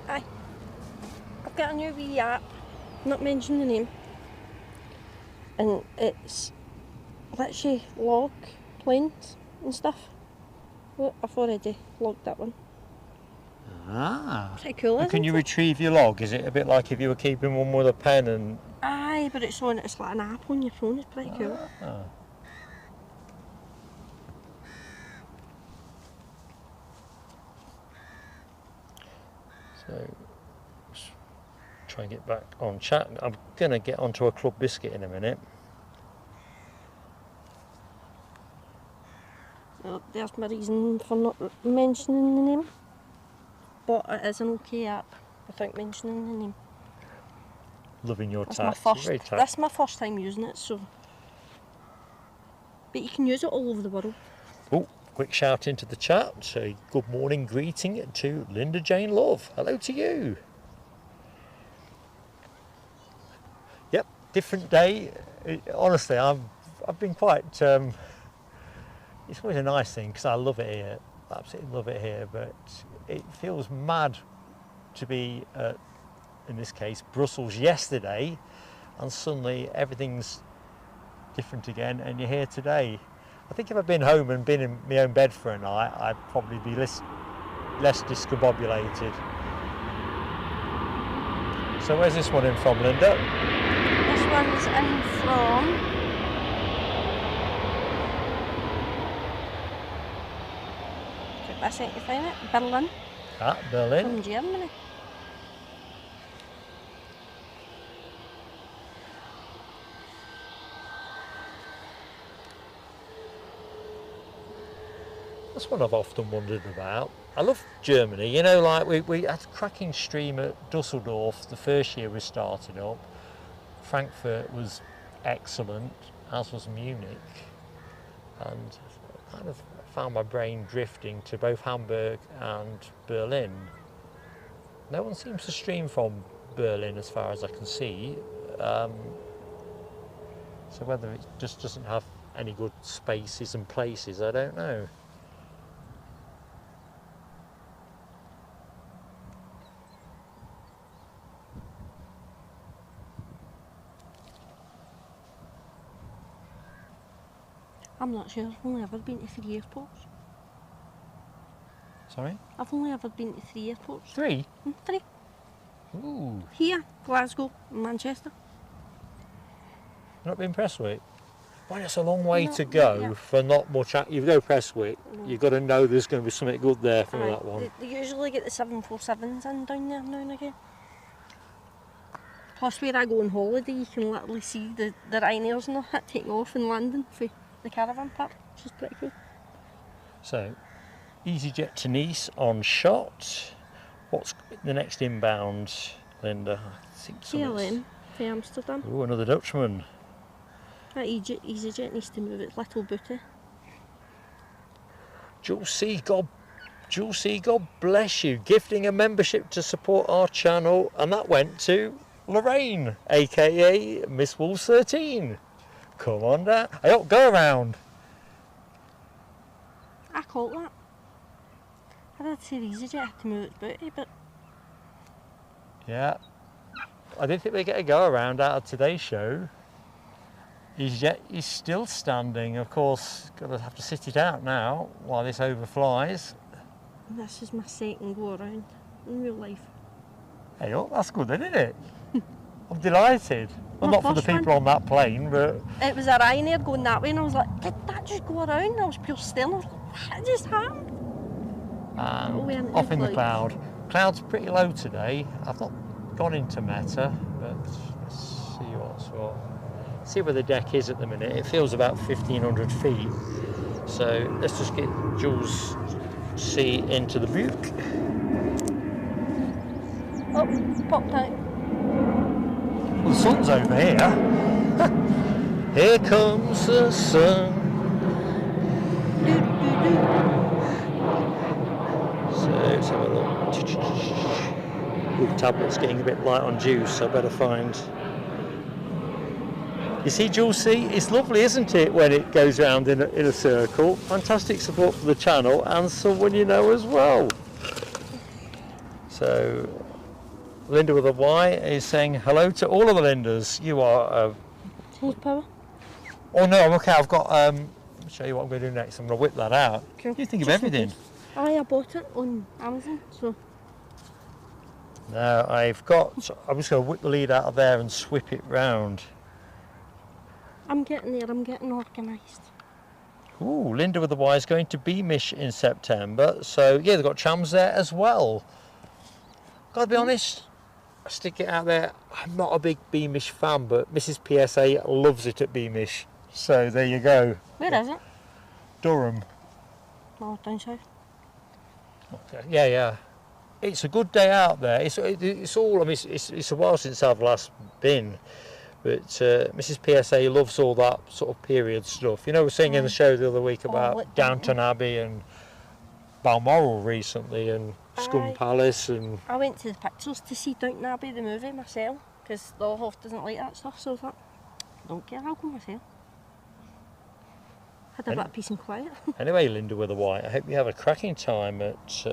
Aye. I've got a new wee app, not mentioning the name, and it's lets you log planes and stuff. Well, I've already logged that one. Ah. Pretty cool, And isn't can you it? retrieve your log? Is it a bit like if you were keeping one with a pen and... Aye, but it's like an app on your phone. It's pretty cool. Ah. So, let's try and get back on chat. I'm going to get onto a club biscuit in a minute. Well, there's my reason for not mentioning the name. But it is an okay app without mentioning the name. Loving your That's tact. my You're very first. tact. That's my first time using it, so. But you can use it all over the world. Oh, quick shout into the chat. Say good morning greeting to Linda Jane Love. Hello to you. Yep, different day. Honestly, I've been quite. It's always a nice thing because I love it here. I absolutely love it here, but it feels mad to be at, in this case, Brussels yesterday, and suddenly everything's different again, and you're here today. I think if I'd been home and been in my own bed for a night, I'd probably be less discombobulated. So where's this one in from, Linda? This one's in from. Took this out to find it. Berlin. Ah, Berlin. From Germany. That's what I've often wondered about. I love Germany, you know, like we had a cracking stream at Dusseldorf the first year we started up. Frankfurt was excellent, as was Munich. And I kind of found my brain drifting to both Hamburg and Berlin. No one seems to stream from Berlin as far as I can see. So whether it just doesn't have any good spaces and places, I don't know. I'm not sure. I've only ever been to 3 airports. Sorry? I've only ever been to 3 airports. 3? 3. Ooh. Here, Glasgow, and Manchester. Not been Prestwick? Well, it's a long way No, to go yeah. for not much. You go Prestwick, you've got to know there's going to be something good there for Aye, that one. They usually get the 747s in down there now and again. Plus, where I go on holiday, you can literally see the Ryanair's and all that taking off and landing for the caravan park, which is pretty cool. So, EasyJet to Nice on shot. What's the next inbound, Linda? I think KLM for Amsterdam. Oh, another Dutchman. That EasyJet needs to move its little booty. Jules C, God bless you. Gifting a membership to support our channel, and that went to Lorraine, aka Miss Wolves 13. Come on down. Hey, go around. I call that? I did say the EasyJet had to move its booty, but Yeah. I didn't think they get a go around out of today's show. EasyJet is still standing. Of course, gonna have to sit it out now while this overflies. this is my second go around in real life. Hey, oh, that's good then, isn't it? I'm delighted. Well, My not for the first people one. on that plane, but It was a Ryanair going that way, and I was like, did that just go around? I was pure still. I was like, what just happened? and off in the cloud. Cloud's pretty low today. I've not gone into Meta, but let's see what's what. See where the deck is at the minute. It feels about 1,500 feet. So let's just get Jules C into the buke. Oh, popped out. Well, the sun's over here. Here comes the sun. So let's have a look. Ooh, tablet's getting a bit light on juice, so I better find. You see, Jules C, it's lovely, isn't it, when it goes round in a circle? Fantastic support for the channel and someone you know as well. So, Linda with a Y is saying hello to all of the Lindas. You are. Horsepower. Oh no, okay, I've got. I'll show you what I'm going to do next. I'm going to whip that out. Cool. You think of Just in everything. case. I bought it on Amazon, so. Now I've got. I'm just going to whip the lead out of there and swip it round. I'm getting there, I'm getting organised. Ooh, Linda with the Y is going to Beamish in September. So yeah, they've got trams there as well. Gotta be honest, I stick it out there. I'm not a big Beamish fan, but Mrs. PSA loves it at Beamish. So there you go. Where is it? Durham. Oh, down south. Okay. Yeah, yeah. It's a good day out there. It's all. I mean, it's a while since I've last been, but Mrs. PSA loves all that sort of period stuff. You know, we were saying in the show the other week about Downton Abbey and Balmoral recently, and Scum Palace, and I went to the pictures to see Downton Abbey, the movie, myself, because the Hoff doesn't like that stuff, so I thought, don't care, I'll go myself. Had a bit of peace and quiet. Anyway, Linda with a Y, I hope you have a cracking time at...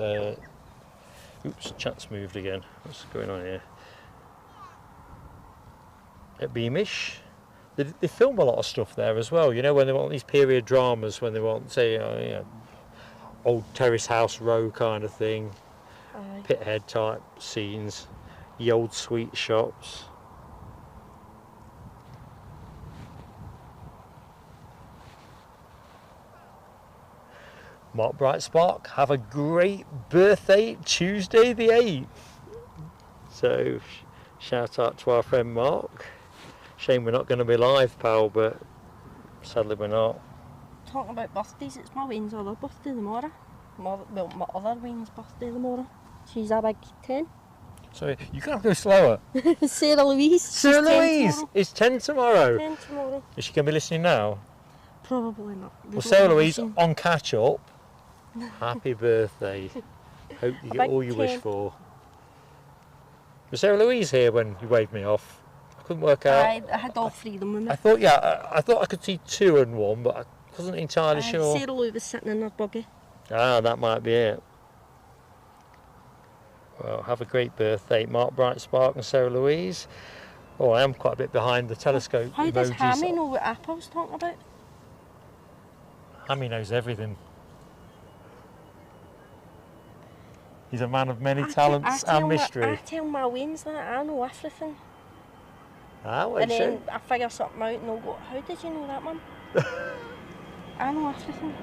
oops, chat's moved again. What's going on here? At Beamish. They film a lot of stuff there as well, you know, when they want these period dramas, when they want, say, you know, old terrace house row kind of thing, Pithead type scenes, the old sweet shops. Mark Brightspark, have a great birthday, Tuesday the 8th. So, shout out to our friend Mark. Shame we're not going to be live, pal, but sadly we're not. Talking about birthdays, it's my Wayne's other birthday tomorrow. My other Wayne's birthday tomorrow. She's a big 10. Sorry, you can't go slower. Sarah Louise. Sarah Louise is 10 tomorrow. 10 tomorrow. Is she going to be listening now? Probably not. Well, Sarah Louise, on catch up. Happy birthday. Hope you get all you wish for. Was Sarah Louise here when you waved me off? I couldn't work out. I had all three of them with me. I thought, yeah, I thought I could see two and one, but I wasn't entirely sure. Sarah Louise was sitting in her buggy. Ah, that might be it. Well, have a great birthday, Mark Brightspark and Sarah Louise. Oh, I am quite a bit behind the telescope. How emojis. does Hammy know what app I was talking about? Hammy knows everything. He's a man of many talents and mystery. I tell my Waynes that, I know everything. Ah, what And you then say? I figure something out and they'll go, how did you know that, Mum? I know everything.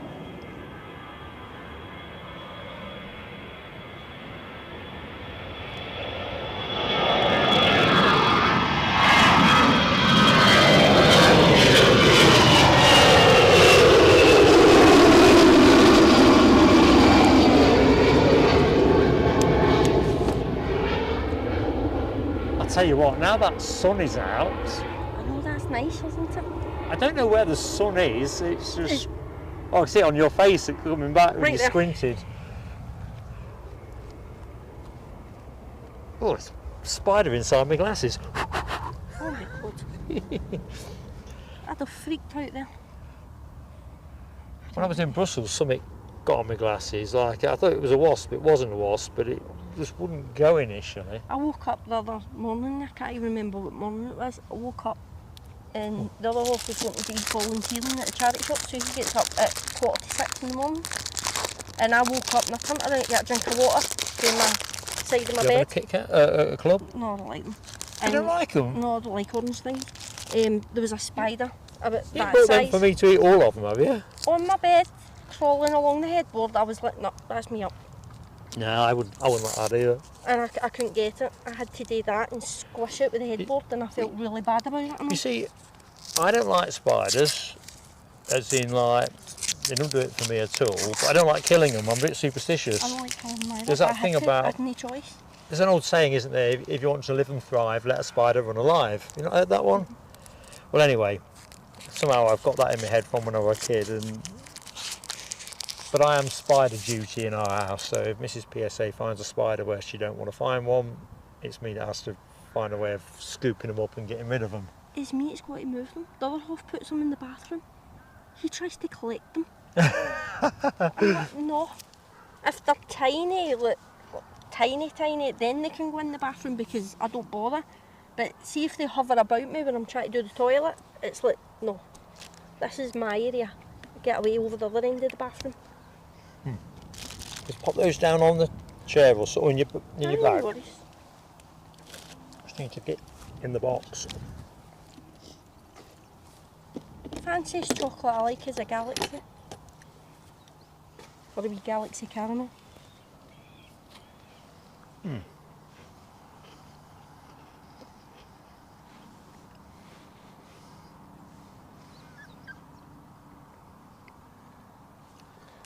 Tell you what, now that sun is out, I know, that's nice, isn't it? I don't know where the sun is, it's just, oh, I see it on your face, it's coming back when Right you there. squinted. Oh, it's a spider inside my glasses. Oh my god. I'd have freaked out there. When I was in Brussels, something got on my glasses. Like, I thought it was a wasp. It wasn't a wasp, but it just wouldn't go initially. I woke up the other morning, I can't even remember what morning it was. I woke up and the other half was going to be volunteering at the charity shop, so he gets up at 5:45 in the morning. And I woke up and I turned around to get a drink of water down my side of my You having bed. a Kit Kat at a club? No, I don't like them. You don't like them? No, I don't like orange things. There was a spider about You that bought them size for me to eat all of them, have you? on my bed, crawling along the headboard. I was like, no, that's me up. No, I wouldn't like that either. And I couldn't get it. I had to do that and squish it with the headboard, and I felt really bad about it. You see, I don't like spiders, as in like, they don't do it for me at all, but I don't like killing them. I'm a bit superstitious. I don't like killing them either. There's that I had thing to, about- I had no choice. There's an old saying, isn't there, if you want to live and thrive, let a spider run alive. You not heard that one? Well, anyway, somehow I've got that in my head from when I was a kid, but I am spider duty in our house, so if Mrs. PSA finds a spider where she don't want to find one, it's me that has to find a way of scooping them up and getting rid of them. His mate's got to move them. The other half puts them in the bathroom. He tries to collect them. I'm like, no. If they're tiny, like tiny, then they can go in the bathroom because I don't bother. But see if they hover about me when I'm trying to do the toilet, it's like, no. This is my area. Get away over the other end of the bathroom. Just pop those down on the chair or so in your No bag. worries. Just need to get in the box. Fanciest chocolate I like is a Galaxy. Or a wee Galaxy caramel.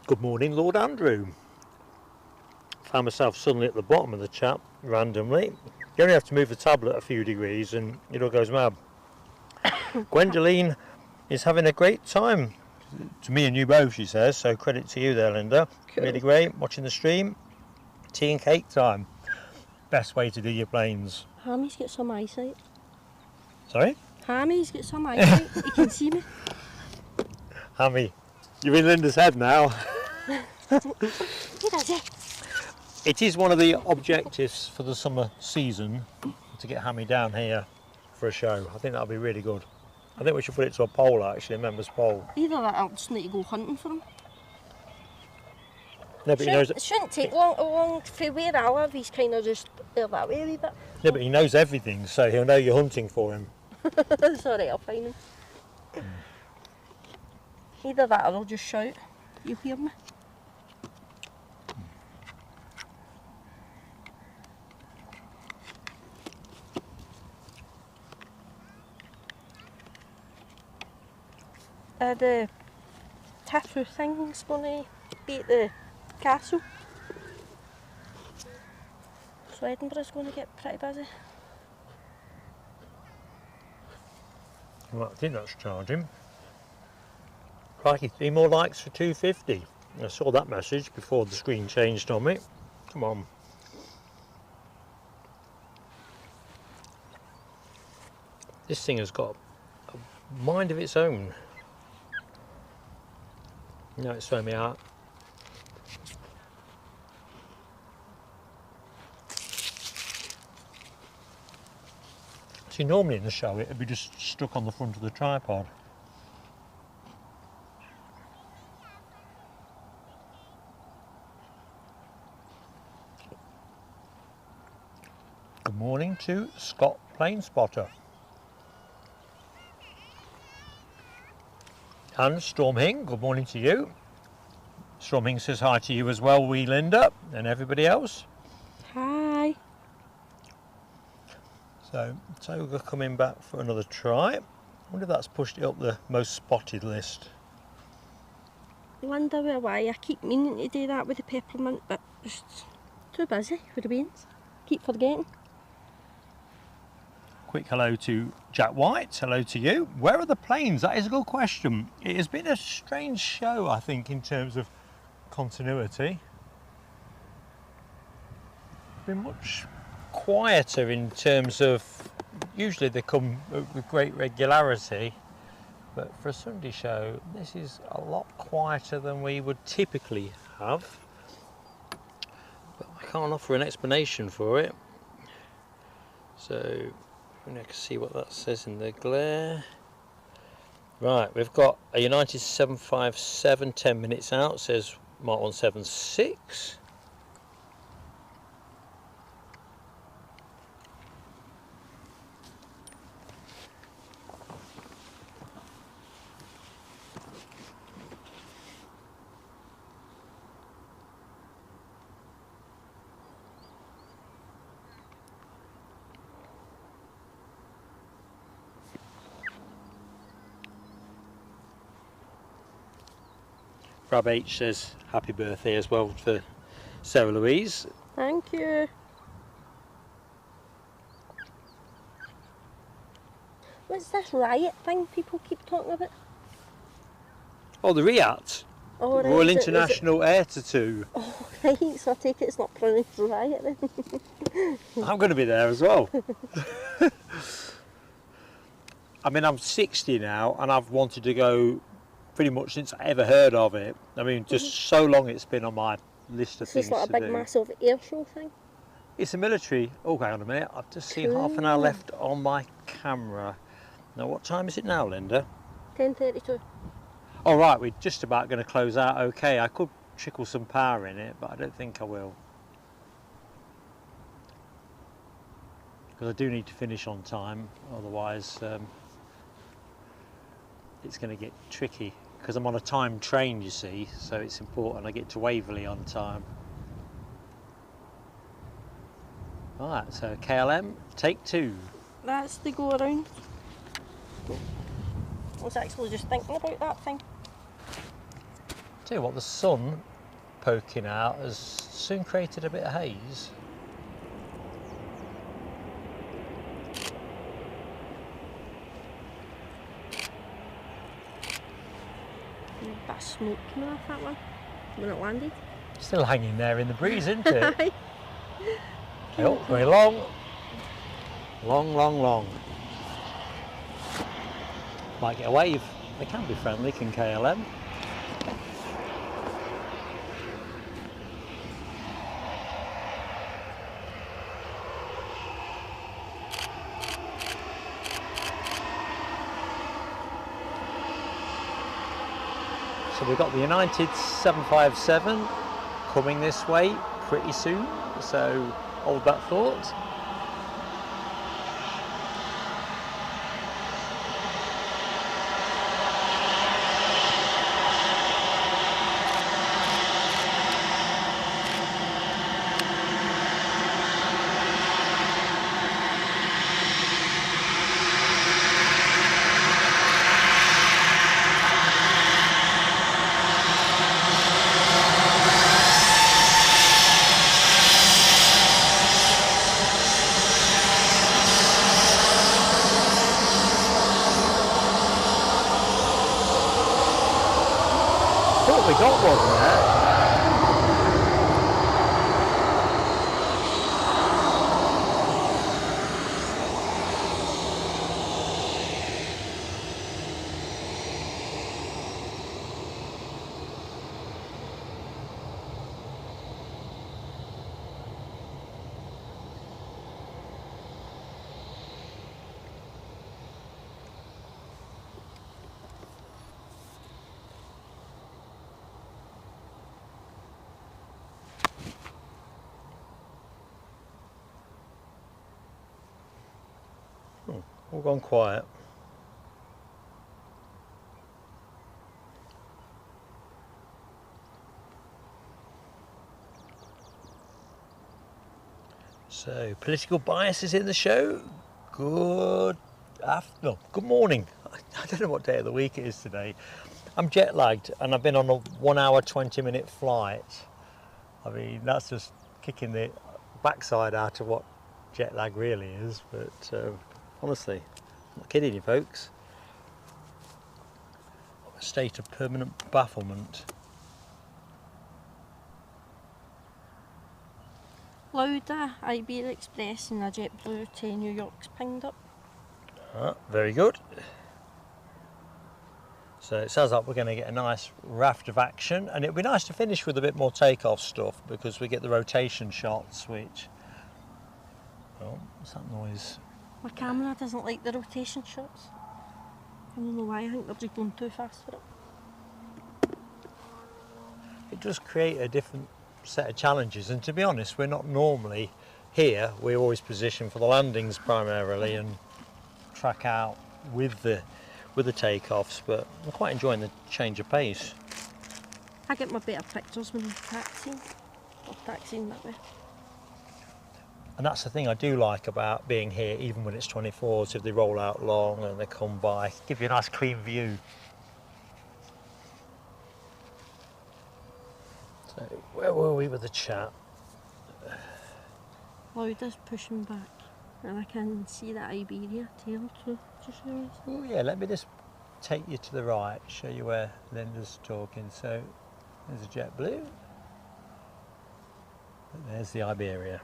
Good morning, Lord Andrew. Found myself suddenly at the bottom of the chat randomly. You only have to move the tablet a few degrees and it all goes mad. Gwendoline is having a great time. To me and you both, she says, so credit to you there, Linda. Cool. Really great, watching the stream. Tea and cake time. Best way to do your planes. Hammy's got some eyesight. Sorry? Hammy's got some eyesight. He can see me. Hammy, you're in Linda's head now. He does it. It is one of the objectives for the summer season to get Hammy down here for a show. I think that'll be really good. I think we should put it to a poll, actually, a members' poll. Either that or I'll just need to go hunting for him. No, but he knows. It shouldn't take long for where I live. He's kind of just there that way a wee bit. Yeah, but he knows everything, so he'll know you're hunting for him. It's alright, I'll find him. Either that or I'll just shout. You'll hear me. The tattoo thing's going to be at the castle. So Edinburgh's going to get pretty busy. Well, I think that's charging. Crikey, 3 more likes for 250. I saw that message before the screen changed on me. Come on. This thing has got a mind of its own. No, it's throwing me out. See, normally in the show it would be just stuck on the front of the tripod. Good morning to Scott Plane Spotter. And Stormhing, good morning to you. Stormhing says hi to you as well, wee Linda, and everybody else. Hi. So, Toga coming back for another try. I wonder if that's pushed it up the most spotted list. Wonder why I keep meaning to do that with the peppermint, but just too busy with the beans. Keep forgetting. Quick hello to Jack White, hello to you. Where are the planes? That is a good question. It has been a strange show, I think, in terms of continuity. Been much quieter in terms of, usually they come with great regularity, But for a Sunday show, this is a lot quieter than we would typically have. But I can't offer an explanation for it. So, I can see what that says in the glare. Right, we've got a United 757, 10 minutes out, says Mark 176. Brab H says happy birthday as well for Sarah Louise. Thank you. What's this riot thing people keep talking about? Oh, the RIAT, Oh, right, Royal is it- International Air Tattoo. Oh, right, so I take it it's not pronounced riot then. I'm going to be there as well. I mean, I'm 60 now and I've wanted to go pretty much since I ever heard of it. I mean, just so long it's been on my list of It's things just like a to big do. massive air show thing. It's a military. Oh, hang on a minute. I've just seen half an hour left on my camera. Now, what time is it now, Linda? 10:32. Oh, right. We're just about going to close out. Okay, I could trickle some power in it, but I don't think I will. Because I do need to finish on time. Otherwise, it's going to get tricky. Because I'm on a timed train, you see, so it's important I get to Waverley on time. Alright, so KLM, take 2. That's the go around. I was actually just thinking about that thing. Tell you what, the sun poking out has soon created a bit of haze. A bit of smoke coming off that one when it landed. Still hanging there in the breeze, isn't it? Oh, very long. Long, long, long. Might get a wave. They can be friendly, can KLM. So we've got the United 757 coming this way pretty soon, so hold that thought. Thought we got one there. All gone quiet. So, political bias is in the show. Good morning. I don't know what day of the week it is today. I'm jet lagged and I've been on a 1 hour 20-minute flight. I mean, that's just kicking the backside out of what jet lag really is, but honestly, I'm not kidding you folks. I'm in a state of permanent bafflement. Lauda, Iberia Express and a JetBlue to New York's pinged up. Ah, very good. So it sounds like we're going to get a nice raft of action, and it'll be nice to finish with a bit more takeoff stuff because we get the rotation shots, which... Oh, what's that noise? My camera doesn't like the rotation shots. I don't know why, I think they're just going too fast for it. It does create a different set of challenges, and to be honest, we're not normally here. We're always positioned for the landings primarily and track out with the takeoffs, but I'm quite enjoying the change of pace. I get my better pictures when I'm taxiing that way. And that's the thing I do like about being here, even when it's 24s, if they roll out long and they come by, give you a nice clean view. So where were we with the chat? Loudest pushing back, and I can see that Iberia tail too. Oh yeah, let me just take you to the right, show you where Linda's talking. So there's a JetBlue, there's the Iberia.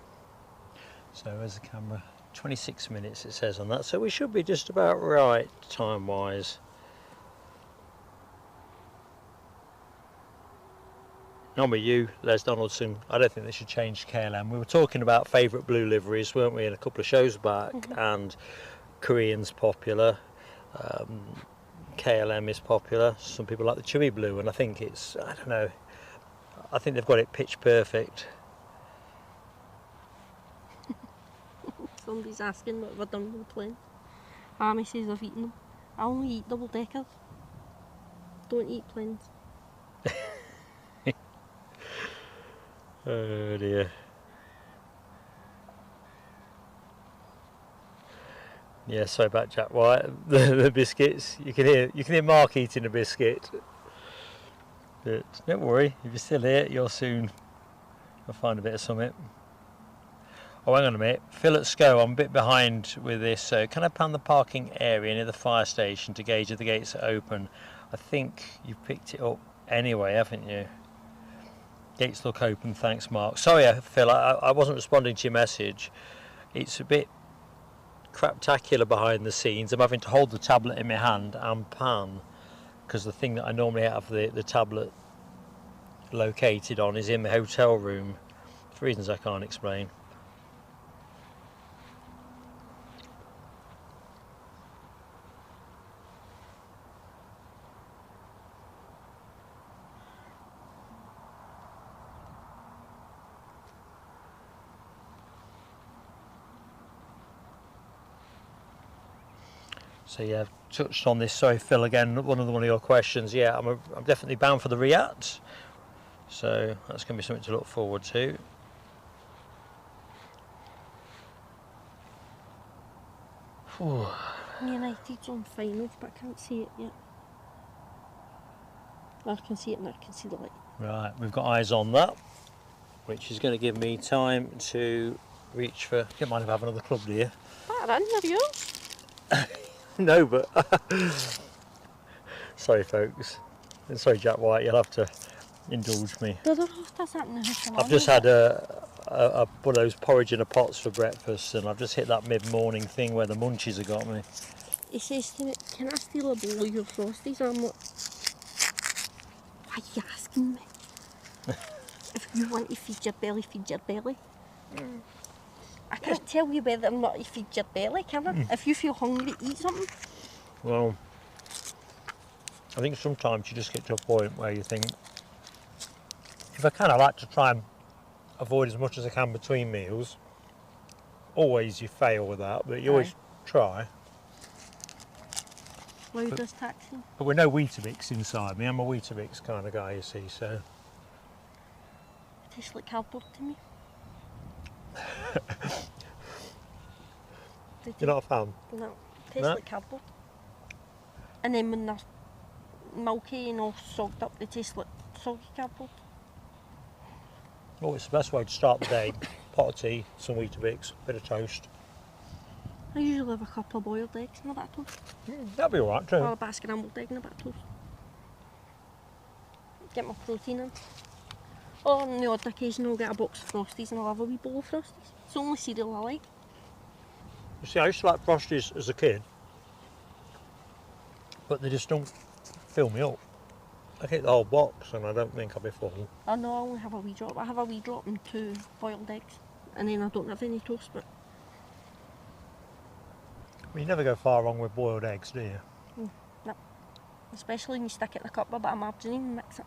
So as the camera, 26 minutes it says on that, so we should be just about right time wise. On with you, Les Donaldson. I don't think they should change KLM. We were talking about favourite blue liveries, weren't we, in a couple of shows back, and Korean's popular, KLM is popular, some people like the chewy blue, and I think it's, I don't know, I think they've got it pitch perfect. Somebody's asking what have I done with the plane. Army says I've eaten them. I only eat double deckers. Don't eat planes. Oh dear. Yeah, sorry about Jack White. The biscuits. You can hear Mark eating a biscuit. But don't worry, if you're still here, you'll soon find a bit of something. Oh, hang on a minute. Phil at SCO, I'm a bit behind with this. So can I pan the parking area near the fire station to gauge if the gates are open? I think you've picked it up anyway, haven't you? Gates look open, thanks Mark. Sorry Phil, I wasn't responding to your message. It's a bit craptacular behind the scenes. I'm having to hold the tablet in my hand and pan, because the thing that I normally have the tablet located on is in the hotel room for reasons I can't explain. So yeah, I've touched on this. Sorry, Phil, again, one of your questions. Yeah, I'm definitely bound for the Riyadh, so that's going to be something to look forward to. United's on finals, but I can't see it yet. I can see it and I can see the light. Right, we've got eyes on that, which is going to give me time to reach for. Don't mind if I have another club, do you? That are yours? No, but sorry folks, and sorry Jack White, you'll have to indulge me. I've just had one of those porridge in a pots for breakfast, and I've just hit that mid-morning thing where the munchies have got me. He says to me, can I steal a bowl of your Frosties? I'm like, why are you asking me? If you want to feed your belly. I can't tell you whether or not you feed your belly, can I? If you feel hungry, eat something. Well, I think sometimes you just get to a point where you think, if I kind of like to try and avoid as much as I can between meals, always you fail with that, but you always try. Loudest taxi. But with no Weetabix inside me, I'm a Weetabix kind of guy, you see, so. It tastes like cardboard to me. You're not a fan? No, it tastes like cardboard. And then when they're milky and all soaked up, they taste like soggy cardboard. Oh, it's the best way to start the day. Pot of tea, some Weetabix, bit of toast. I usually have a couple of boiled eggs and a bit of toast. That'd be alright too. Or a bit of scrambled egg and a bit of toast. Get my protein in. Or on the odd occasion I'll get a box of Frosties and I'll have a wee bowl of Frosties. It's the only cereal I like. You see, I used to like Frosties as a kid, but they just don't fill me up. I get the whole box and I don't think I'll be full. Oh no, I only have a wee drop. I have a wee drop and 2 boiled eggs. And then I don't have any toast, but... Well, you never go far wrong with boiled eggs, do you? No. Especially when you stick it in a cup with a bit of margarine and mix it.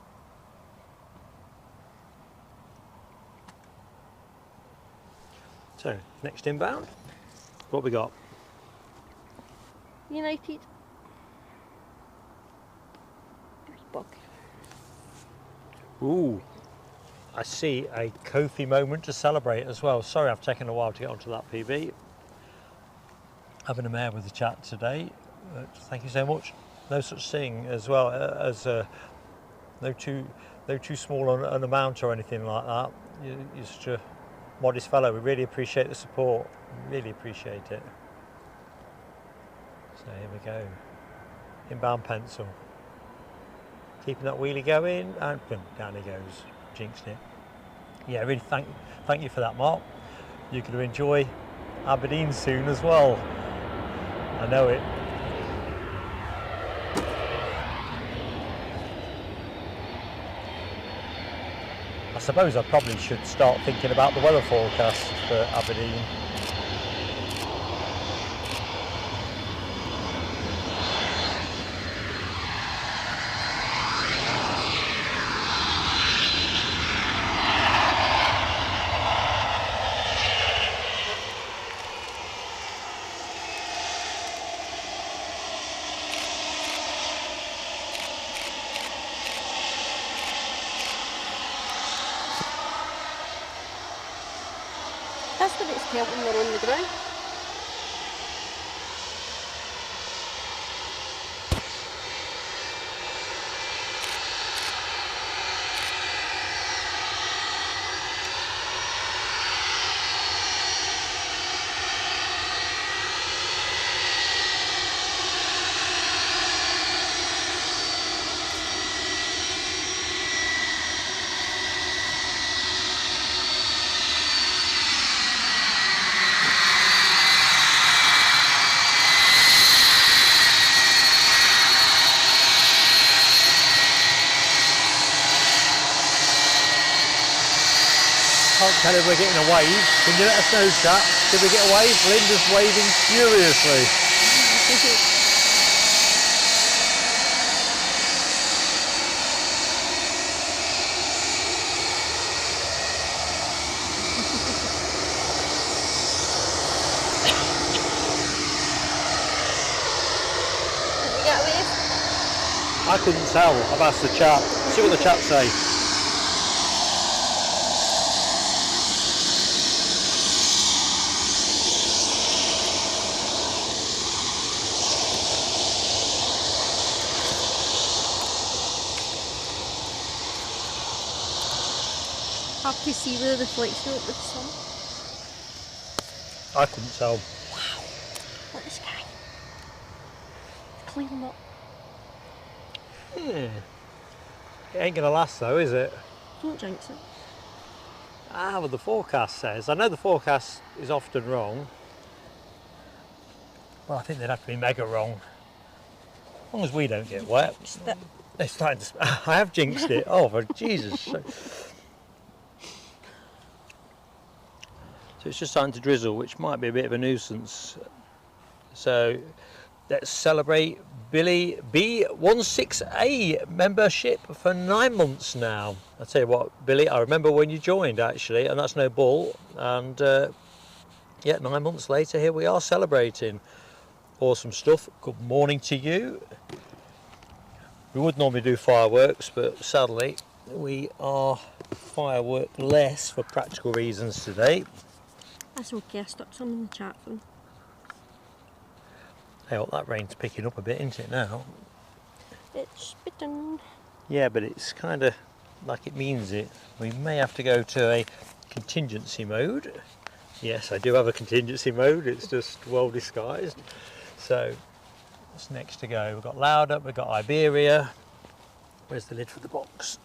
So, next inbound, what we got? United. Bug. Ooh, I see a Kofi moment to celebrate as well. Sorry I've taken a while to get onto that PB. Having a mare with the chat today. Thank you so much. No such thing as well as no too small an amount or anything like that. You're such a modest fellow. We really appreciate the support. Really appreciate it. So here we go. Inbound pencil. Keeping that wheelie going, and down he goes, jinxed it. Yeah, really thank you for that, Mark. You're going to enjoy Aberdeen soon as well. I know it. I suppose I probably should start thinking about the weather forecast for Aberdeen. That's what it's felt when they're on the ground. Can't tell if we're getting a wave. Can you let us know, chat? Did we get a wave? Linda's waving furiously. Did we get a wave? I couldn't tell. I've asked the chat. See what the chat say. Hard to see the reflection of the sun. I couldn't tell. Look at the sky. It's clearing up. Yeah. It ain't going to last though, is it? Don't jinx it. Ah, well the forecast says. I know the forecast is often wrong. Well, I think they'd have to be mega wrong. As long as we don't get wet. They're starting to... I have jinxed it. Oh, for Jesus. So it's just starting to drizzle, which might be a bit of a nuisance. So let's celebrate Billy B16A membership for 9 months now. I'll tell you what, Billy, I remember when you joined actually, and that's no bull. And yeah, 9 months later, here we are celebrating. Awesome stuff. Good morning to you. We would normally do fireworks, but sadly we are firework-less for practical reasons today. That's okay, I stuck some in the chat room. Hey, well, that rain's picking up a bit, isn't it now? It's spitting. Yeah, but it's kind of like it means it. We may have to go to a contingency mode. Yes, I do have a contingency mode, it's just well disguised. So, what's next to go? We've got Louder, we've got Iberia. Where's the lid for the box?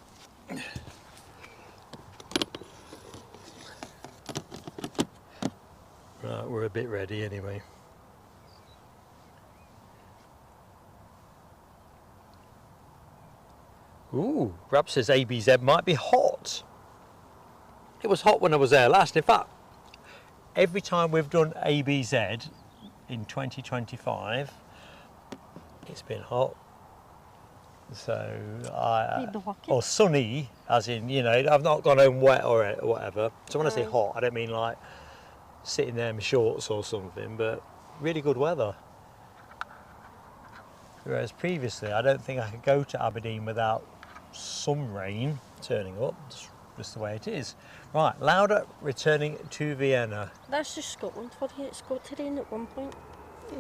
Right, we're a bit ready anyway. Ooh, Rab says ABZ might be hot. It was hot when I was there last. In fact, every time we've done ABZ in 2025, it's been hot. So, or sunny, as in, you know, I've not gone home wet or whatever. So when I say hot, I don't mean like sitting there in my shorts or something, but really good weather. Whereas previously, I don't think I could go to Aberdeen without some rain turning up. It's just the way it is. Right, Lauda returning to Vienna. That's just Scotland for you. It's got to rain at one point.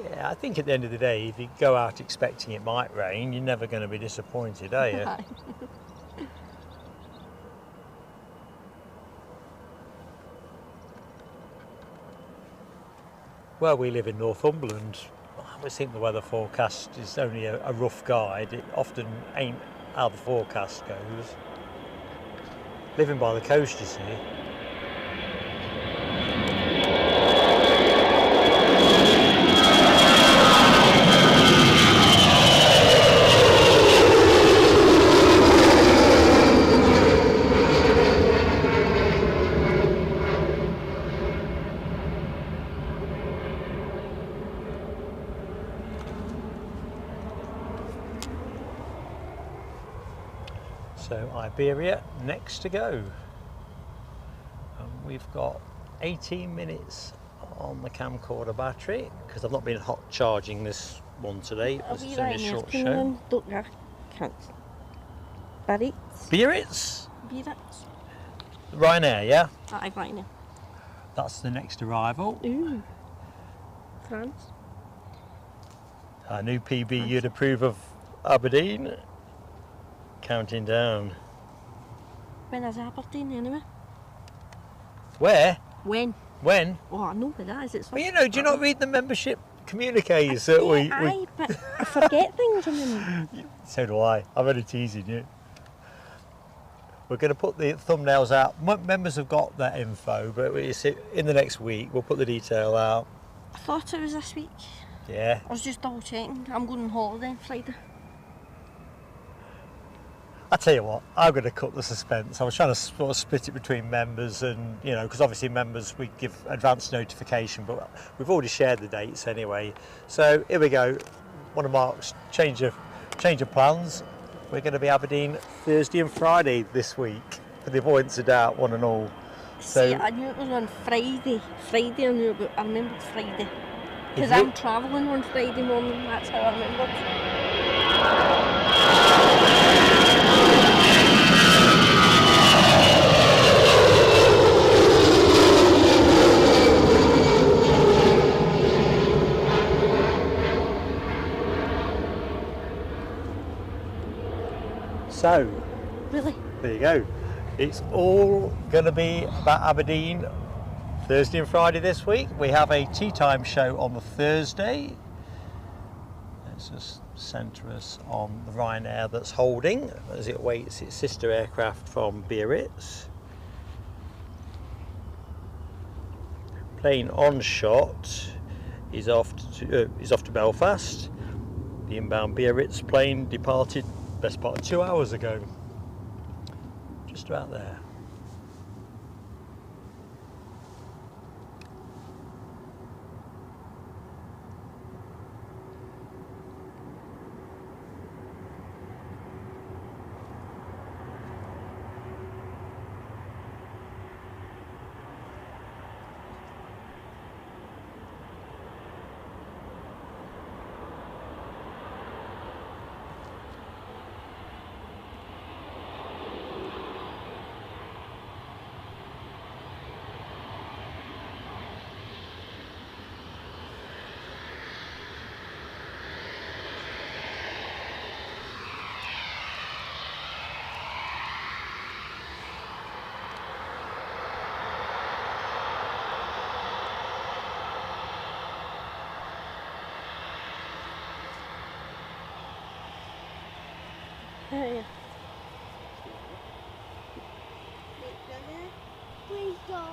Yeah, I think at the end of the day, if you go out expecting it might rain, you're never going to be disappointed, are you? Well, we live in Northumberland. I always think the weather forecast is only a rough guide. It often ain't how the forecast goes. Living by the coast, you see. So Iberia next to go. We've got 18 minutes on the camcorder battery because I've not been hot charging this one today. This is only a short show. Biarritz? Ryanair, yeah? Aye, Ryanair. That's the next arrival. Ooh. France. A new PB you'd approve of Aberdeen. Counting down. When is Aberdeen anyway? Where? When? When? Oh, I know where that is. It's well, you know, do you not read the membership communiques that we... Aye, but I forget things. I mean. So do I. I'm only teasing you. We're going to put the thumbnails out. Members have got that info, but in the next week we'll put the detail out. I thought it was this week. Yeah. I was just double checking. I'm going on holiday on Friday. I tell you what, I'm going to cut the suspense. I was trying to sort of split it between members and, you know, because obviously members we give advance notification, but we've already shared the dates anyway. So here we go. One of Mark's change of plans. We're going to be Aberdeen Thursday and Friday this week for the avoidance of doubt, one and all. So see, I knew it was on Friday. Friday I knew, but I remembered Friday. Because I'm travelling on Friday morning, that's how I remembered. So, really? There you go. It's all going to be about Aberdeen Thursday and Friday this week. We have a tea time show on the Thursday. Let's just centre us on the Ryanair that's holding as it awaits its sister aircraft from Biarritz. Plane on shot is off to Belfast. The inbound Biarritz plane departed best part of 2 hours ago. Just about there. Yeah. Please don't.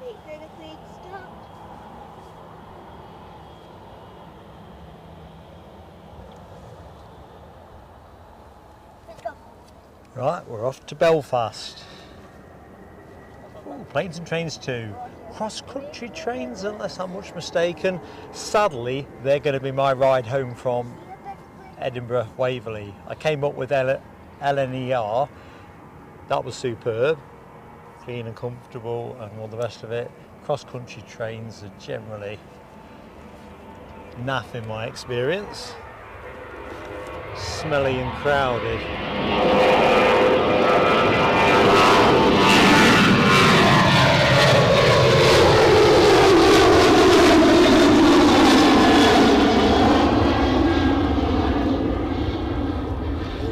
Wait for the plane to stop. Right, we're off to Belfast. Ooh, planes and trains too. Cross-country trains, unless I'm much mistaken. Sadly, they're going to be my ride home from Edinburgh Waverley. I came up with LNER. That was superb, clean and comfortable and all the rest of it. Cross-country trains are generally naff in my experience. Smelly and crowded.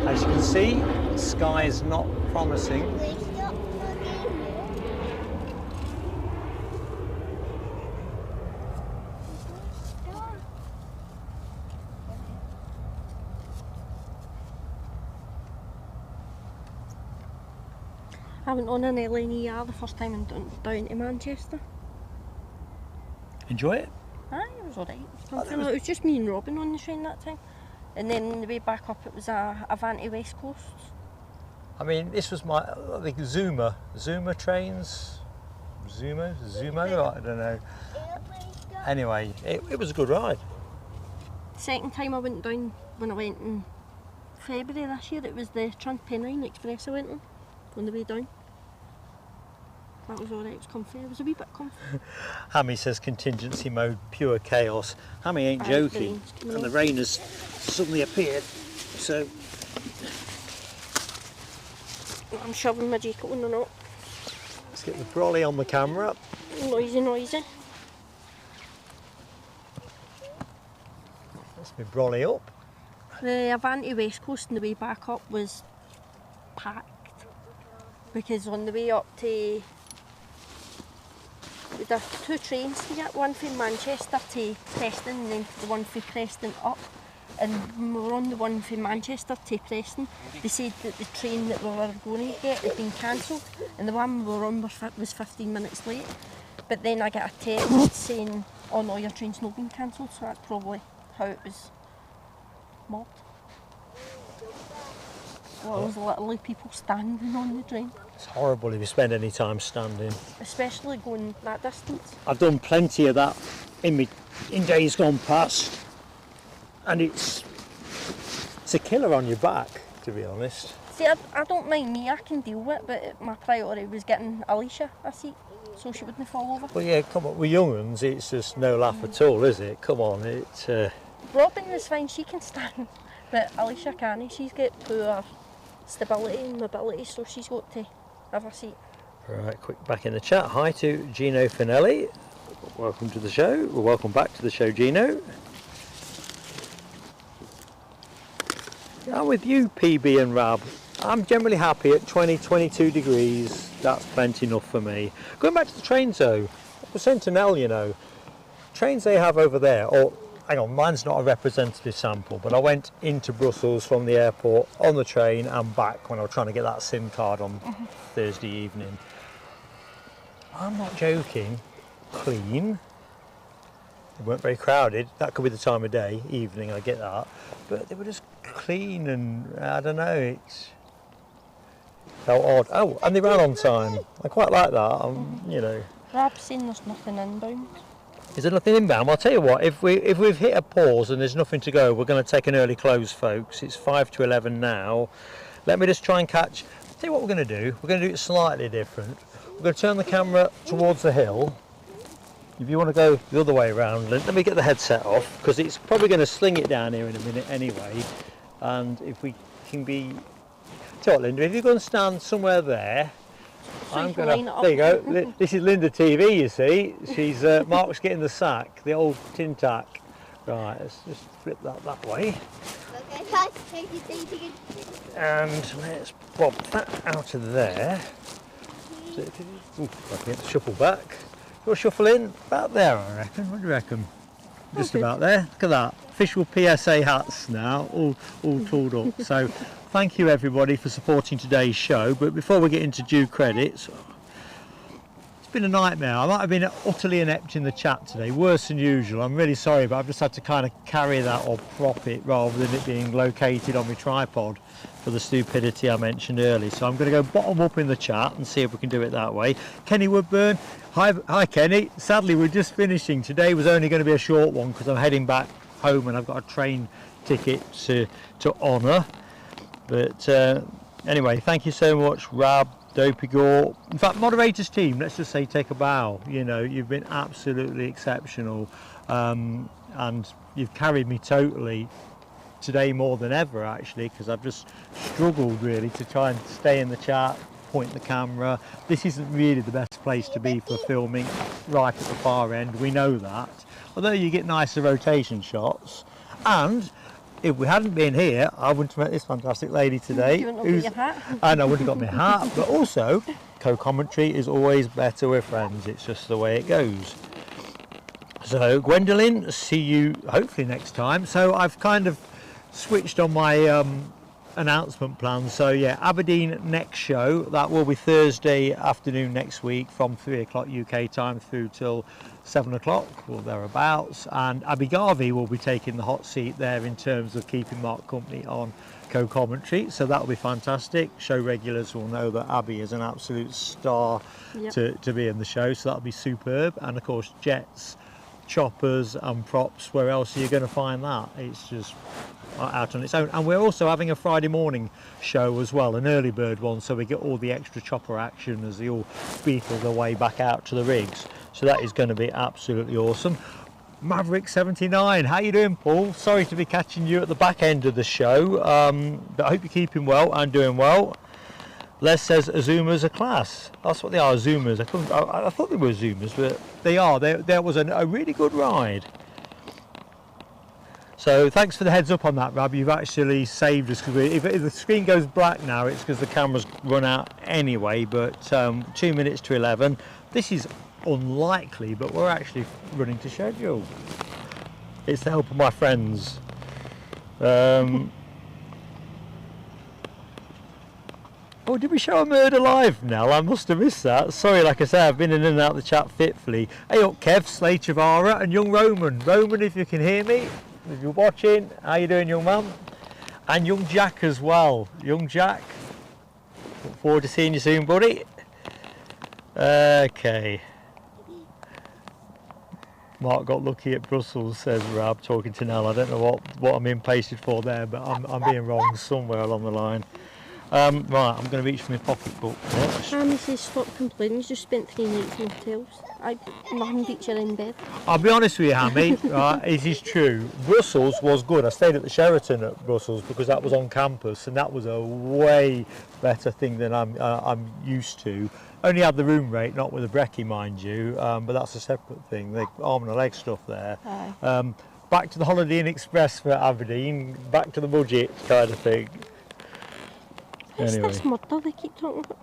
As you can see, the sky is not promising. I went on an LNER the first time down to Manchester. Enjoy it? Aye, it was alright. It was just me and Robin on the train that time. And then on the way back up it was a van to West Coast. I mean, this was my, I think, Zuma trains? Zumo? I don't know. Anyway, it was a good ride. Second time I went down, when I went in February this year, it was the Trans-Pennine Express I went on the way down. That was alright, it was comfy, it was a wee bit comfy. Hammy says contingency mode, pure chaos. Hammy ain't joking, and the rain has suddenly appeared, so... I'm shoving my jacket on or not. Let's get the brolly on the camera. Noisy. Let's me brolly up. The Avanti West Coast on the way back up was packed, because on the way up to... There were two trains to get, one from Manchester to Preston and then the one from Preston up. And when we were on the one from Manchester to Preston, they said that the train that we were going to get had been cancelled and the one we were on was 15 minutes late. But then I got a text saying, oh no, your train's not been cancelled, so that's probably how it was mobbed. Well, there was literally people standing on the train. It's horrible if you spend any time standing. Especially going that distance. I've done plenty of that in days gone past, and it's a killer on your back, to be honest. See, I don't mind me, I can deal with it, but my priority was getting Alicia a seat so she wouldn't fall over. Well, yeah, come on, with young uns, it's just no laugh at all, is it? Come on, Robin is fine, she can stand, but Alicia can't. She's got poor stability and mobility, so she's got to have a seat. Right, quick back in the chat. Hi to Gino Finelli. Welcome to the show. Well, welcome back to the show, Gino. I'm with you, PB and Rab. I'm generally happy at 20-22 degrees. That's plenty enough for me. Going back to the trains though, for Sentinel, you know, trains they have over there, or hang on, mine's not a representative sample, but I went into Brussels from the airport on the train and back when I was trying to get that SIM card on Thursday evening. I'm not joking, clean. They weren't very crowded. That could be the time of day, evening, I get that. But they were just clean and, I don't know, it felt odd. Oh, and they ran on time. I quite like that, you know. Rab's saying there's nothing inbound. Is there nothing inbound? Well, I'll tell you what, if we've hit a pause and there's nothing to go, we're going to take an early close, folks. It's 5 to 11 now. Let me just try and catch... I'll tell you what we're going to do. We're going to do it slightly different. We're going to turn the camera towards the hill. If you want to go the other way around, let me get the headset off, because it's probably going to sling it down here in a minute anyway. And if we can be... Tell you what, Linda, if you're going to stand somewhere there, I'm going to... There you go. This is Linda TV, you see. She's Mark's getting the sack, the old tin tack. Right, let's just flip that way. And let's pop that out of there. Ooh, I can shuffle back. You'll shuffle in about there, I reckon. What do you reckon? Just about there. Look at that. Official PSA hats now, all tooled up. So thank you everybody for supporting today's show. But before we get into due credits, It's been a nightmare. I might have been utterly inept in the chat today, worse than usual. I'm really sorry, but I've just had to kind of carry that or prop it rather than it being located on my tripod for the stupidity I mentioned earlier. So I'm going to go bottom up in the chat and see if we can do it that way. Kenny Woodburn, hi Kenny. Sadly, we're just finishing. Today was only going to be a short one because I'm heading back home and I've got a train ticket to honour. But anyway, thank you so much, Rab, Dopey-Gore. In fact, moderators team, let's just say take a bow. You know, you've been absolutely exceptional, and you've carried me totally today more than ever, actually, because I've just struggled really to try and stay in the chat, point the camera. This isn't really the best place to be for filming right at the far end, we know that, although you get nicer rotation shots. And if we hadn't been here, I wouldn't have met this fantastic lady today. You wouldn't have got your hat. And I wouldn't have got my hat, but also co-commentary is always better with friends. It's just the way it goes. So Gwendolyn, see you hopefully next time. So I've kind of switched on my announcement plan. So yeah, Aberdeen next show, that will be Thursday afternoon next week from 3 o'clock UK time through till 7 o'clock or thereabouts, and Abby Garvey will be taking the hot seat there in terms of keeping Mark company on co-commentary, so that will be fantastic. Show regulars will know that Abby is an absolute star. Yep. to be in the show, so that'll be superb. And of course jets, choppers and props, where else are you going to find that? It's just out on its own. And we're also having a Friday morning show as well, an early bird one, so we get all the extra chopper action as they all beetle their way back out to the rigs. So that is going to be absolutely awesome. Maverick 79, how you doing, Paul? Sorry to be catching you at the back end of the show, but I hope you're keeping well and doing well. Les says Azumas are class. That's what they are, Azumas. I thought they were Azumas, but they are. There was a really good ride. So thanks for the heads up on that, Rab. You've actually saved us, because if the screen goes black now, it's because the camera's run out anyway. But 2 minutes to 11. This is unlikely, but we're actually running to schedule. It's the help of my friends. Oh, did we show a murder live, Nell? I must have missed that. Sorry, like I say, I've been in and out of the chat fitfully. Hey up, Kev, Slay Chavara and young Roman. Roman, if you can hear me, if you're watching, how you doing, young man? And young Jack as well. Young Jack, look forward to seeing you soon, buddy. Okay. Mark got lucky at Brussels, says Rab, talking to Nell. I don't know what I'm impatient for there, but I'm being wrong somewhere along the line. Right, I'm going to reach for my pocketbook next. Hammy says stop complaining, he's just spent 3 nights in hotels. Nothing beats you in bed. I'll be honest with you, Hammy, right, it is true. Brussels was good. I stayed at the Sheraton at Brussels because that was on campus, and that was a way better thing than I'm used to. Only had the room rate, not with a brekkie, mind you, but that's a separate thing. The arm and a leg stuff there. Back to the Holiday Inn Express for Aberdeen, back to the budget kind of thing. Anyway. This murder they keep talking about.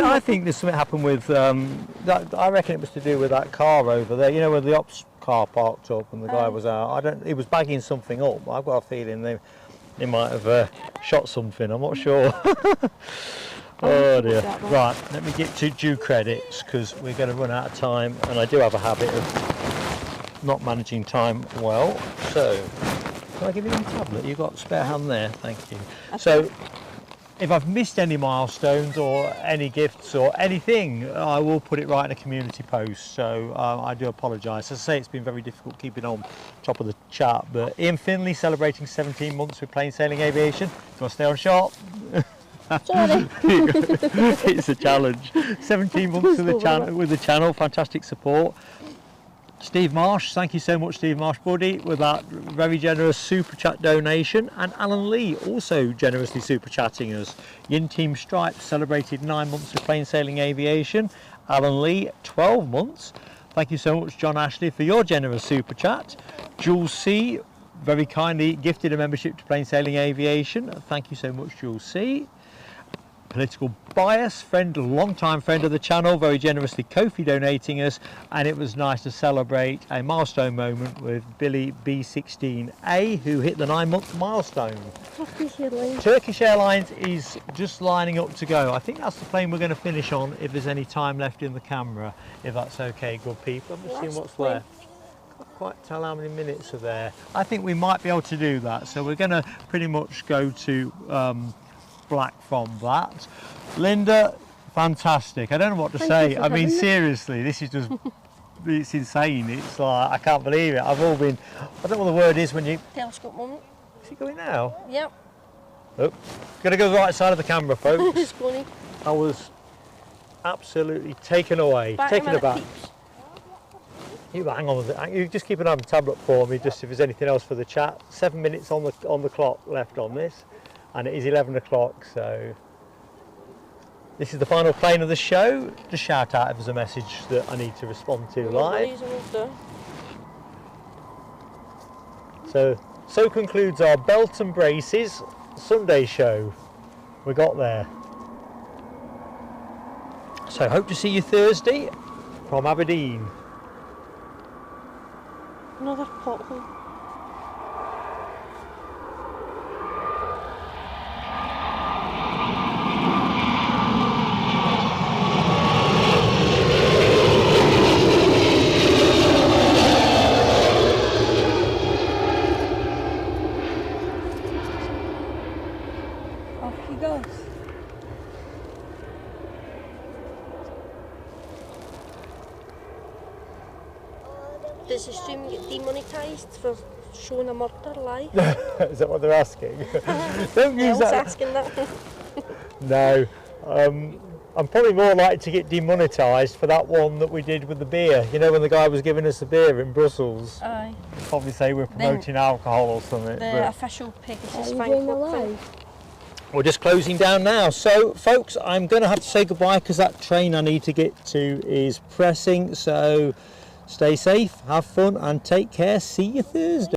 I think there's something happened with that. I reckon it was to do with that car over there. You know, where the ops car parked up and the guy was out. He was bagging something up. I've got a feeling they might have shot something. I'm not sure. Oh dear. Right, let me get to due credits because we're going to run out of time, and I do have a habit of not managing time well. So, can I give you a tablet? You've got a spare hand there. Thank you. So, if I've missed any milestones or any gifts or anything, I will put it right in a community post. So I do apologise. As I say, it's been very difficult keeping on top of the chat. But Ian Finley celebrating 17 months with plain sailing aviation. Do you want to stay on short? Sorry. It's a challenge. 17 months with the channel. Fantastic support. Steve Marsh, thank you so much, Steve Marsh, buddy, with that very generous super chat donation. And Alan Lee also generously super chatting us. Yin Team Stripes celebrated 9 months of plain sailing aviation. Alan Lee, 12 months. Thank you so much, John Ashley, for your generous super chat. Jules C very kindly gifted a membership to plain sailing aviation. Thank you so much, Jules C. political bias, long-time friend of the channel, very generously Ko-fi donating us, and it was nice to celebrate a milestone moment with Billy B16A, who hit the 9-month milestone. Turkish Airlines is just lining up to go. I think that's the plane we're going to finish on if there's any time left in the camera, if that's okay, good people. I'm just seeing what's left. Can't quite tell how many minutes are there. I think we might be able to do that, so we're going to pretty much go to black from that. Linda, fantastic. I don't know what to say. I mean, seriously, this is just, it's insane. It's like, I can't believe it. I've all been, I don't know what the word is when you... Telescope moment. Is it going now? Yep. Oh, got to go the right side of the camera, folks. It's funny. I was absolutely taken away, taken aback. You hang on with it. You just keep an eye on the tablet for me, just if there's anything else for the chat. 7 minutes on the clock left on this, and it is 11 o'clock. So this is the final plane of the show. Just shout out if there's a message that I need to respond to live. So concludes our belt and braces Sunday show. We got there. So hope to see you Thursday from Aberdeen. Another pothole. Off he goes. Does the stream get demonetised for showing a murder live? Is that what they're asking? Don't use that. Asking that. No. I'm probably more likely to get demonetised for that one that we did with the beer. You know, when the guy was giving us the beer in Brussels. Aye. Probably say we're promoting alcohol or something. The official Pegasus Are fan you doing club the thing. live? We're just closing down now. So, folks, I'm going to have to say goodbye because that train I need to get to is pressing. So, stay safe, have fun, and take care. See you Thursday.